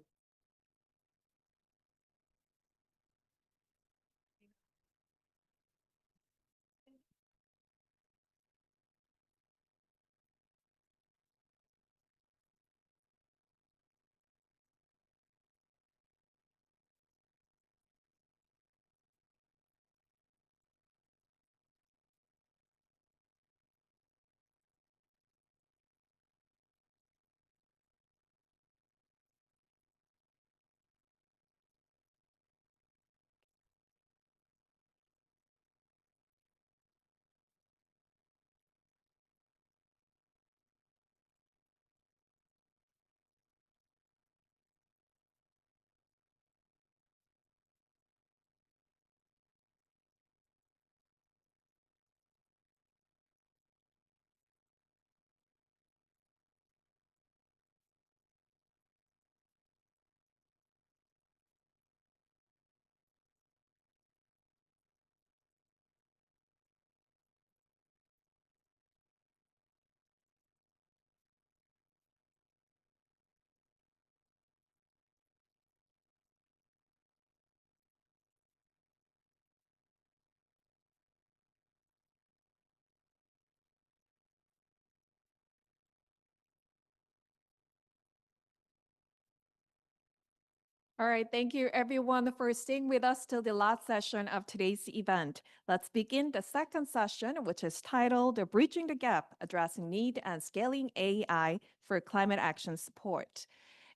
All right, thank you everyone for staying with us till the last session of today's event. Let's begin the second session, which is titled Bridging the Gap, Addressing Need and Scaling AI for Climate Action Support.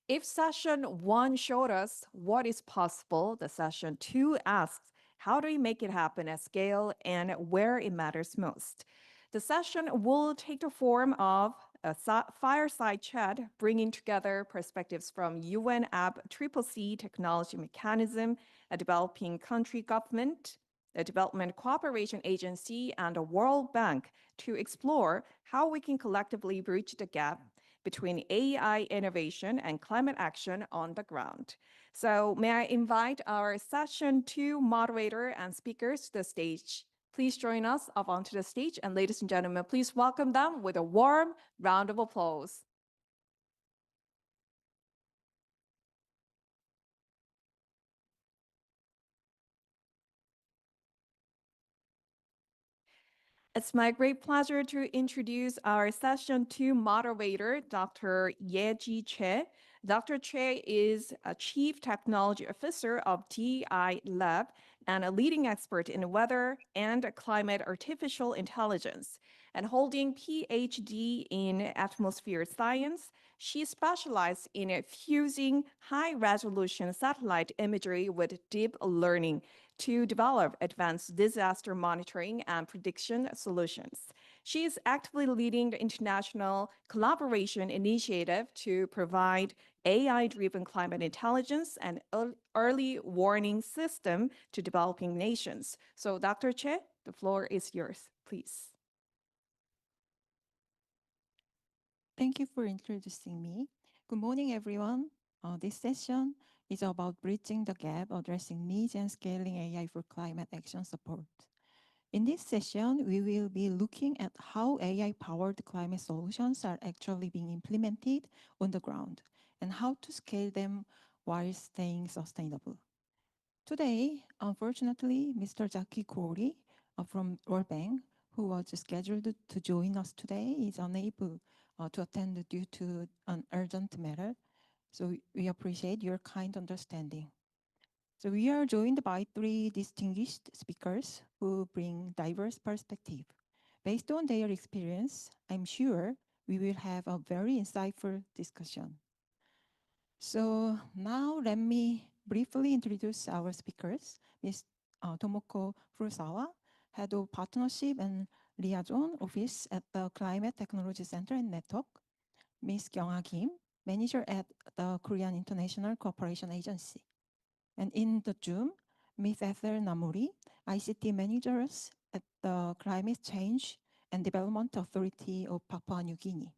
If session 1 showed us what is possible, the session 2 asks, how do we make it happen at scale and where it matters most? The session will take the form of a fireside chat, bringing together perspectives from UN CCC Technology Mechanism, a developing country government, a development cooperation agency, and a World Bank to explore how we can collectively bridge the gap between AI innovation and climate action on the ground. So may I invite our session 2 moderator and speakers to the stage. Please join us up onto the stage, and ladies and gentlemen, please welcome them with a warm round of applause. It's my great pleasure to introduce our session 2 moderator, Dr. Yeji Che. Dr. Che is a Chief Technology Officer of DI Lab and a leading expert in weather and climate artificial intelligence. And holding PhD in atmosphere science, she specialized in fusing high-resolution satellite imagery with deep learning to develop advanced disaster monitoring and prediction solutions. She is actively leading the international collaboration initiative to provide AI-driven climate intelligence and early warning system to developing nations. So Dr. Che, the floor is yours, please. Thank you for introducing me. Good morning, everyone. This session is about bridging the gap, addressing needs and scaling AI for climate action support. In this session, we will be looking at how AI-powered climate solutions are actually being implemented on the ground and how to scale them while staying sustainable. Today, unfortunately, Mr. Jackie Corey from World Bank, who was scheduled to join us today, is unable to attend due to an urgent matter. So we appreciate your kind understanding. So we are joined by 3 distinguished speakers who bring diverse perspective. Based on their experience, I'm sure we will have a very insightful discussion. So now let me briefly introduce our speakers. Ms. Tomoko Furusawa, Head of Partnership and Liaison Office at the Climate Technology Center and Network. Ms. Kyung-ha Kim, Manager at the Korean International Cooperation Agency. And in the Zoom, Ms. Ethel Namuri, ICT Managers at the Climate Change and Development Authority of Papua New Guinea.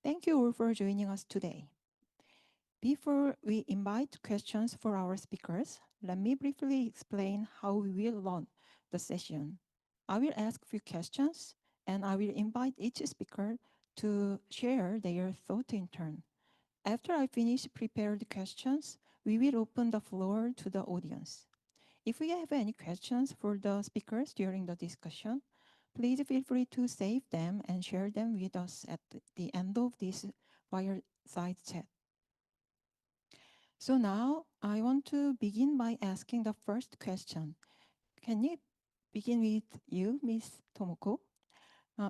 Thank you all for joining us today. Before we invite questions for our speakers, let me briefly explain how we will run the session. I will ask few questions and I will invite each speaker to share their thought in turn. After I finish prepared questions, we will open the floor to the audience. If we have any questions for the speakers during the discussion, please feel free to save them and share them with us at the end of this fireside chat. So now I want to begin by asking the first question. Can you begin with you, Ms. Tomoko?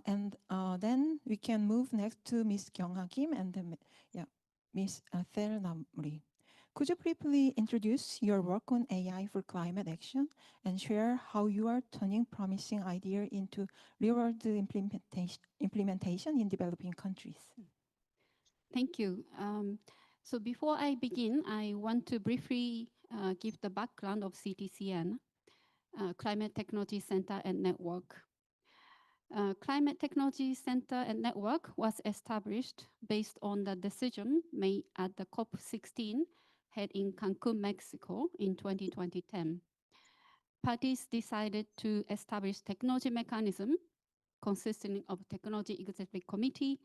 And then we can move next to Ms. Kyung-ha Kim and then, Ms. Ther Namri. Could you briefly introduce your work on AI for climate action and share how you are turning promising idea into real-world implementation in developing countries? Thank you. So before I begin, I want to briefly give the background of CTCN, Climate Technology Center and Network. Climate Technology Center and Network was established based on the decision made at the COP16 held in Cancun, Mexico in 2010. Parties decided to establish technology mechanism consisting of Technology Executive Committee,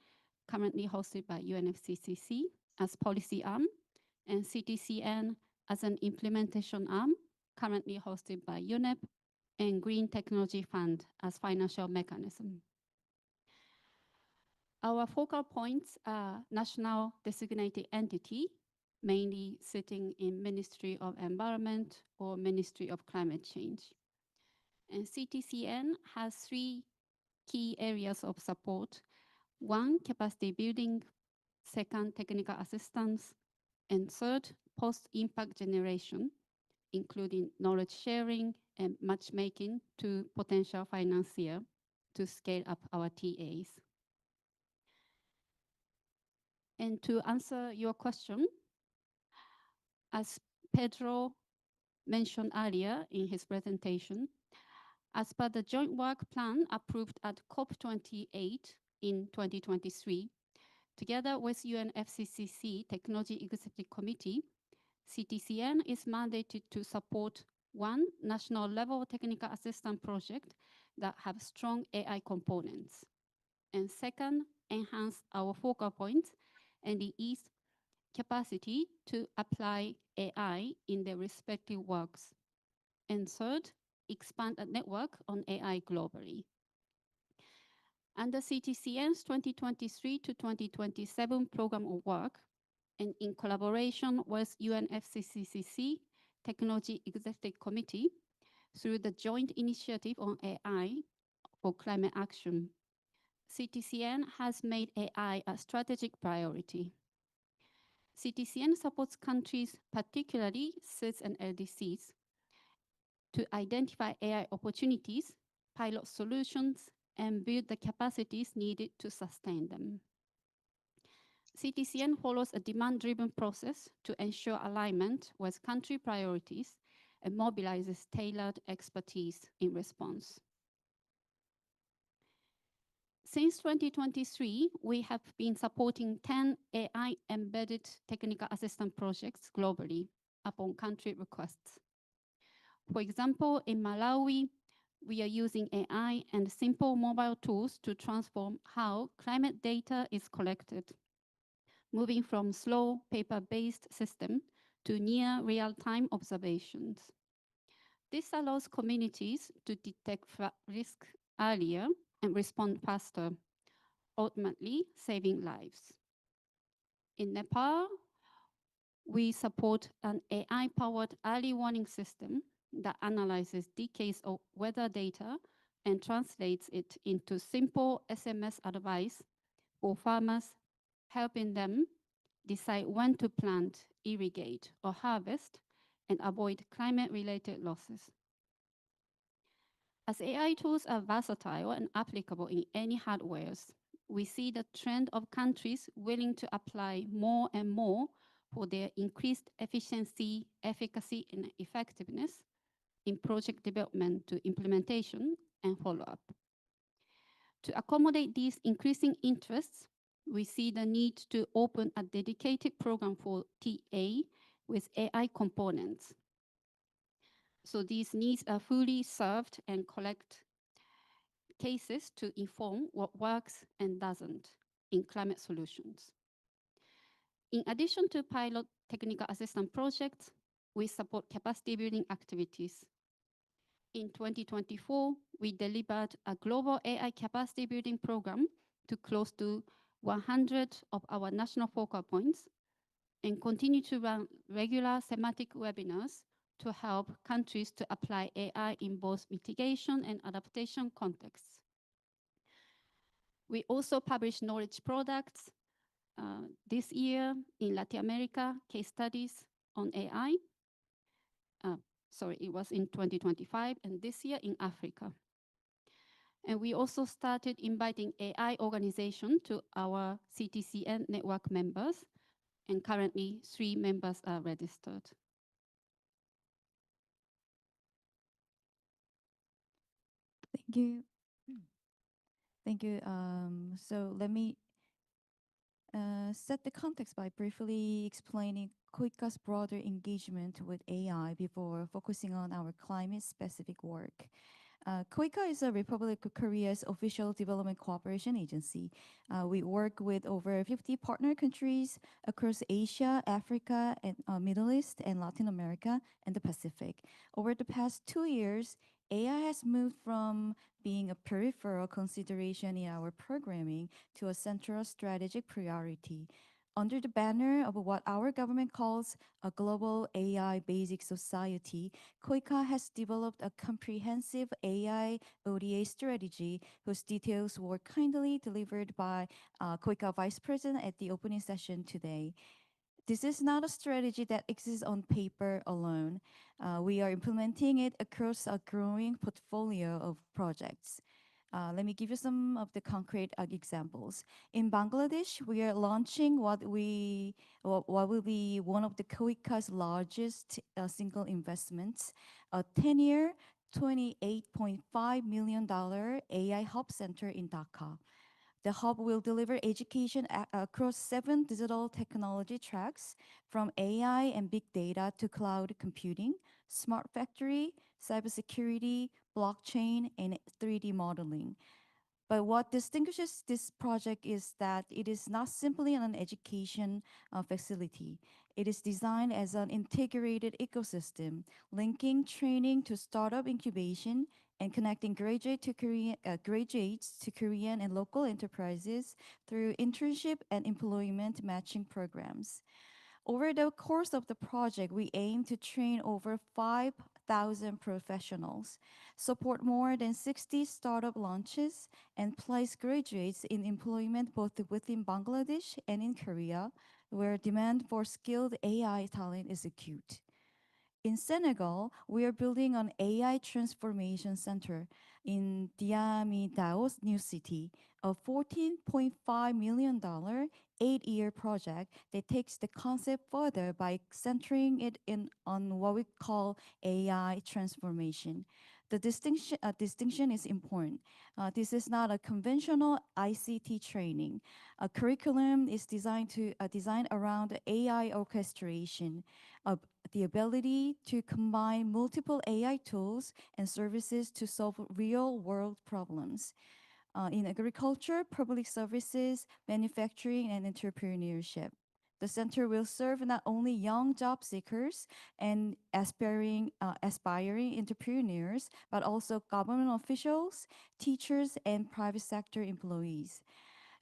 currently hosted by UNFCCC as policy arm, and CTCN as an implementation arm, currently hosted by UNEP, and Green Technology Fund as financial mechanism. Our focal points are national designated entity, mainly sitting in Ministry of Environment or Ministry of Climate Change. And CTCN has three key areas of support. One, capacity building. Second, technical assistance. And third, post-impact generation, including knowledge sharing and matchmaking to potential financier to scale up our TAs. And to answer your question, as Pedro mentioned earlier in his presentation, as per the joint work plan approved at COP28 in 2023, together with UNFCCC Technology Executive Committee, CTCN is mandated to support one national level technical assistance project that have strong AI components. And second, enhance our focal points and the East capacity to apply AI in their respective works. And third, expand a network on AI globally. Under CTCN's 2023 to 2027 program of work, and in collaboration with UNFCCC Technology Executive Committee, through the joint initiative on AI for climate action, CTCN has made AI a strategic priority. CTCN supports countries, particularly CIS and LDCs, to identify AI opportunities, pilot solutions, and build the capacities needed to sustain them. CTCN follows a demand-driven process to ensure alignment with country priorities and mobilizes tailored expertise in response. Since 2023, we have been supporting 10 AI-embedded technical assistance projects globally upon country requests. For example, in Malawi, we are using AI and simple mobile tools to transform how climate data is collected, moving from slow paper-based system to near real-time observations. This allows communities to detect risk earlier and respond faster, ultimately saving lives. In Nepal, we support an AI-powered early warning system that analyzes decades of weather data and translates it into simple SMS advice for farmers, helping them decide when to plant, irrigate, or harvest and avoid climate-related losses. As AI tools are versatile and applicable in any hardwares, we see the trend of countries willing to apply more and more for their increased efficiency, efficacy, and effectiveness in project development to implementation and follow-up. To accommodate these increasing interests, we see the need to open a dedicated program for TA with AI components. So these needs are fully served and collect cases to inform what works and doesn't in climate solutions. In addition to pilot technical assistance projects, we support capacity building activities. In 2024, we delivered a global AI capacity building program to close to 100 of our national focal points and continue to run regular thematic webinars to help countries to apply AI in both mitigation and adaptation contexts. We also publish knowledge products this year in Latin America, case studies on AI. Sorry, it was in 2025, and this year in Africa. And we also started inviting AI organization to our CTCN network members, and currently 3 members are registered. Thank you. Thank you. So let me set the context by briefly explaining KOICA's broader engagement with AI before focusing on our climate-specific work. KOICA is a Republic of Korea's official development cooperation agency. We work with over 50 partner countries across Asia, Africa, and Middle East, and Latin America, and the Pacific. Over the past 2 years, AI has moved from being a peripheral consideration in our programming to a central strategic priority. Under the banner of what our government calls a global AI basic society, KOICA has developed a comprehensive AI ODA strategy whose details were kindly delivered by KOICA Vice President at the opening session today. This is not a strategy that exists on paper alone. We are implementing it across a growing portfolio of projects. Let me give you some of the concrete examples. In Bangladesh, we are launching what will be one of the KOICA's largest single investments, a 10-year, $28.5 million AI Hub Center in Dhaka. The hub will deliver education across 7 digital technology tracks, from AI and big data to cloud computing, smart factory, cybersecurity, blockchain, and 3D modeling. But what distinguishes this project is that it is not simply an education facility. It is designed as an integrated ecosystem, linking training to startup incubation and connecting graduates to Korean and local enterprises through internship and employment matching programs. Over the course of the project, we aim to train over 5,000 professionals, support more than 60 startup launches, and place graduates in employment both within Bangladesh and in Korea, where demand for skilled AI talent is acute. In Senegal, we are building an AI transformation center in Diamidao's new city, a $14.5 million 8-year project that takes the concept further by centering it on what we call AI transformation. The distinction is important. This is not a conventional ICT training. A curriculum is designed around AI orchestration, the ability to combine multiple AI tools and services to solve real-world problems. In agriculture, public services, manufacturing, and entrepreneurship. The center will serve not only young job seekers and aspiring entrepreneurs, but also government officials, teachers, and private sector employees.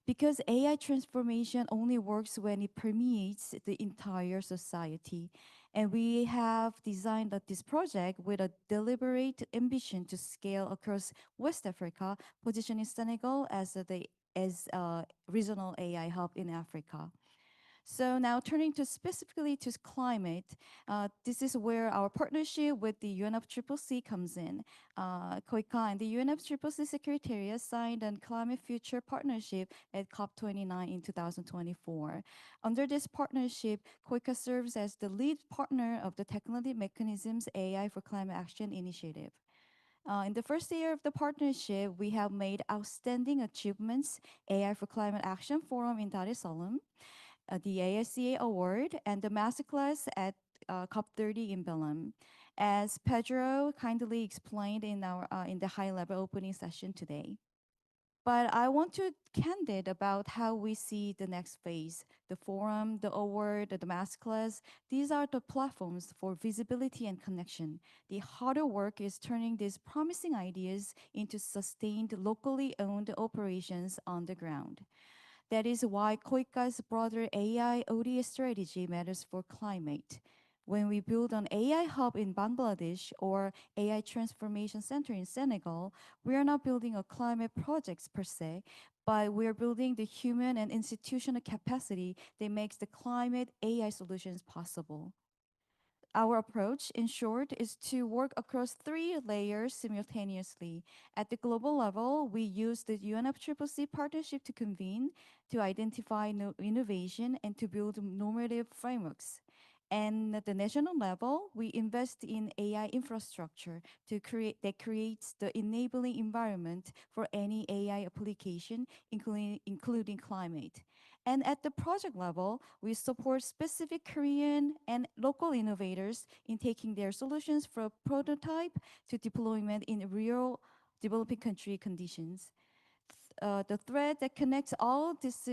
Because AI transformation only works when it permeates the entire society. And we have designed this project with a deliberate ambition to scale across West Africa, positioning Senegal as a regional AI hub in Africa. So now turning to specifically to climate, this is where our partnership with the UNFCCC comes in. KOICA and the UNFCCC Secretariat signed a Climate Future Partnership at COP29 in 2024. Under this partnership, KOICA serves as the lead partner of the Technology Mechanisms AI for Climate Action Initiative. In the first year of the partnership, we have made outstanding achievements: AI for Climate Action Forum in Dar es Salaam, the ASCA Award, and the masterclass at COP30 in Belém, as Pedro kindly explained in the high-level opening session today. But I want to candid about how we see the next phase. The forum, the award, the masterclass, these are the platforms for visibility and connection. The harder work is turning these promising ideas into sustained, locally owned operations on the ground. That is why KOICA's broader AI ODS strategy matters for climate. When we build an AI hub in Bangladesh or AI transformation center in Senegal, we are not building a climate projects per se, but we are building the human and institutional capacity that makes the climate AI solutions possible. Our approach, in short, is to work across three layers simultaneously. At the global level, we use the UNFCCC partnership to convene, to identify innovation, and to build normative frameworks. And at the national level, we invest in AI infrastructure that creates the enabling environment for any AI application, including climate. And at the project level, we support specific Korean and local innovators in taking their solutions from prototype to deployment in real developing country conditions. The thread that connects all of this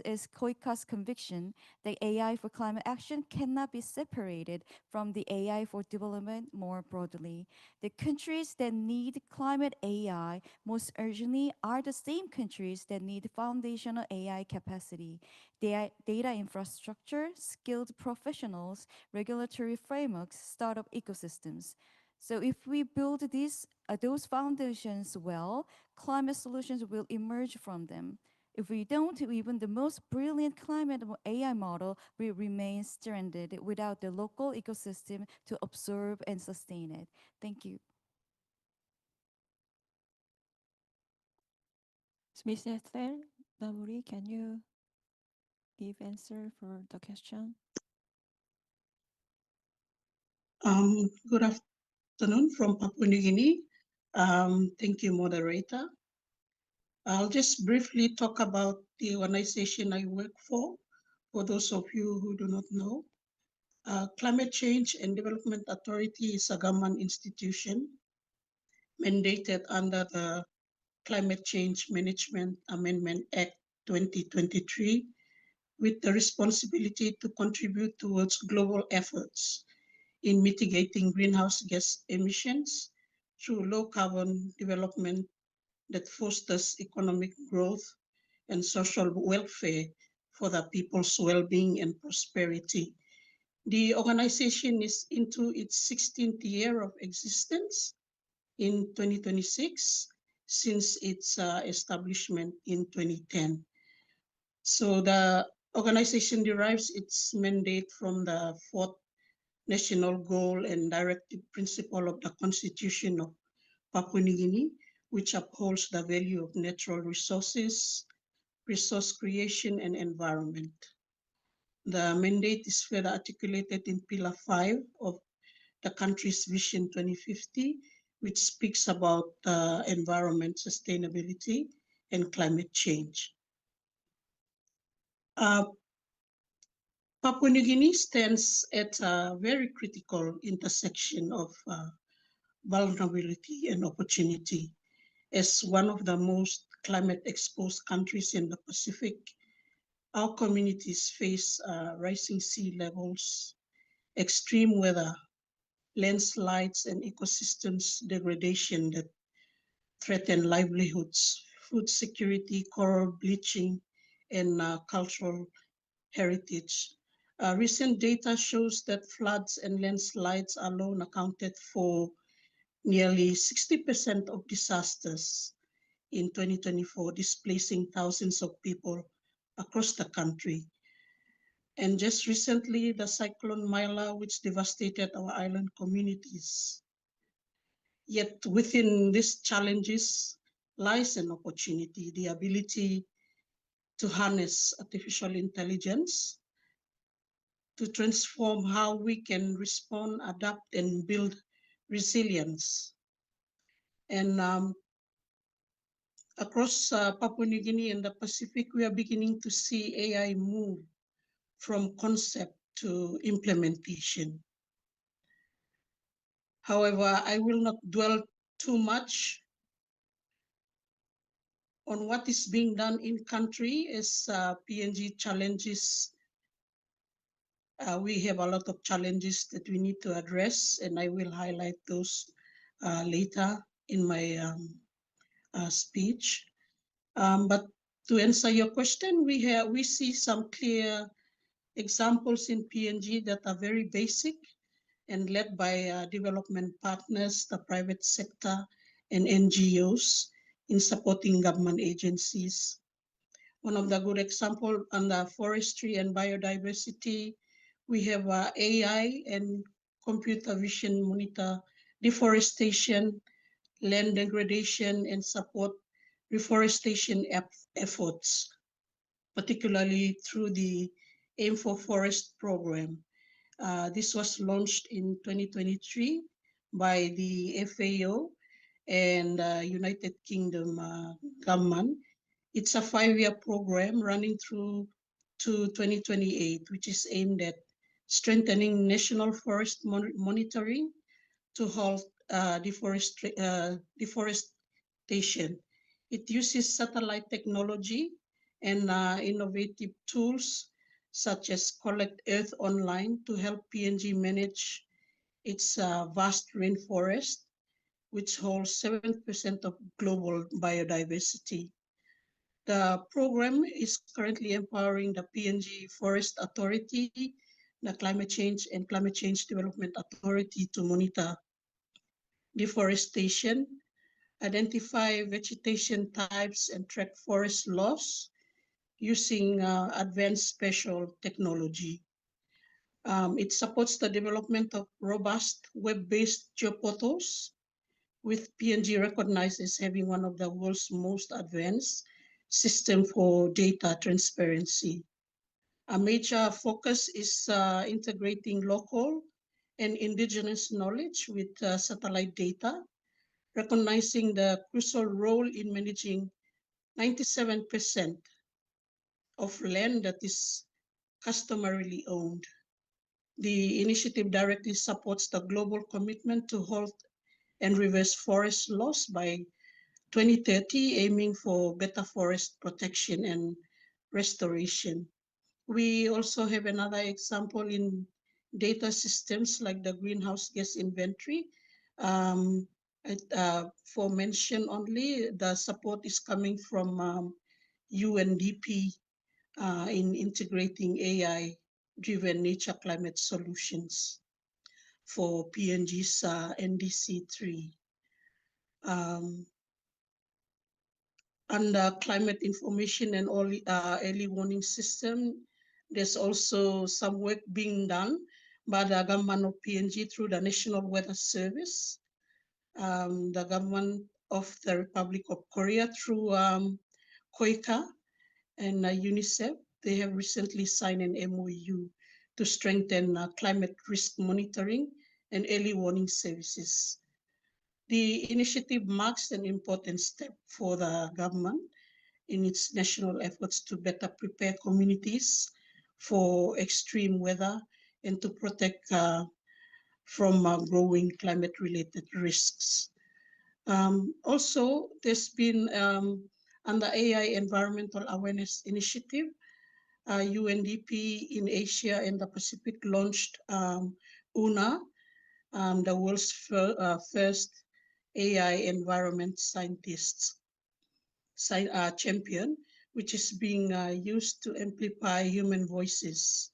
is KOICA's conviction that AI for climate action cannot be separated from the AI for development more broadly. The countries that need climate AI most urgently are the same countries that need foundational AI capacity, data infrastructure, skilled professionals, regulatory frameworks, startup ecosystems. So if we build those foundations well, climate solutions will emerge from them. If we don't, even the most brilliant climate AI model will remain stranded without the local ecosystem to observe and sustain it. Thank you. Ms. Esther Namuri, can you give answer for the question? Good afternoon from Papua New Guinea. Thank you, moderator. I'll just briefly talk about the organization I work for those of you who do not know. Climate Change and Development Authority is a government institution mandated under the Climate Change Management Amendment Act 2023 with the responsibility to contribute towards global efforts in mitigating greenhouse gas emissions through low carbon development that fosters economic growth and social welfare for the people's well-being and prosperity. The organization is into its 16th year of existence in 2026 since its establishment in 2010. So the organization derives its mandate from the fourth national goal and directive principle of the Constitution of Papua New Guinea, which upholds the value of natural resources, resource creation, and environment. The mandate is further articulated in Pillar 5 of the country's Vision 2050, which speaks about environment sustainability and climate change. Papua New Guinea stands at a very critical intersection of vulnerability and opportunity. As one of the most climate exposed countries in the Pacific, our communities face rising sea levels, extreme weather, landslides, and ecosystems degradation that threaten livelihoods, food security, coral bleaching, and cultural heritage. Recent data shows that floods and landslides alone accounted for nearly 60% of disasters in 2024, displacing thousands of people across the country. And just recently, the cyclone Mila, which devastated our island communities. Yet within these challenges lies an opportunity, the ability to harness artificial intelligence to transform how we can respond, adapt, and build resilience. And across Papua New Guinea and the Pacific, we are beginning to see AI move from concept to implementation. However, I will not dwell too much on what is being done in country as PNG challenges. We have a lot of challenges that we need to address, and I will highlight those later in my speech. But to answer your question, we see some clear examples in PNG that are very basic and led by development partners, the private sector, and NGOs in supporting government agencies. One of the good examples under forestry and biodiversity, we have AI and computer vision monitor deforestation, land degradation, and support reforestation efforts, particularly through the Aim for Forest program. This was launched in 2023 by the FAO and United Kingdom government. It's a 5-year program running through to 2028, which is aimed at strengthening national forest monitoring to halt deforestation. It uses satellite technology and innovative tools such as Collect Earth Online to help PNG manage its vast rainforest, which holds 7% of global biodiversity. The program is currently empowering the PNG Forest Authority, the Climate Change and Climate Change Development Authority to monitor deforestation, identify vegetation types, and track forest loss using advanced spatial technology. It supports the development of robust web-based geoportals, with PNG recognized as having one of the world's most advanced system for data transparency. A major focus is integrating local and indigenous knowledge with satellite data, recognizing the crucial role in managing 97% of land that is customarily owned. The initiative directly supports the global commitment to halt and reverse forest loss by 2030, aiming for better forest protection and restoration. We also have another example in data systems like the greenhouse gas inventory. For mention only, the support is coming from UNDP in integrating AI-driven nature climate solutions for PNG's NDC3. Under climate information and early warning system, there's also some work being done by the government of PNG through the National Weather Service, the government of the Republic of Korea through KOICA and UNICEF. They have recently signed an MOU to strengthen climate risk monitoring and early warning services. The initiative marks an important step for the government in its national efforts to better prepare communities for extreme weather and to protect from growing climate-related risks. Also, there's been under AI Environmental Awareness Initiative, UNDP in Asia and the Pacific launched UNA, the world's first AI environment scientists champion, which is being used to amplify human voices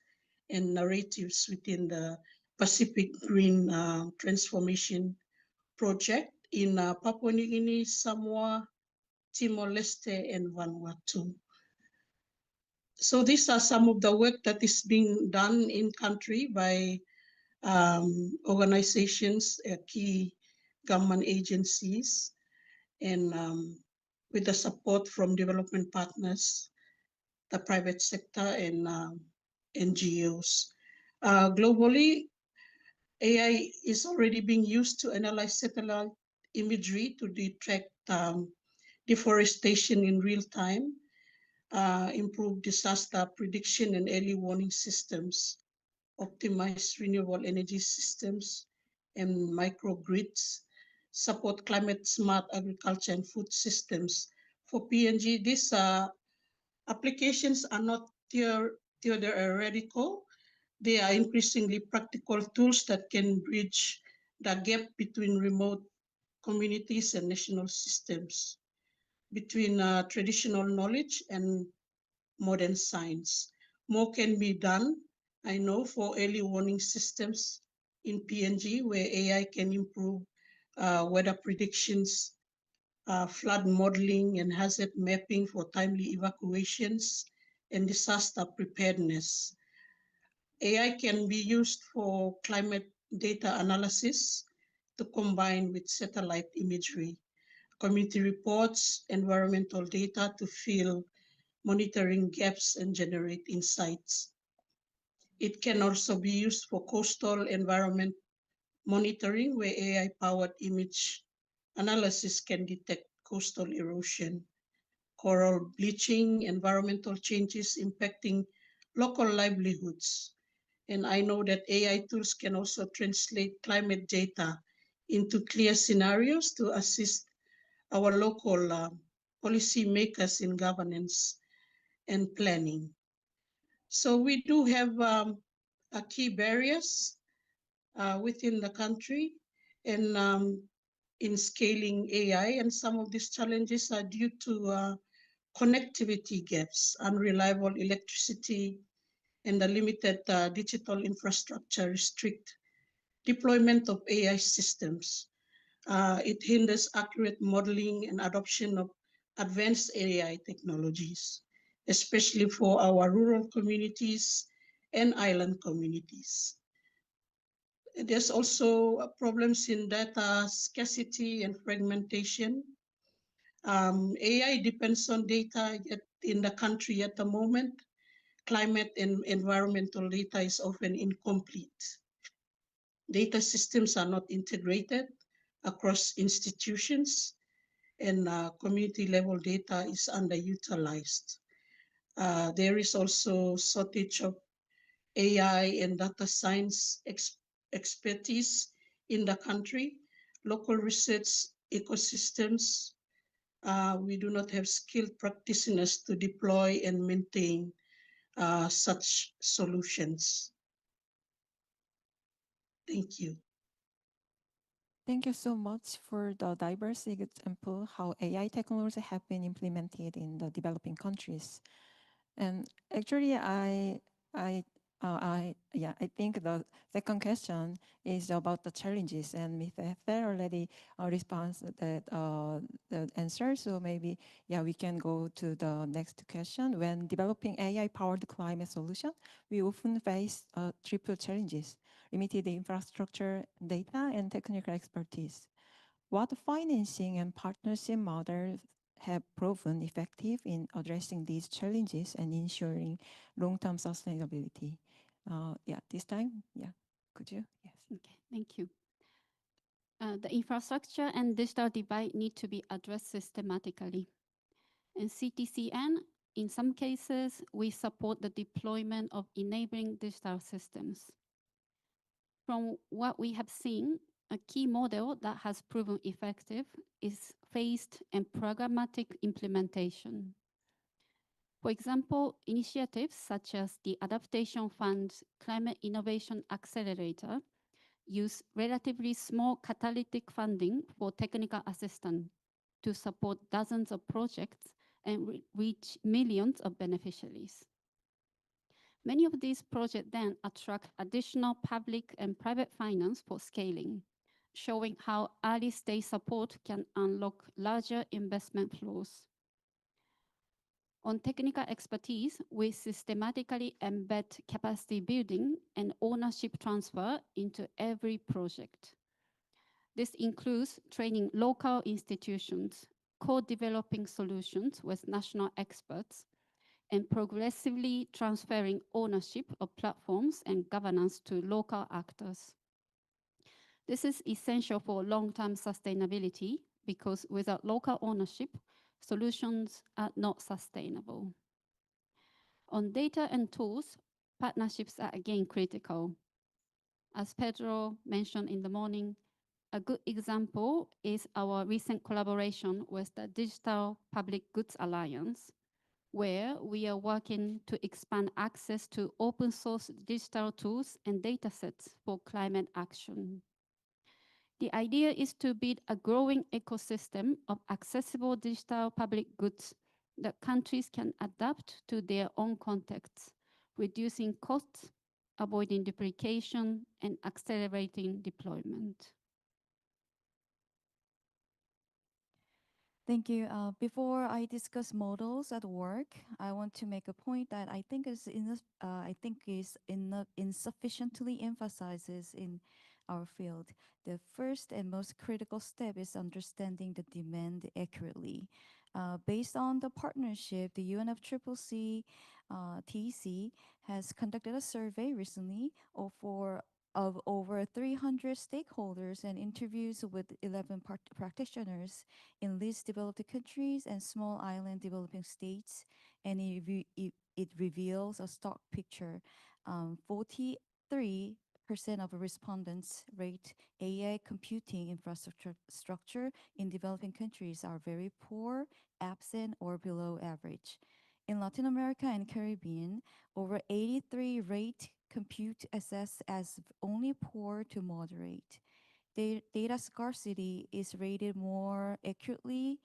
and narratives within the Pacific Green Transformation Project in Papua New Guinea, Samoa, Timor-Leste, and Vanuatu. So these are some of the work that is being done in country by organizations, key government agencies, and with the support from development partners, the private sector, and NGOs. Globally, AI is already being used to analyze satellite imagery to detect deforestation in real time, improve disaster prediction and early warning systems, optimize renewable energy systems and microgrids, support climate smart agriculture and food systems. For PNG, these applications are not theoretical. They are increasingly practical tools that can bridge the gap between remote communities and national systems, between traditional knowledge and modern science. More can be done, I know, for early warning systems in PNG, where AI can improve weather predictions, flood modeling, and hazard mapping for timely evacuations and disaster preparedness. AI can be used for climate data analysis to combine with satellite imagery, community reports, environmental data to fill monitoring gaps and generate insights. It can also be used for coastal environment monitoring, where AI-powered image analysis can detect coastal erosion, coral bleaching, environmental changes impacting local livelihoods. And I know that AI tools can also translate climate data into clear scenarios to assist our local policy makers in governance and planning. So we do have key barriers within the country and in scaling AI, and some of these challenges are due to connectivity gaps, unreliable electricity, and the limited digital infrastructure restrict deployment of AI systems. It hinders accurate modeling and adoption of advanced AI technologies, especially for our rural communities and island communities. There's also problems in data scarcity and fragmentation. AI depends on data yet in the country at the moment. Climate and environmental data is often incomplete. Data systems are not integrated across institutions, and community level data is underutilized. There is also shortage of AI and data science expertise in the country, local research ecosystems. We do not have skilled practitioners to deploy and maintain such solutions. Thank you. Thank you so much for the diverse example how AI technology have been implemented in the developing countries. And actually, I think the second question is about the challenges, and Ms. Esther already responds the answer. So maybe, yeah, we can go to the next question. When developing AI-powered climate solution, we often face triple challenges: limited infrastructure, data, and technical expertise. What financing and partnership models have proven effective in addressing these challenges and ensuring long-term sustainability? Yeah, this time, yeah, could you? Yes. Okay, thank you. The infrastructure and digital divide need to be addressed systematically. In CTCN, in some cases, we support the deployment of enabling digital systems. From what we have seen, a key model that has proven effective is phased and programmatic implementation. For example, initiatives such as the Adaptation Fund's Climate Innovation Accelerator use relatively small catalytic funding for technical assistance to support dozens of projects and reach millions of beneficiaries. Many of these projects then attract additional public and private finance for scaling, showing how early stage support can unlock larger investment flows. On technical expertise, we systematically embed capacity building and ownership transfer into every project. This includes training local institutions, co-developing solutions with national experts, and progressively transferring ownership of platforms and governance to local actors. This is essential for long-term sustainability because without local ownership, solutions are not sustainable. On data and tools, partnerships are again critical. As Pedro mentioned in the morning, a good example is our recent collaboration with the Digital Public Goods Alliance, where we are working to expand access to open source digital tools and datasets for climate action. The idea is to build a growing ecosystem of accessible digital public goods that countries can adapt to their own contexts, reducing costs, avoiding duplication, and accelerating deployment. Thank you. Before I discuss models at work, I want to make a point that I think is insufficiently emphasizes in our field. The first and most critical step is understanding the demand accurately. Based on the partnership, the UNFCCC TC has conducted a survey recently of over 300 stakeholders and interviews with 11 practitioners in least developed countries and small island developing states, and it reveals a stark picture. 43% of respondents rate AI computing infrastructure in developing countries are very poor, absent, or below average. In Latin America and Caribbean, over 83 rate compute access as only poor to moderate. Data scarcity is rated more acutely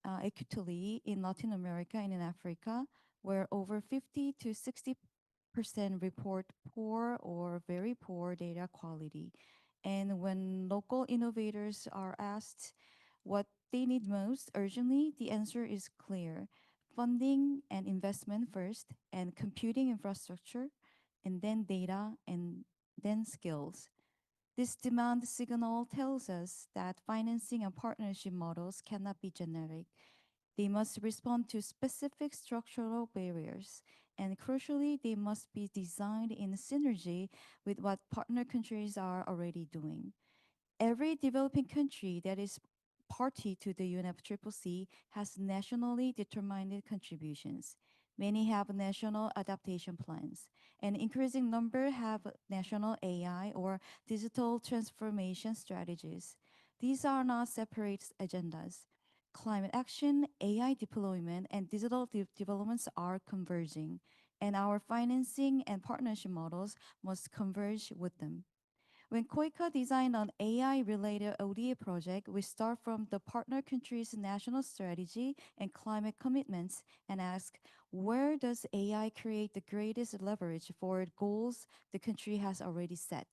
in Latin America and in Africa, where over 50 to 60% report poor or very poor data quality. And when local innovators are asked what they need most urgently, the answer is clear: funding and investment first, and computing infrastructure, and then data, and then skills. This demand signal tells us that financing and partnership models cannot be generic. They must respond to specific structural barriers, and crucially, they must be designed in synergy with what partner countries are already doing. Every developing country that is party to the UNFCCC has nationally determined contributions. Many have national adaptation plans. An increasing number have national AI or digital transformation strategies. These are not separate agendas. Climate action, AI deployment, and digital developments are converging, and our financing and partnership models must converge with them. When KOICA designed an AI-related ODA project, we start from the partner country's national strategy and climate commitments and ask, where does AI create the greatest leverage for goals the country has already set?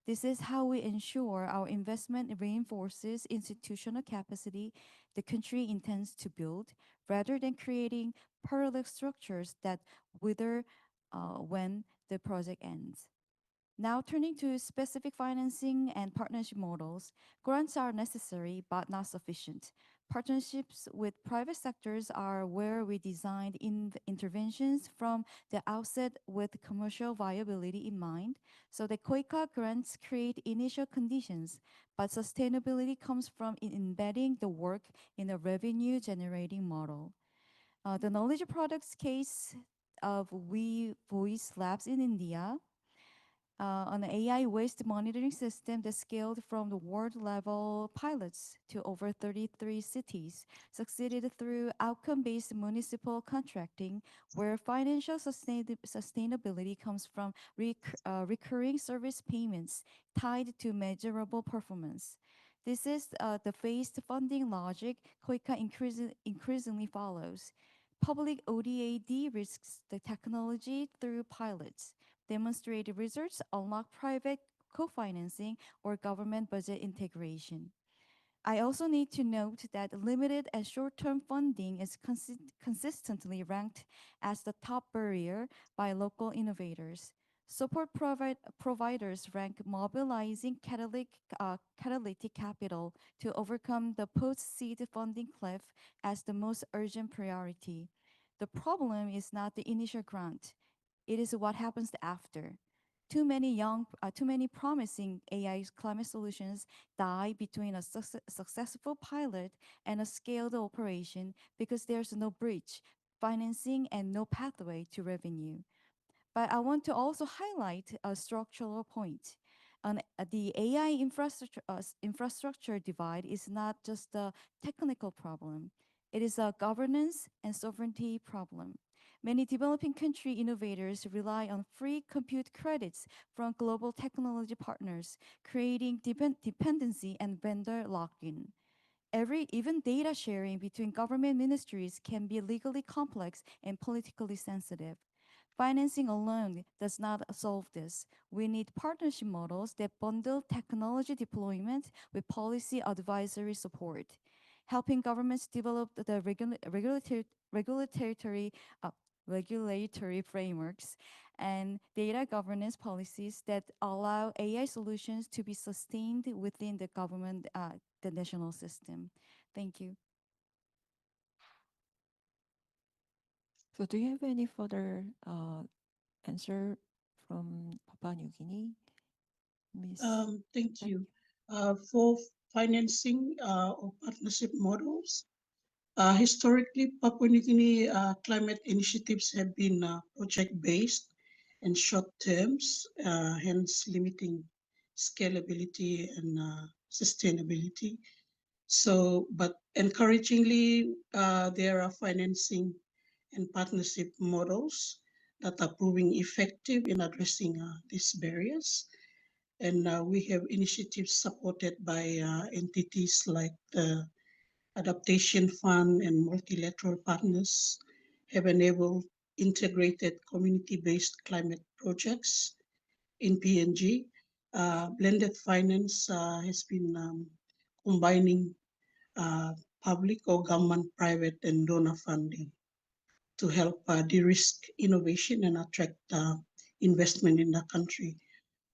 This is how we ensure our investment reinforces institutional capacity the country intends to build, rather than creating parallel structures that wither when the project ends. Now, turning to specific financing and partnership models, grants are necessary but not sufficient. Partnerships with private sectors are where we designed interventions from the outset with commercial viability in mind. So the KOICA grants create initial conditions, but sustainability comes from embedding the work in a revenue generating model. The knowledge products case of We Voice Labs in India, an AI waste monitoring system that scaled from the world level pilots to over 33 cities, succeeded through outcome based municipal contracting, where financial sustainability comes from recurring service payments tied to measurable performance. This is the phased funding logic KOICA increasingly follows. Public ODA de-risks the technology through pilots. Demonstrated results unlock private co-financing or government budget integration. I also need to note that limited and short-term funding is consistently ranked as the top barrier by local innovators. Support providers rank mobilizing catalytic capital to overcome the post-seed funding cliff as the most urgent priority. The problem is not the initial grant. It is what happens after. Too many promising AI climate solutions die between a successful pilot and a scaled operation because there's no bridge, financing, and no pathway to revenue. But I want to also highlight a structural point. The AI infrastructure divide is not just a technical problem. It is a governance and sovereignty problem. Many developing country innovators rely on free compute credits from global technology partners, creating dependency and vendor lock-in. Even data sharing between government ministries can be legally complex and politically sensitive. Financing alone does not solve this. We need partnership models that bundle technology deployment with policy advisory support, helping governments develop the regulatory regulatory frameworks and data governance policies that allow AI solutions to be sustained within the government, the national system. Thank you. So do you have any further answer from Papua New Guinea? Miss? Thank you. For financing or partnership models, historically, Papua New Guinea climate initiatives have been project-based and short terms, hence limiting scalability and sustainability. So, but encouragingly, there are financing and partnership models that are proving effective in addressing these barriers. And we have initiatives supported by entities like the Adaptation Fund and multilateral partners have enabled integrated community-based climate projects in PNG. Blended finance has been combining public or government, private, and donor funding to help de-risk innovation and attract investment in the country.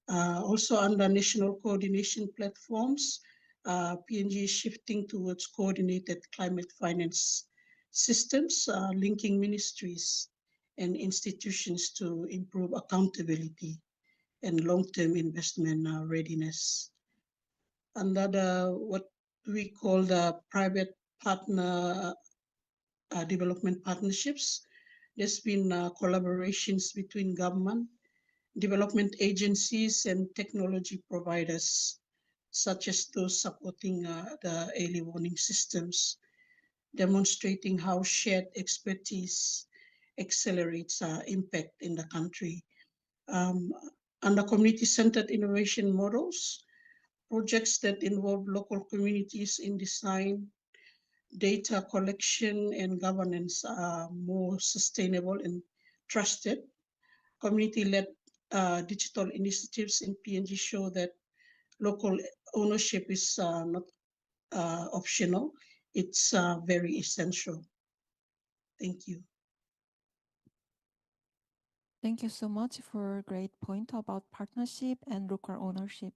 Also under national coordination platforms, PNG is shifting towards coordinated climate finance systems, linking ministries and institutions to improve accountability and long-term investment readiness. Under what we call the private partner development partnerships, there's been collaborations between government, development agencies, and technology providers, such as those supporting the early warning systems, demonstrating how shared expertise accelerates impact in the country. Under community-centered innovation models, projects that involve local communities in design, data collection, and governance are more sustainable and trusted. Community-led digital initiatives in PNG show that local ownership is not optional, it's very essential. Thank you. Thank you so much for a great point about partnership and local ownership.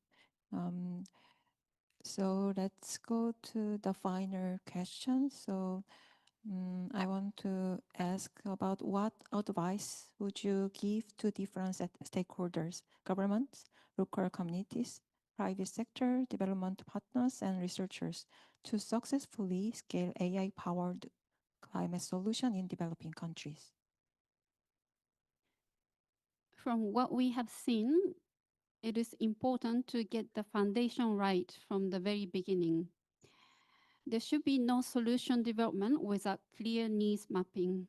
So let's go to the final question. So I want to ask about what advice would you give to different stakeholders, governments, local communities, private sector, development partners, and researchers to successfully scale AI-powered climate solution in developing countries? From what we have seen, it is important to get the foundation right from the very beginning. There should be no solution development without clear needs mapping.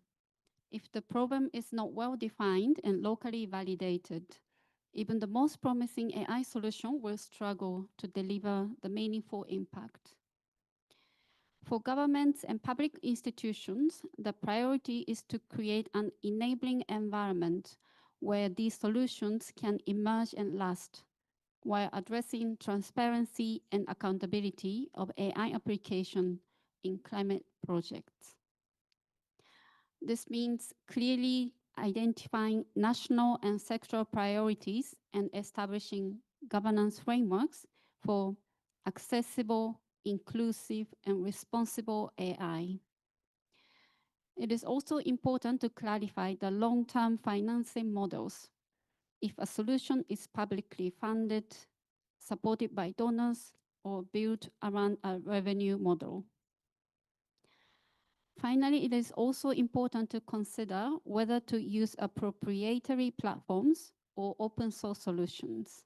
If the problem is not well defined and locally validated, even the most promising AI solution will struggle to deliver the meaningful impact. For governments and public institutions, the priority is to create an enabling environment where these solutions can emerge and last, while addressing transparency and accountability of AI application in climate projects. This means clearly identifying national and sectoral priorities and establishing governance frameworks for accessible, inclusive, and responsible AI. It is also important to clarify the long-term financing models. if a solution is publicly funded, supported by donors, or built around a revenue model. Finally, it is also important to consider whether to use proprietary platforms or open source solutions.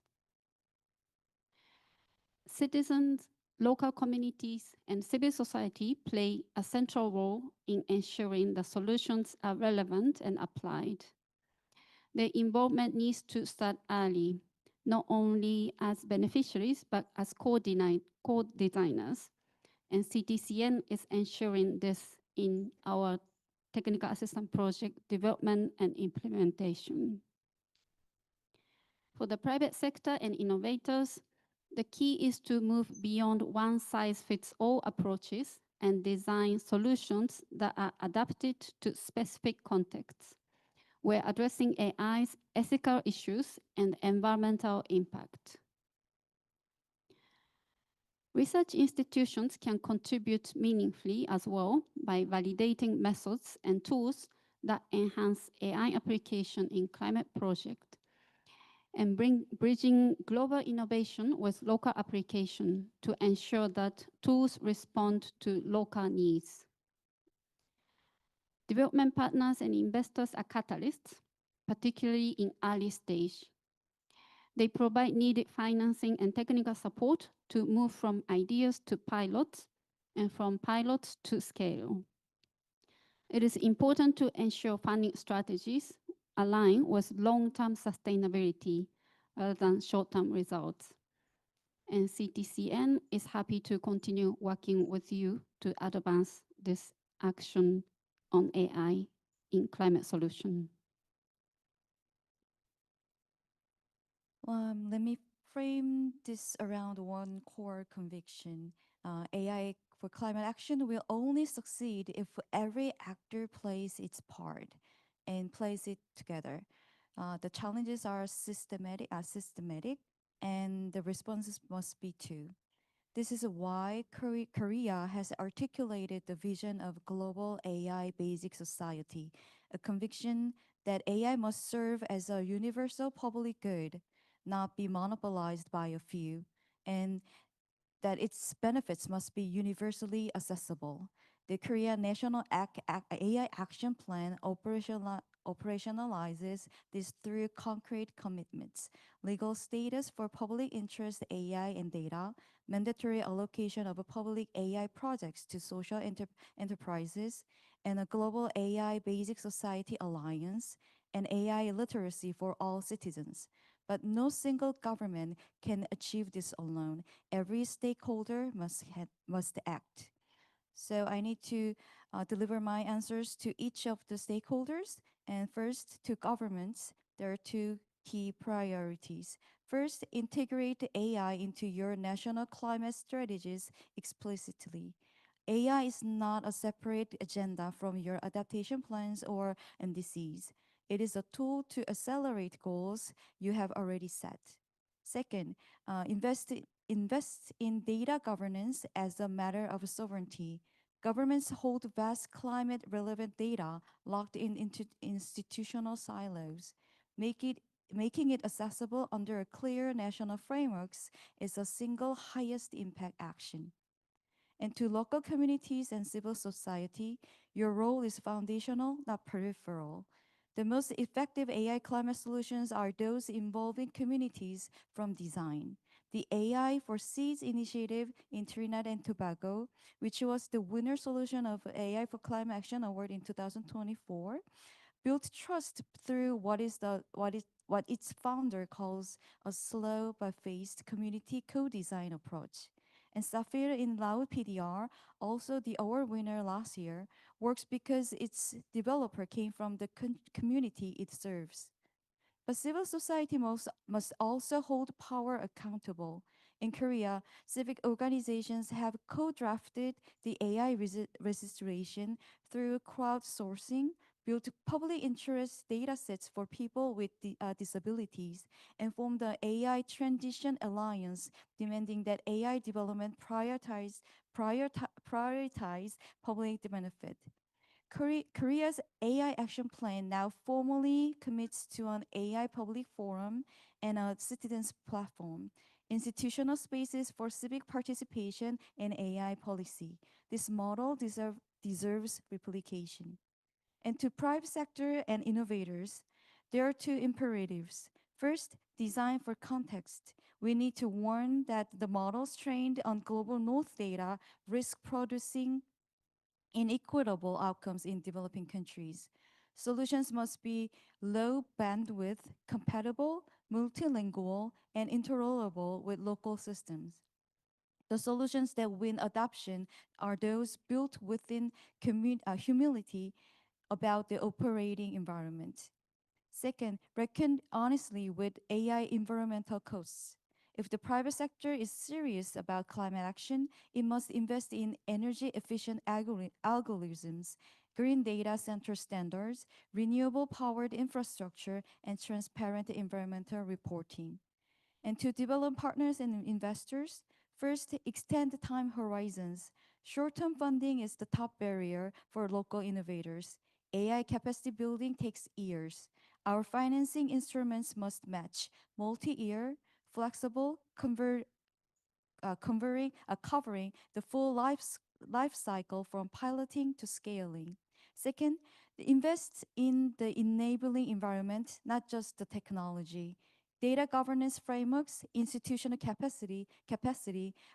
Citizens, local communities, and civil society play a central role in ensuring the solutions are relevant and applied. Their involvement needs to start early, not only as beneficiaries, but as co-designers. And CTCN is ensuring this in our technical assistance project development and implementation. For the private sector and innovators, the key is to move beyond one-size-fits-all approaches and design solutions that are adapted to specific contexts. We're addressing AI's ethical issues and environmental impact. Research institutions can contribute meaningfully as well by validating methods and tools that enhance AI application in climate projects and bridging global innovation with local application to ensure that tools respond to local needs. Development partners and investors are catalysts, particularly in early stage. They provide needed financing and technical support to move from ideas to pilots and from pilots to scale. It is important to ensure funding strategies align with long-term sustainability rather than short-term results. And CTCN is happy to continue working with you to advance this action on AI in climate solution. Let me frame this around one core conviction. AI for climate action will only succeed if every actor plays its part and plays it together. The challenges are systematic, and the responses must be too. This is why Korea has articulated the vision of global AI basic society, a conviction that AI must serve as a universal public good, not be monopolized by a few, and that its benefits must be universally accessible. The Korea National AI Action Plan operationalizes this through concrete commitments: legal status for public interest AI and data, mandatory allocation of public AI projects to social enterprises, and a global AI Basic Society Alliance, and AI literacy for all citizens. But no single government can achieve this alone. Every stakeholder must act. So I need to deliver my answers to each of the stakeholders. And first, to governments, there are two key priorities. First, integrate AI into your national climate strategies explicitly. AI is not a separate agenda from your adaptation plans or NDCs. It is a tool to accelerate goals you have already set. Second, invest in data governance as a matter of sovereignty. Governments hold vast climate relevant data locked into institutional silos. Making it accessible under a clear national frameworks is a single highest impact action. And to local communities and civil society, your role is foundational, not peripheral. The most effective AI climate solutions are those involving communities from design. The AI for Seeds initiative in Trinidad and Tobago, which was the winner solution of AI for Climate Action Award in 2024, built trust through what its founder calls a slow but phased community co-design approach. And Safir in Lao PDR, also the award winner last year, works because its developer came from the community it serves. But civil society must also hold power accountable. In Korea, civic organizations have co-drafted the AI registration through crowdsourcing, built public interest data sets for people with disabilities, and formed the AI Transition Alliance, demanding that AI development prioritize public benefit. Korea's AI action plan now formally commits to an AI public forum and a citizens platform, institutional spaces for civic participation and AI policy. This model deserves replication. And to private sector and innovators, there are two imperatives. First, design for context. We need to warn that the models trained on global north data risk producing inequitable outcomes in developing countries. Solutions must be low bandwidth, compatible, multilingual, and interoperable with local systems. The solutions that win adoption are those built within humility about the operating environment. Second, reckon honestly with AI environmental costs. If the private sector is serious about climate action, it must invest in energy efficient algorithms, green data center standards, renewable powered infrastructure, and transparent environmental reporting. And to develop partners and investors, first, extend the time horizons. Short-term funding is the top barrier for local innovators. AI capacity building takes years. Our financing instruments must match multi-year, flexible, covering the full life cycle from piloting to scaling. Second, invest in the enabling environment, not just the technology. Data governance frameworks, institutional capacity,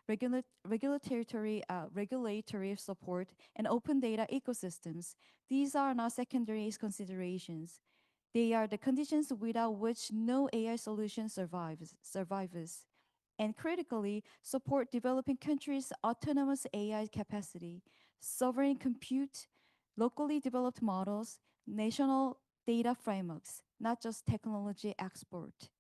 regulatory support, and open data ecosystems. These are not secondary considerations. They are the conditions without which no AI solution survives. And critically, support developing countries' autonomous AI capacity, sovereign compute, locally developed models, national data frameworks, not just technology export.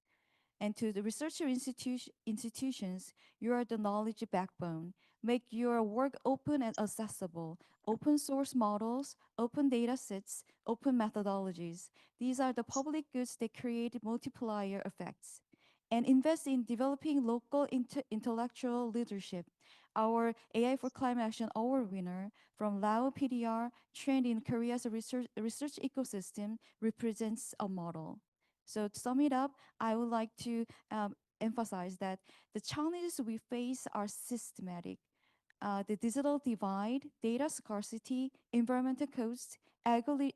And to the researcher institutions, you are the knowledge backbone. Make your work open and accessible. Open source models, open data sets, open methodologies. These are the public goods that create multiplier effects. And invest in developing local intellectual leadership. Our AI for Climate Action Award winner from Lao PDR, trained in Korea's research ecosystem, represents a model. So to sum it up, I would like to emphasize that the challenges we face are systematic. The digital divide, data scarcity, environmental costs, algorithm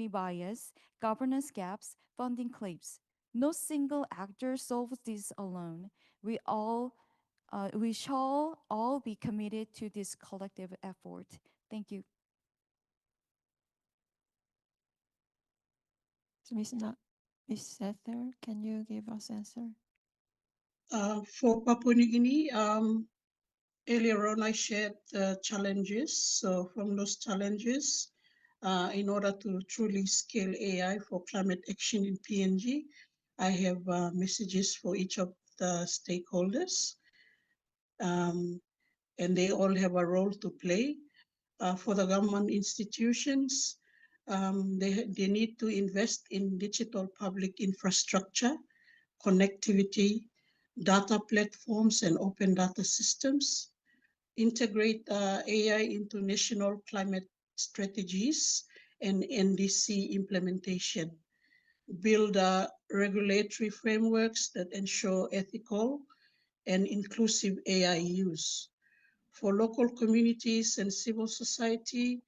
bias, governance gaps, funding cliffs. No single actor solves this alone. We shall all be committed to this collective effort. Thank you. So Ms. Sether, can you give us answer? For Papua New Guinea, earlier on I shared the challenges. So from those challenges, in order to truly scale AI for climate action in PNG, I have messages for each of the stakeholders, and they all have a role to play. For the government institutions, they need to invest in digital public infrastructure, connectivity, data platforms, and open data systems, integrate AI into national climate strategies and NDC implementation, build regulatory frameworks that ensure ethical and inclusive AI use. For local communities and civil society,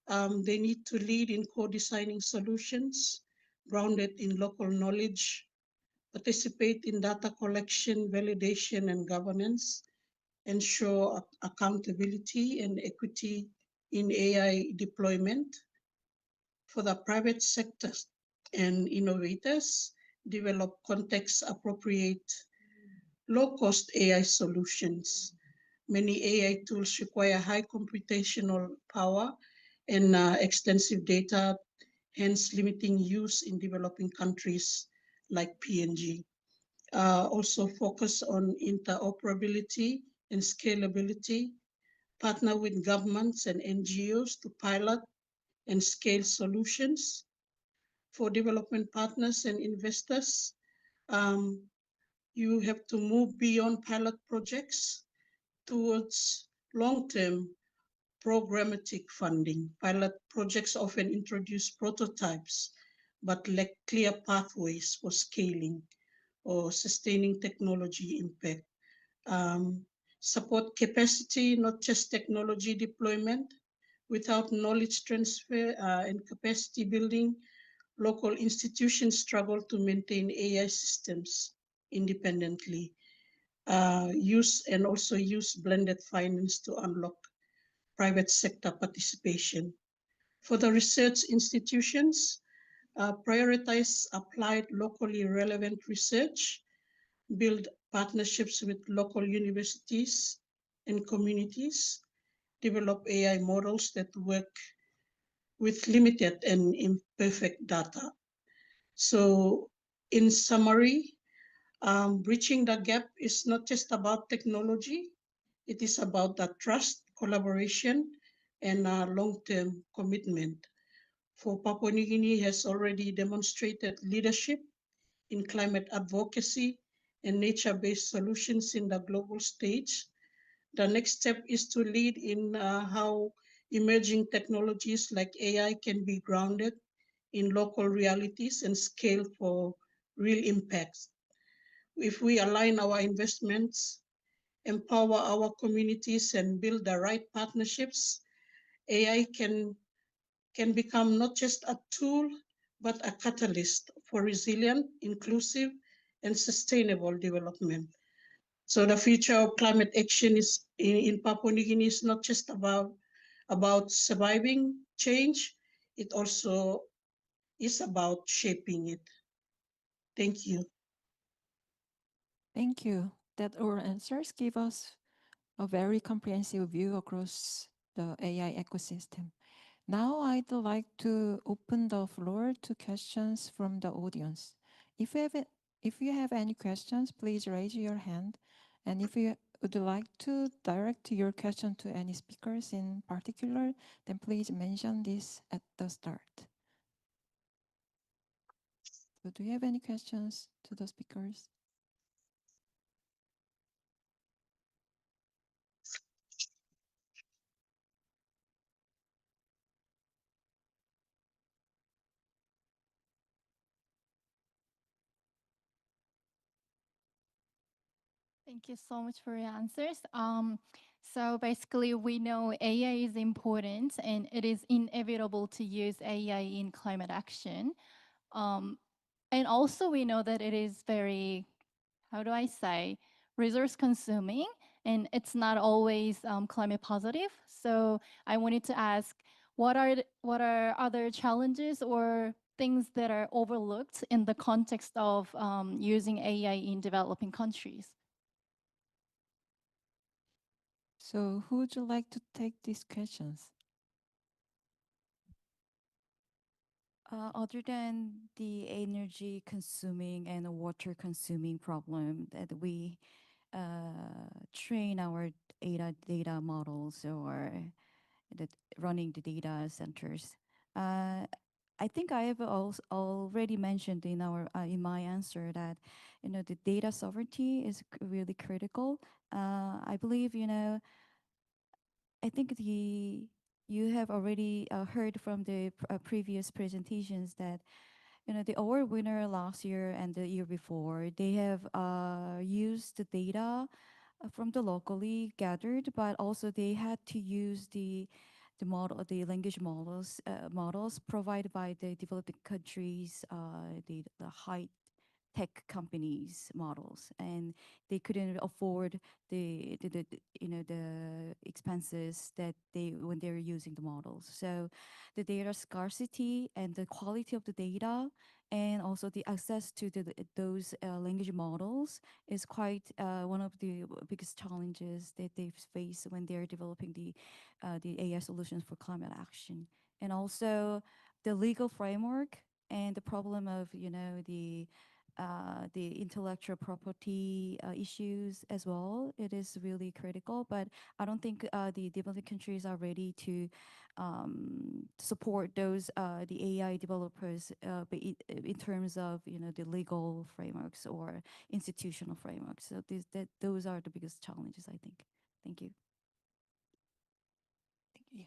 they need to lead in co-designing solutions grounded in local knowledge, participate in data collection, validation, and governance, ensure accountability and equity in AI deployment. For the private sectors and innovators, develop context-appropriate, low-cost AI solutions. Many AI tools require high computational power and extensive data, hence limiting use in developing countries like PNG. Also focus on interoperability and scalability, partner with governments and NGOs to pilot and scale solutions. For development partners and investors, you have to move beyond pilot projects towards long-term programmatic funding. Pilot projects often introduce prototypes, but lack clear pathways for scaling or sustaining technology impact. Support capacity, not just technology deployment. Without knowledge transfer and capacity building, local institutions struggle to maintain AI systems independently. Use blended finance to unlock private sector participation. For the research institutions, prioritize applied locally relevant research, build partnerships with local universities and communities, develop AI models that work with limited and imperfect data. So in summary, bridging the gap is not just about technology, it is about the trust, collaboration, and long-term commitment. For Papua New Guinea has already demonstrated leadership in climate advocacy and nature-based solutions in the global stage. The next step is to lead in how emerging technologies like AI can be grounded in local realities and scale for real impacts. If we align our investments, empower our communities, and build the right partnerships, AI can become not just a tool, but a catalyst for resilient, inclusive, and sustainable development. So the future of climate action is in Papua New Guinea is not just about surviving change, it also is about shaping it. Thank you. Thank you. That our answers give us a very comprehensive view across the AI ecosystem. Now I'd like to open the floor to questions from the audience. If you have any questions, please raise your hand. And if you would like to direct your question to any speakers in particular, then please mention this at the start. So do you have any questions to the speakers? Thank you so much for your answers. So basically, we know AI is important and it is inevitable to use AI in climate action. And also, we know that it is very, how do I say, resource consuming and it's not always climate positive. So I wanted to ask, what are other challenges or things that are overlooked in the context of using AI in developing countries? So who would you like to take these questions? Other than the energy consuming and water consuming problem that we train our data models or that running the data centers, I think I have also already mentioned in my answer that the data sovereignty is really critical. I believe I think you have already heard from the previous presentations that the award winner last year and the year before, they have used the data from the locally gathered, but also they had to use the language models provided by the developing countries, the high tech companies models, and they couldn't afford the expenses that they when they were using the models. So the data scarcity and the quality of the data and also the access to those language models is quite one of the biggest challenges that they face when they're developing the AI solutions for climate action. And also the legal framework and the problem of the intellectual property issues as well. It is really critical, but I don't think the developing countries are ready to support those the AI developers, but in terms of the legal frameworks or institutional frameworks. So those are the biggest challenges, I think. Thank you. Yeah.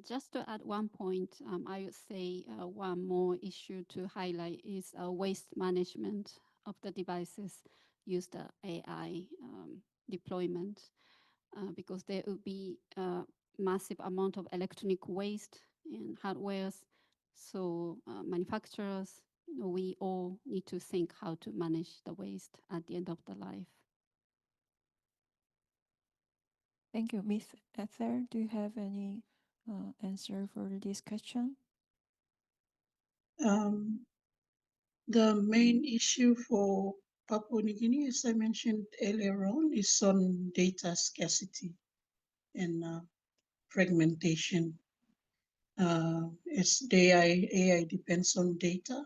Just to add one point, I would say one more issue to highlight is waste management of the devices use the AI deployment, because there will be a massive amount of electronic waste and hardwares. So manufacturers, we all need to think how to manage the waste at the end of the life. Thank you. Ms. Ether, do you have any answer for this question? The main issue for Papua New Guinea, as I mentioned earlier on, is on data scarcity and fragmentation. As the AI depends on data,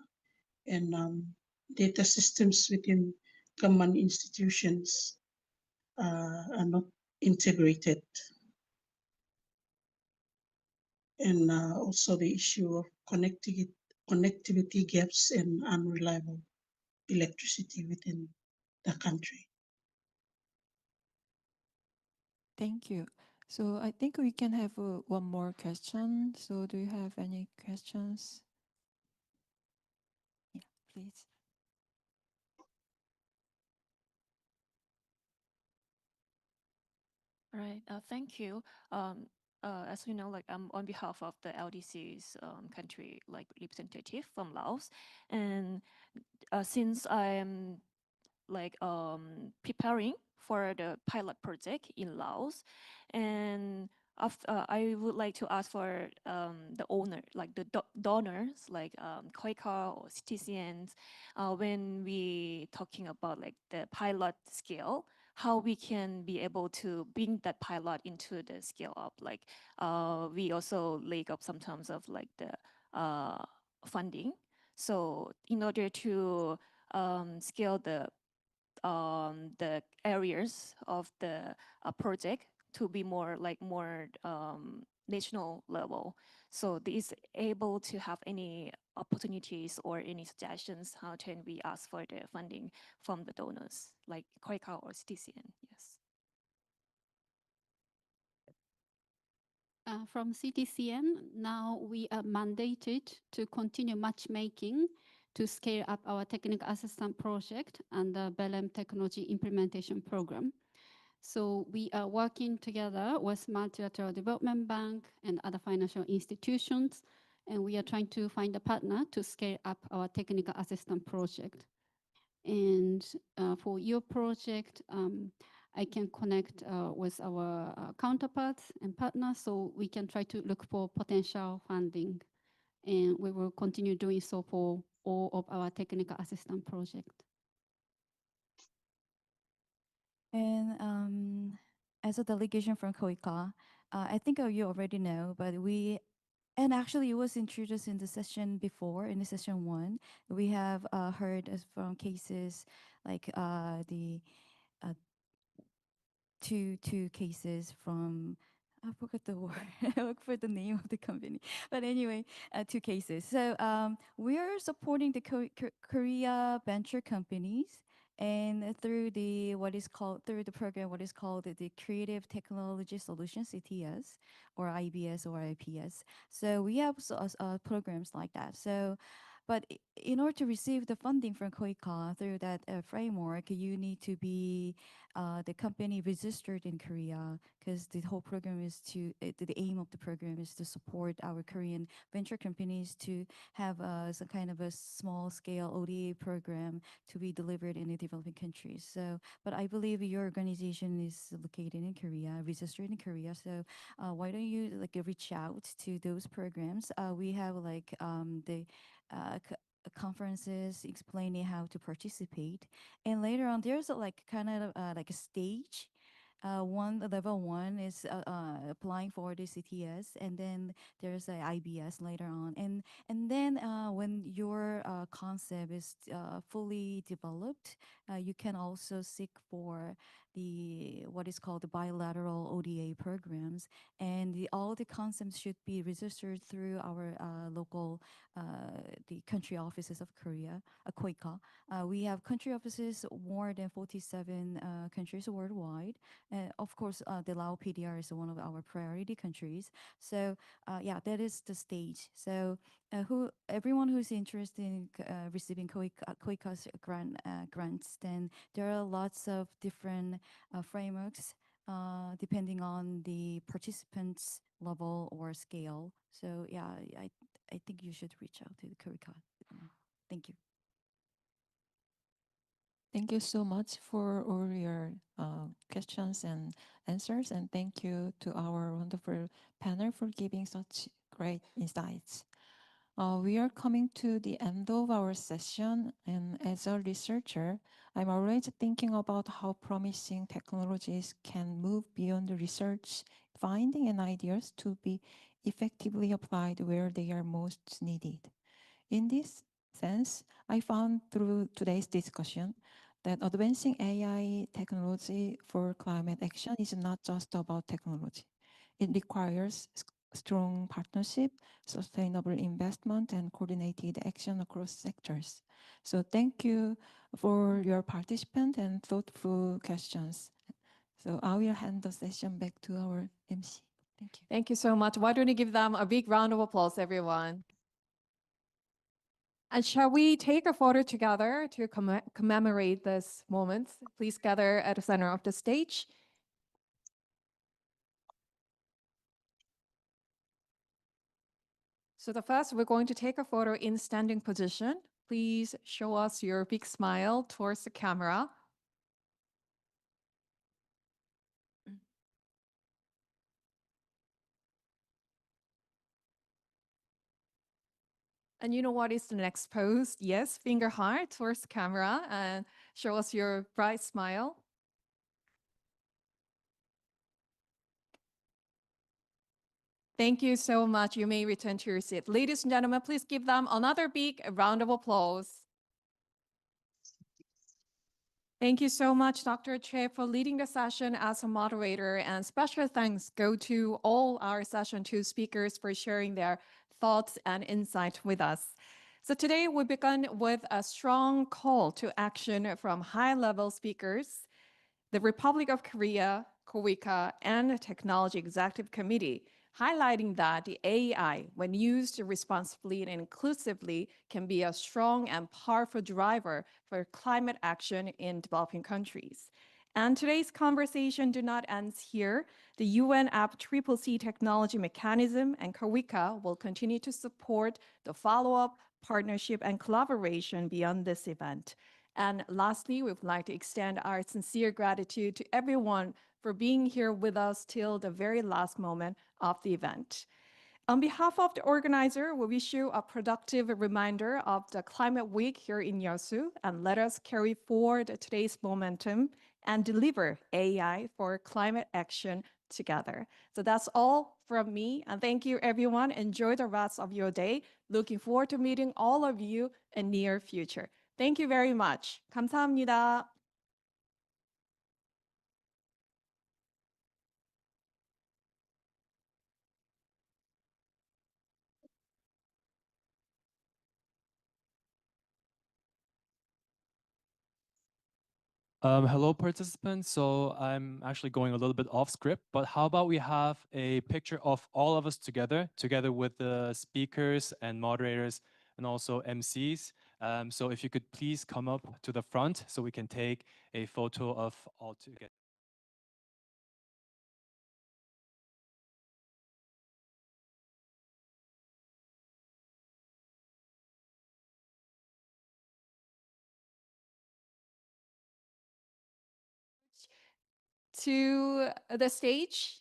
and data systems within government institutions are not integrated. And also the issue of connectivity gaps and unreliable electricity within the country. Thank you. So I think we can have one more question. So do you have any questions? Yeah, please. All right, thank you. As you know, like I'm on behalf of the LDC's country like representative from Laos, and since I'm like preparing for the pilot project in Laos, and after, I would like to ask for the owner, like the donors, like KOICA or CTCNs, when we talking about like the pilot scale, how we can be able to bring that pilot into the scale up. Like we also lack up sometimes of like the funding. So in order to scale the areas of the project to be more like more national level. So is able to have any opportunities or any suggestions how can we ask for the funding from the donors like KOICA or CTCN? Yes. From CTCN, now we are mandated to continue matchmaking to scale up our technical assistance project and the Belém Technology Implementation Program. So we are working together with Multilateral Development Bank and other financial institutions, and we are trying to find a partner to scale up our technical assistance project. And for your project, I can connect with our counterparts and partners so we can try to look for potential funding. And we will continue doing so for all of our technical assistance project. And as a delegation from KOICA, I think you already know, but and actually it was introduced in the session before, in the session one. We have heard from cases like the uh, two cases from, I forgot the word. I look for the name of the company. But anyway, two cases. So we are supporting the Korea venture companies, and through the through the program what is called the Creative Technology Solutions CTS or IBS or IPS. So we have programs like that. So but in order to receive the funding from KOICA through that framework, you need to be the company registered in Korea, because the whole program is the aim of the program is to support our Korean venture companies to have some kind of a small scale ODA program to be delivered in the developing countries. So, but I believe your organization is located in Korea, registered in Korea. So, why don't you like reach out to those programs? We have like the conferences explaining how to participate, and later on there's like kind of like a stage. Level one is applying for the CTS, and then there's a IBS later on, and then when your concept is fully developed, you can also seek for the what is called the bilateral ODA programs, and all the concepts should be registered through our local the country offices of Korea, KOICA. We have country offices more than 47 countries worldwide. Of course, the Lao PDR is one of our priority countries. So yeah, that is the stage. So everyone who's interested in receiving KOICA's grants, then there are lots of different frameworks depending on the participants level or scale. So yeah, I think you should reach out to the KOICA. Thank you. Thank you so much for all your questions and answers, and thank you to our wonderful panel for giving such great insights. We are coming to the end of our session, and as a researcher, I'm always thinking about how promising technologies can move beyond the research, finding, and ideas to be effectively applied where they are most needed. In this sense, I found through today's discussion that advancing AI technology for climate action is not just about technology. It requires strong partnership, sustainable investment, and coordinated action across sectors. So thank you for your participation and thoughtful questions. So I will hand the session back to our MC. Thank you. Thank you so much. Why don't you give them a big round of applause, everyone? And shall we take a photo together to commemorate this moment? Please gather at the center of the stage. So the first, we're going to take a photo in standing position. Please show us your big smile towards the camera. And you know what is the next pose? Yes, finger heart towards the camera and show us your bright smile. Thank you so much. You may return to your seat. Ladies and gentlemen, please give them another big round of applause. Thank you so much, Dr. Che, for leading the session as a moderator, and special thanks go to all our session 2 speakers for sharing their thoughts and insight with us. So today we begin with a strong call to action from high-level speakers, the Republic of Korea, KOICA, and the Technology Executive Committee, highlighting that the AI, when used responsibly and inclusively, can be a strong and powerful driver for climate action in developing countries. And today's conversation do not end here. The UN App CCC Technology Mechanism and KOICA will continue to support the follow-up, partnership, and collaboration beyond this event. And lastly, we would like to extend our sincere gratitude to everyone for being here with us till the very last moment of the event. On behalf of the organizer, we wish you a productive reminder of the Climate Week here in Yeosu, and let us carry forward today's momentum and deliver AI for climate action together. So that's all from me, and thank you everyone. Enjoy the rest of your day. Looking forward to meeting all of you in near future. Thank you very much. 감사합니다. Hello, participants. So I'm actually going a little bit off script, but how about we have a picture of all of us together with the speakers and moderators and also MCs. So if you could please come up to the front so we can take a photo of all together. To the stage.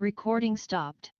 Recording stopped.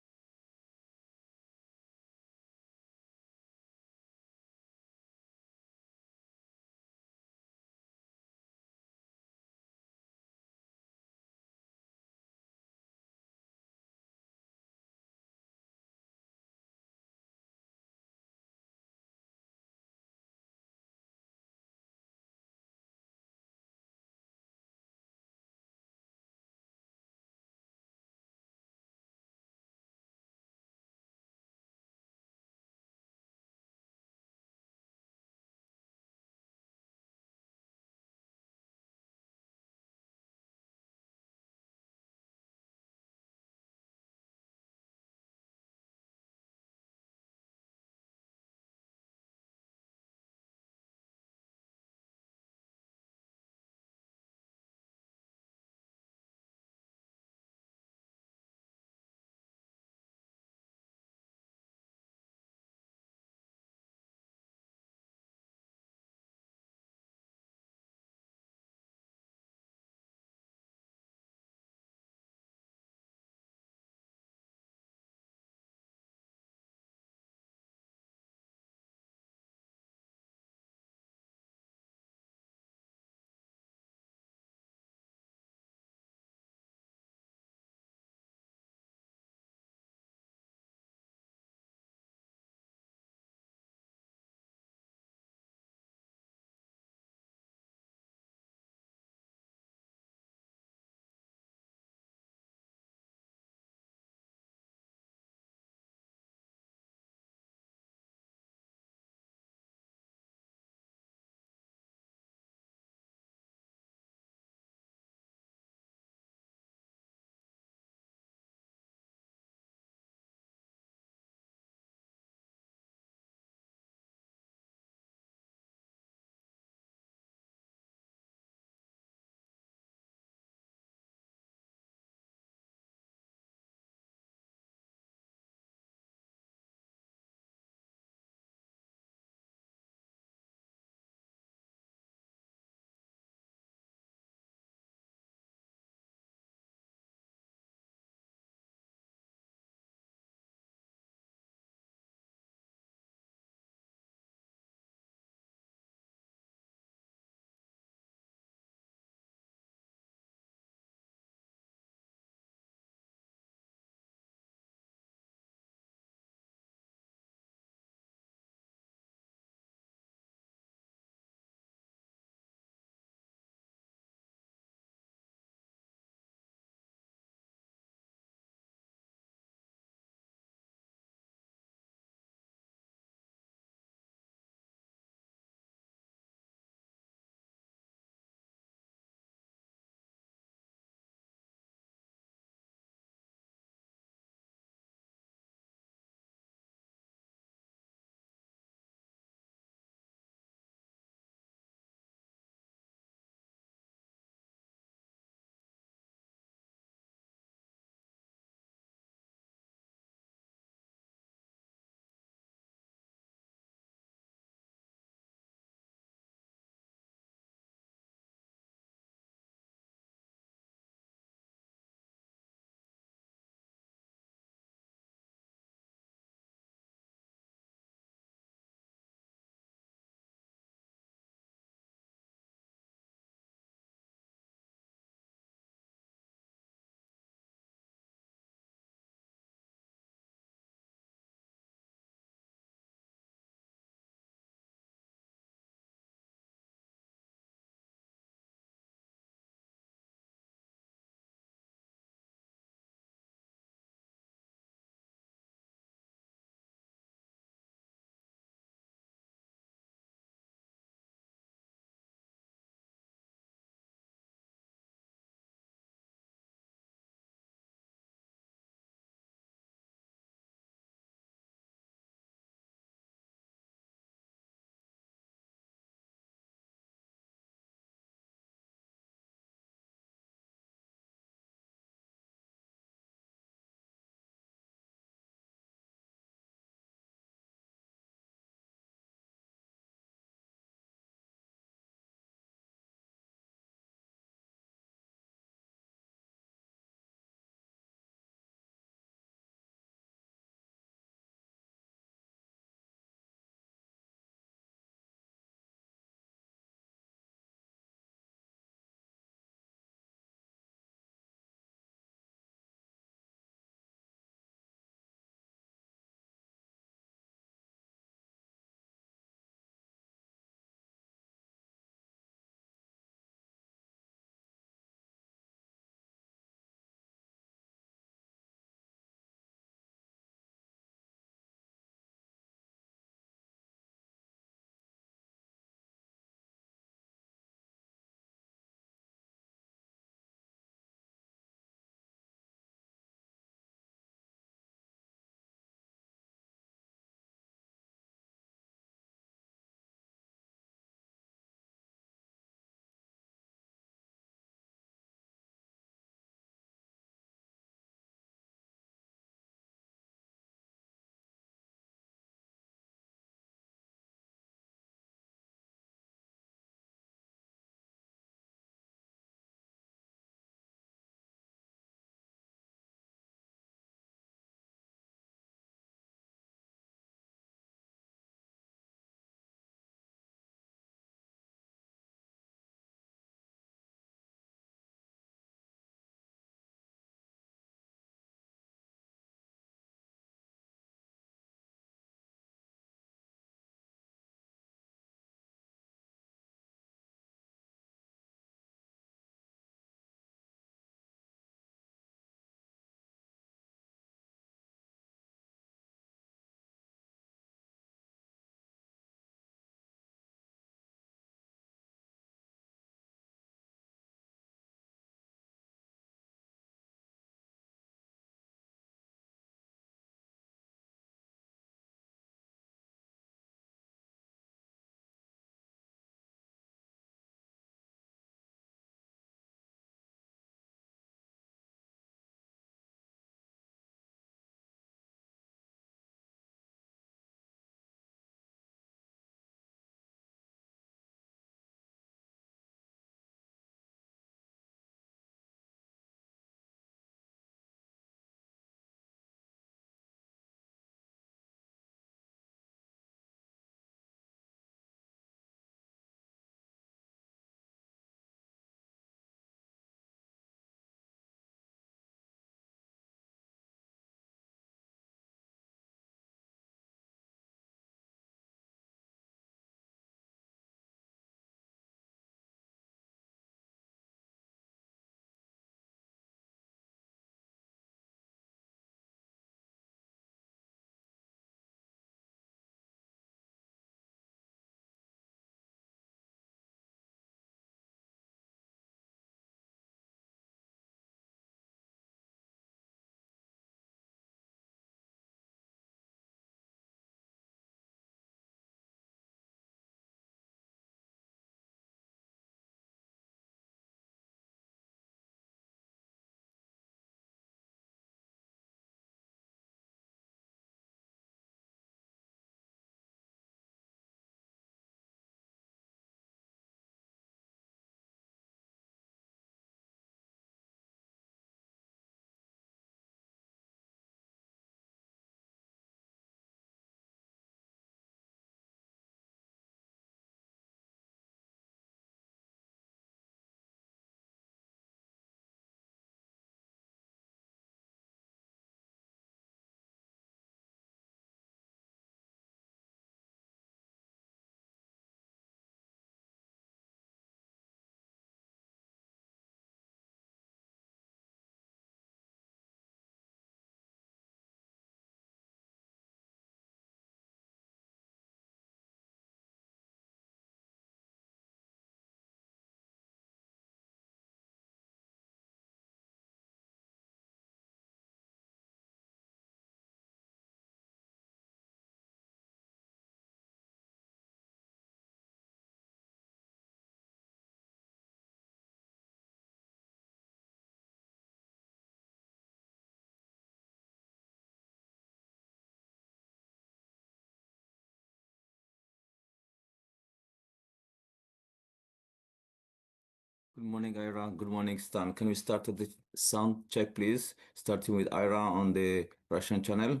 Good morning, Ira. Good morning, Stan. Can we start with the sound check, please? Starting with Ira on the Russian channel.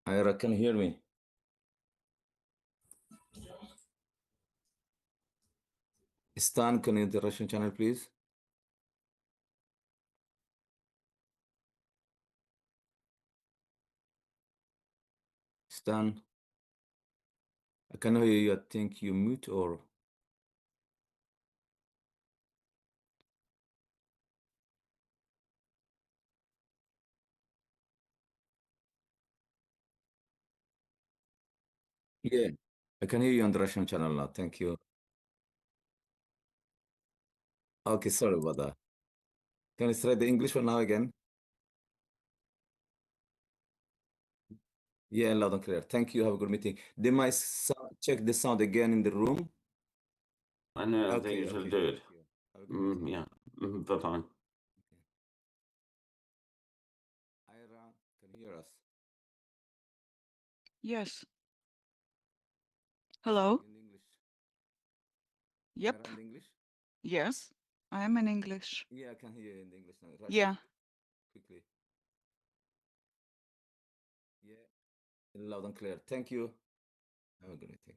Ira, can you hear me? Stan, can you the Russian channel, please? Stan, I can hear you. I think you mute or yeah. I can hear you on the Russian channel now. Thank you. Okay, sorry about that. Can you try the English one now again? Yeah, loud and clear. Thank you. Have a good meeting. Did my check the sound again in the room? I know, they Okay, usually okay. do it. Thank you. Have a good meeting. Yeah, bye-bye. Ira, can you hear us? Yes. Hello? In English. Yep. Ira, in English? Yes, I am in English. Yeah, I can hear you in the English now. Russian, Yeah. quickly. Yeah, loud and clear. Thank you. Have a good meeting.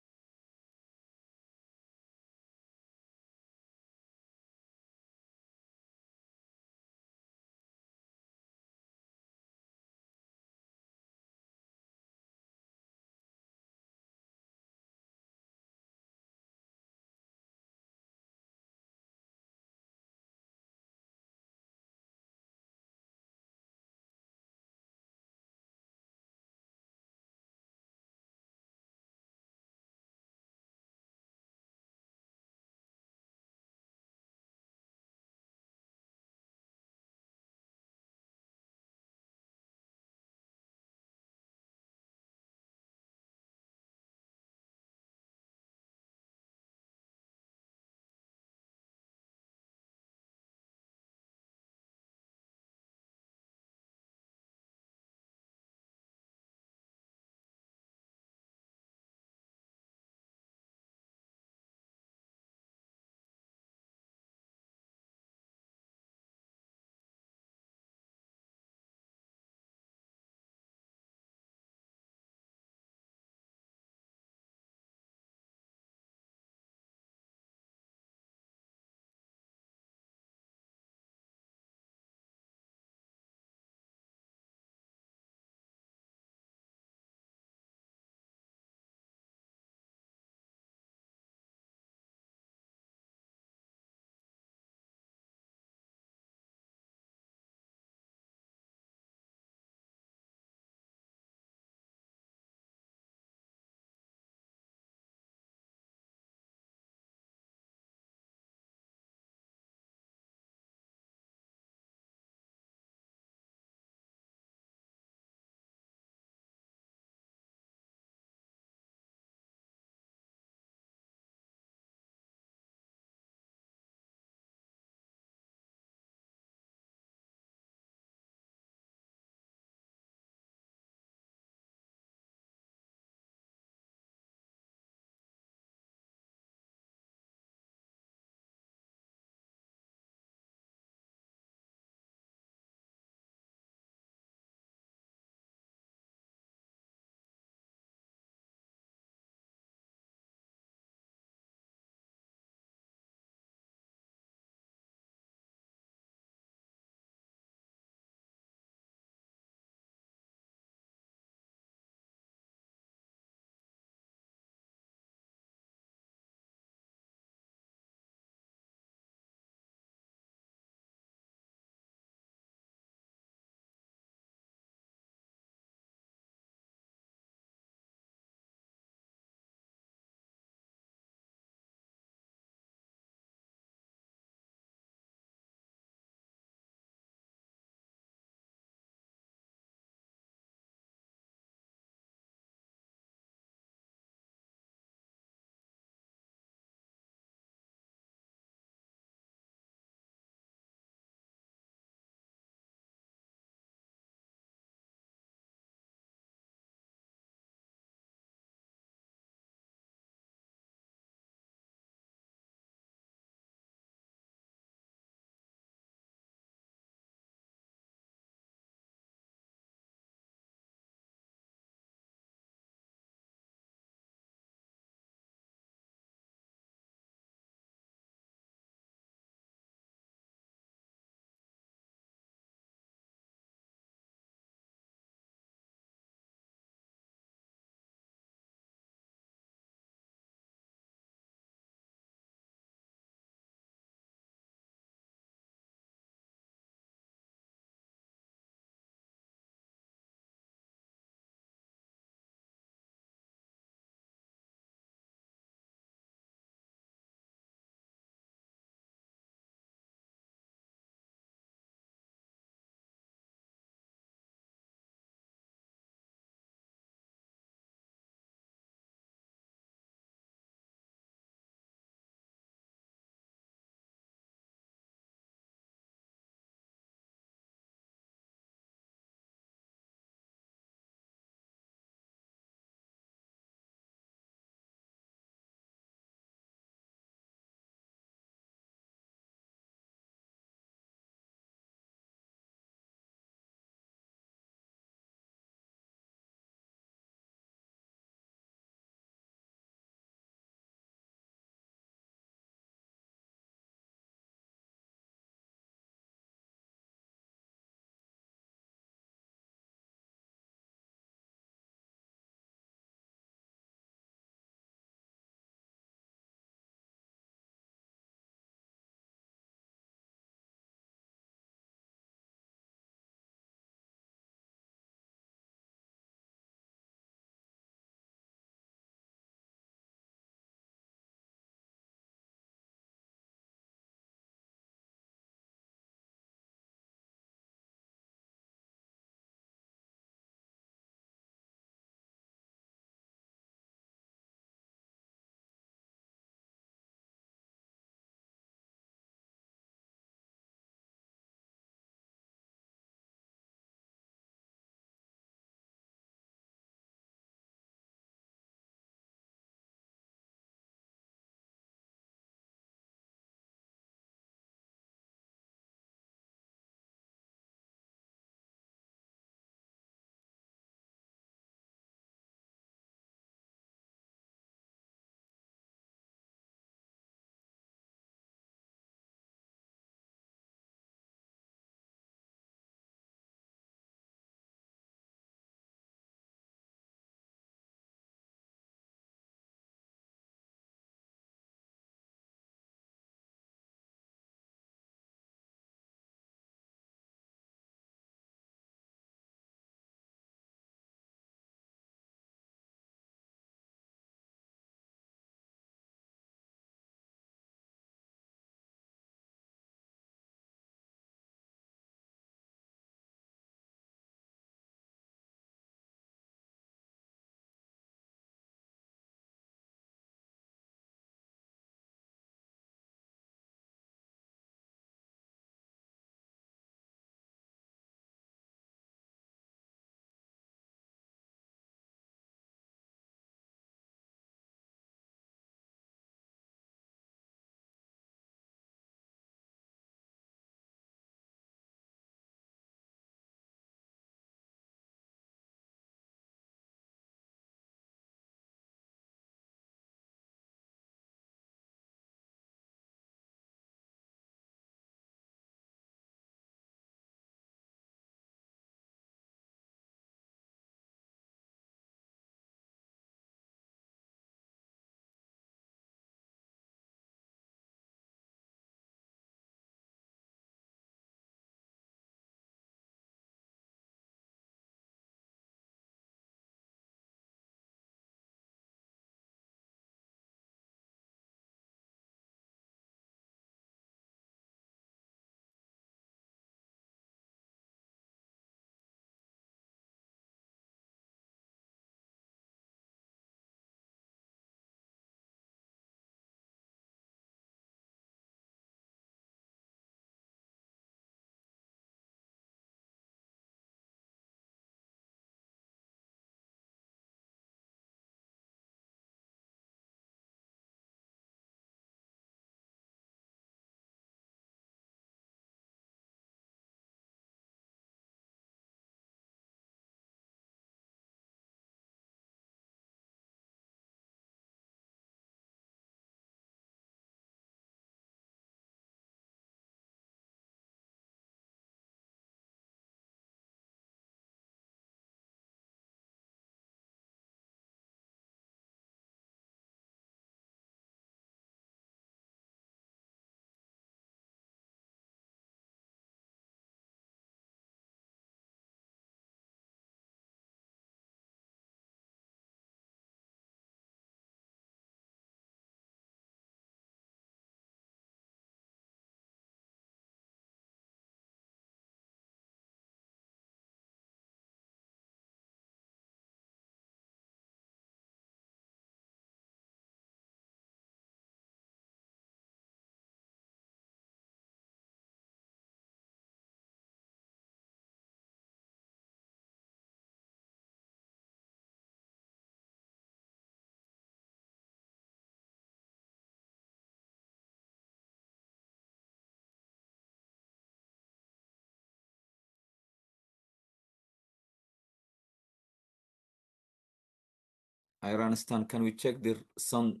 Iran Stan, can we check the sound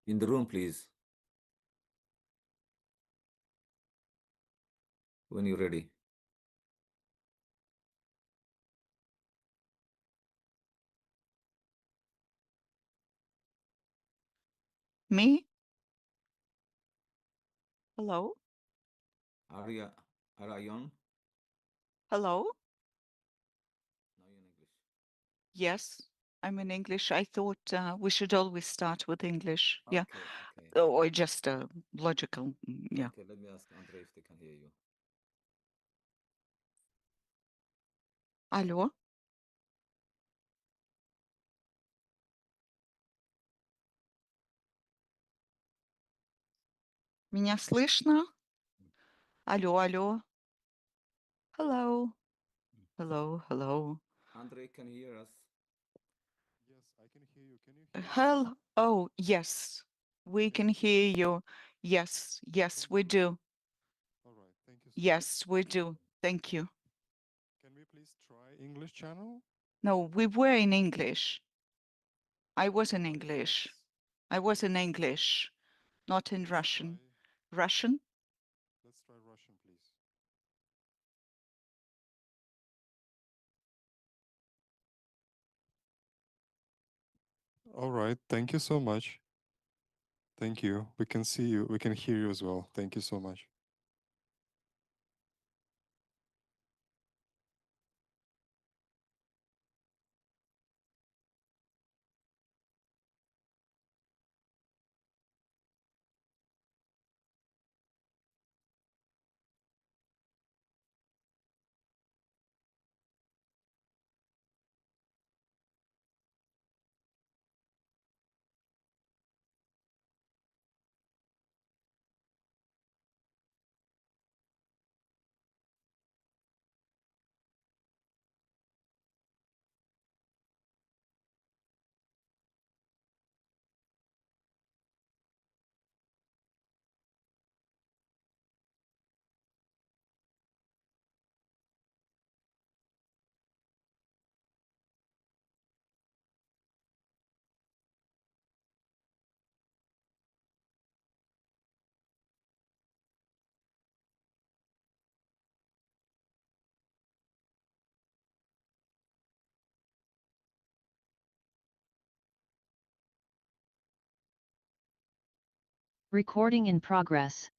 in the room, please? When you're ready. Me? Hello? Arya, Arayon? Hello? No, in English. Yes, I'm in English. I thought we should always start with English. Yeah. Okay, okay. Or just logical. Yeah. Okay, let me ask Andre if they can hear you. Алло? Меня слышно? Алло, алло. Hello. Hello, hello. Andre, can you hear us? Yes, I can hear you. Can you hear me? Hello. Oh, yes. We can hear you. Yes, yes, we do. All right, thank you so much. Yes, we do. Thank you. Can we please try English channel? No, we were in English. I was in All right, English. let's- I was in English, not in Russian. Russian? Let's try Russian, please. All right, thank you so much. Thank you. We can see you. We can hear you as well. Thank you so much. Recording in progress.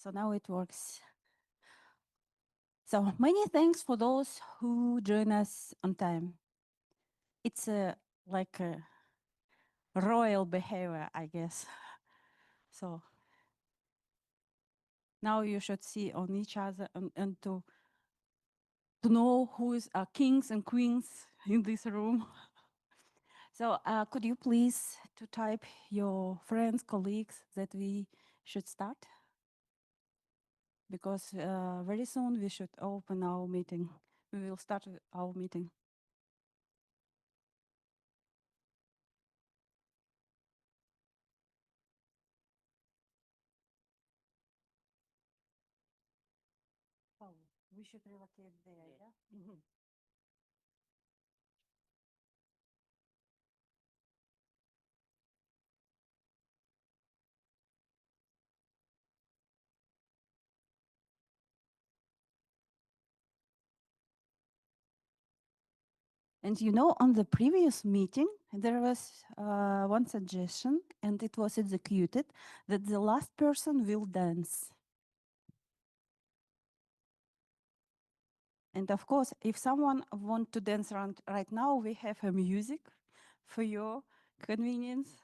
So now it works. So many thanks for those who join us on time. It's like a royal behavior, I guess. So now you should see on each other and to know who is kings and queens in this room. So could you please to type your friends, colleagues that we should start? Because very soon we should open our meeting. We will start our meeting. Oh, we should relocate there, yeah? Mhm. And you know, on the previous meeting, there was one suggestion, and it was executed, that the last person will dance. And of course, if someone want to dance around right now, we have a music for your convenience.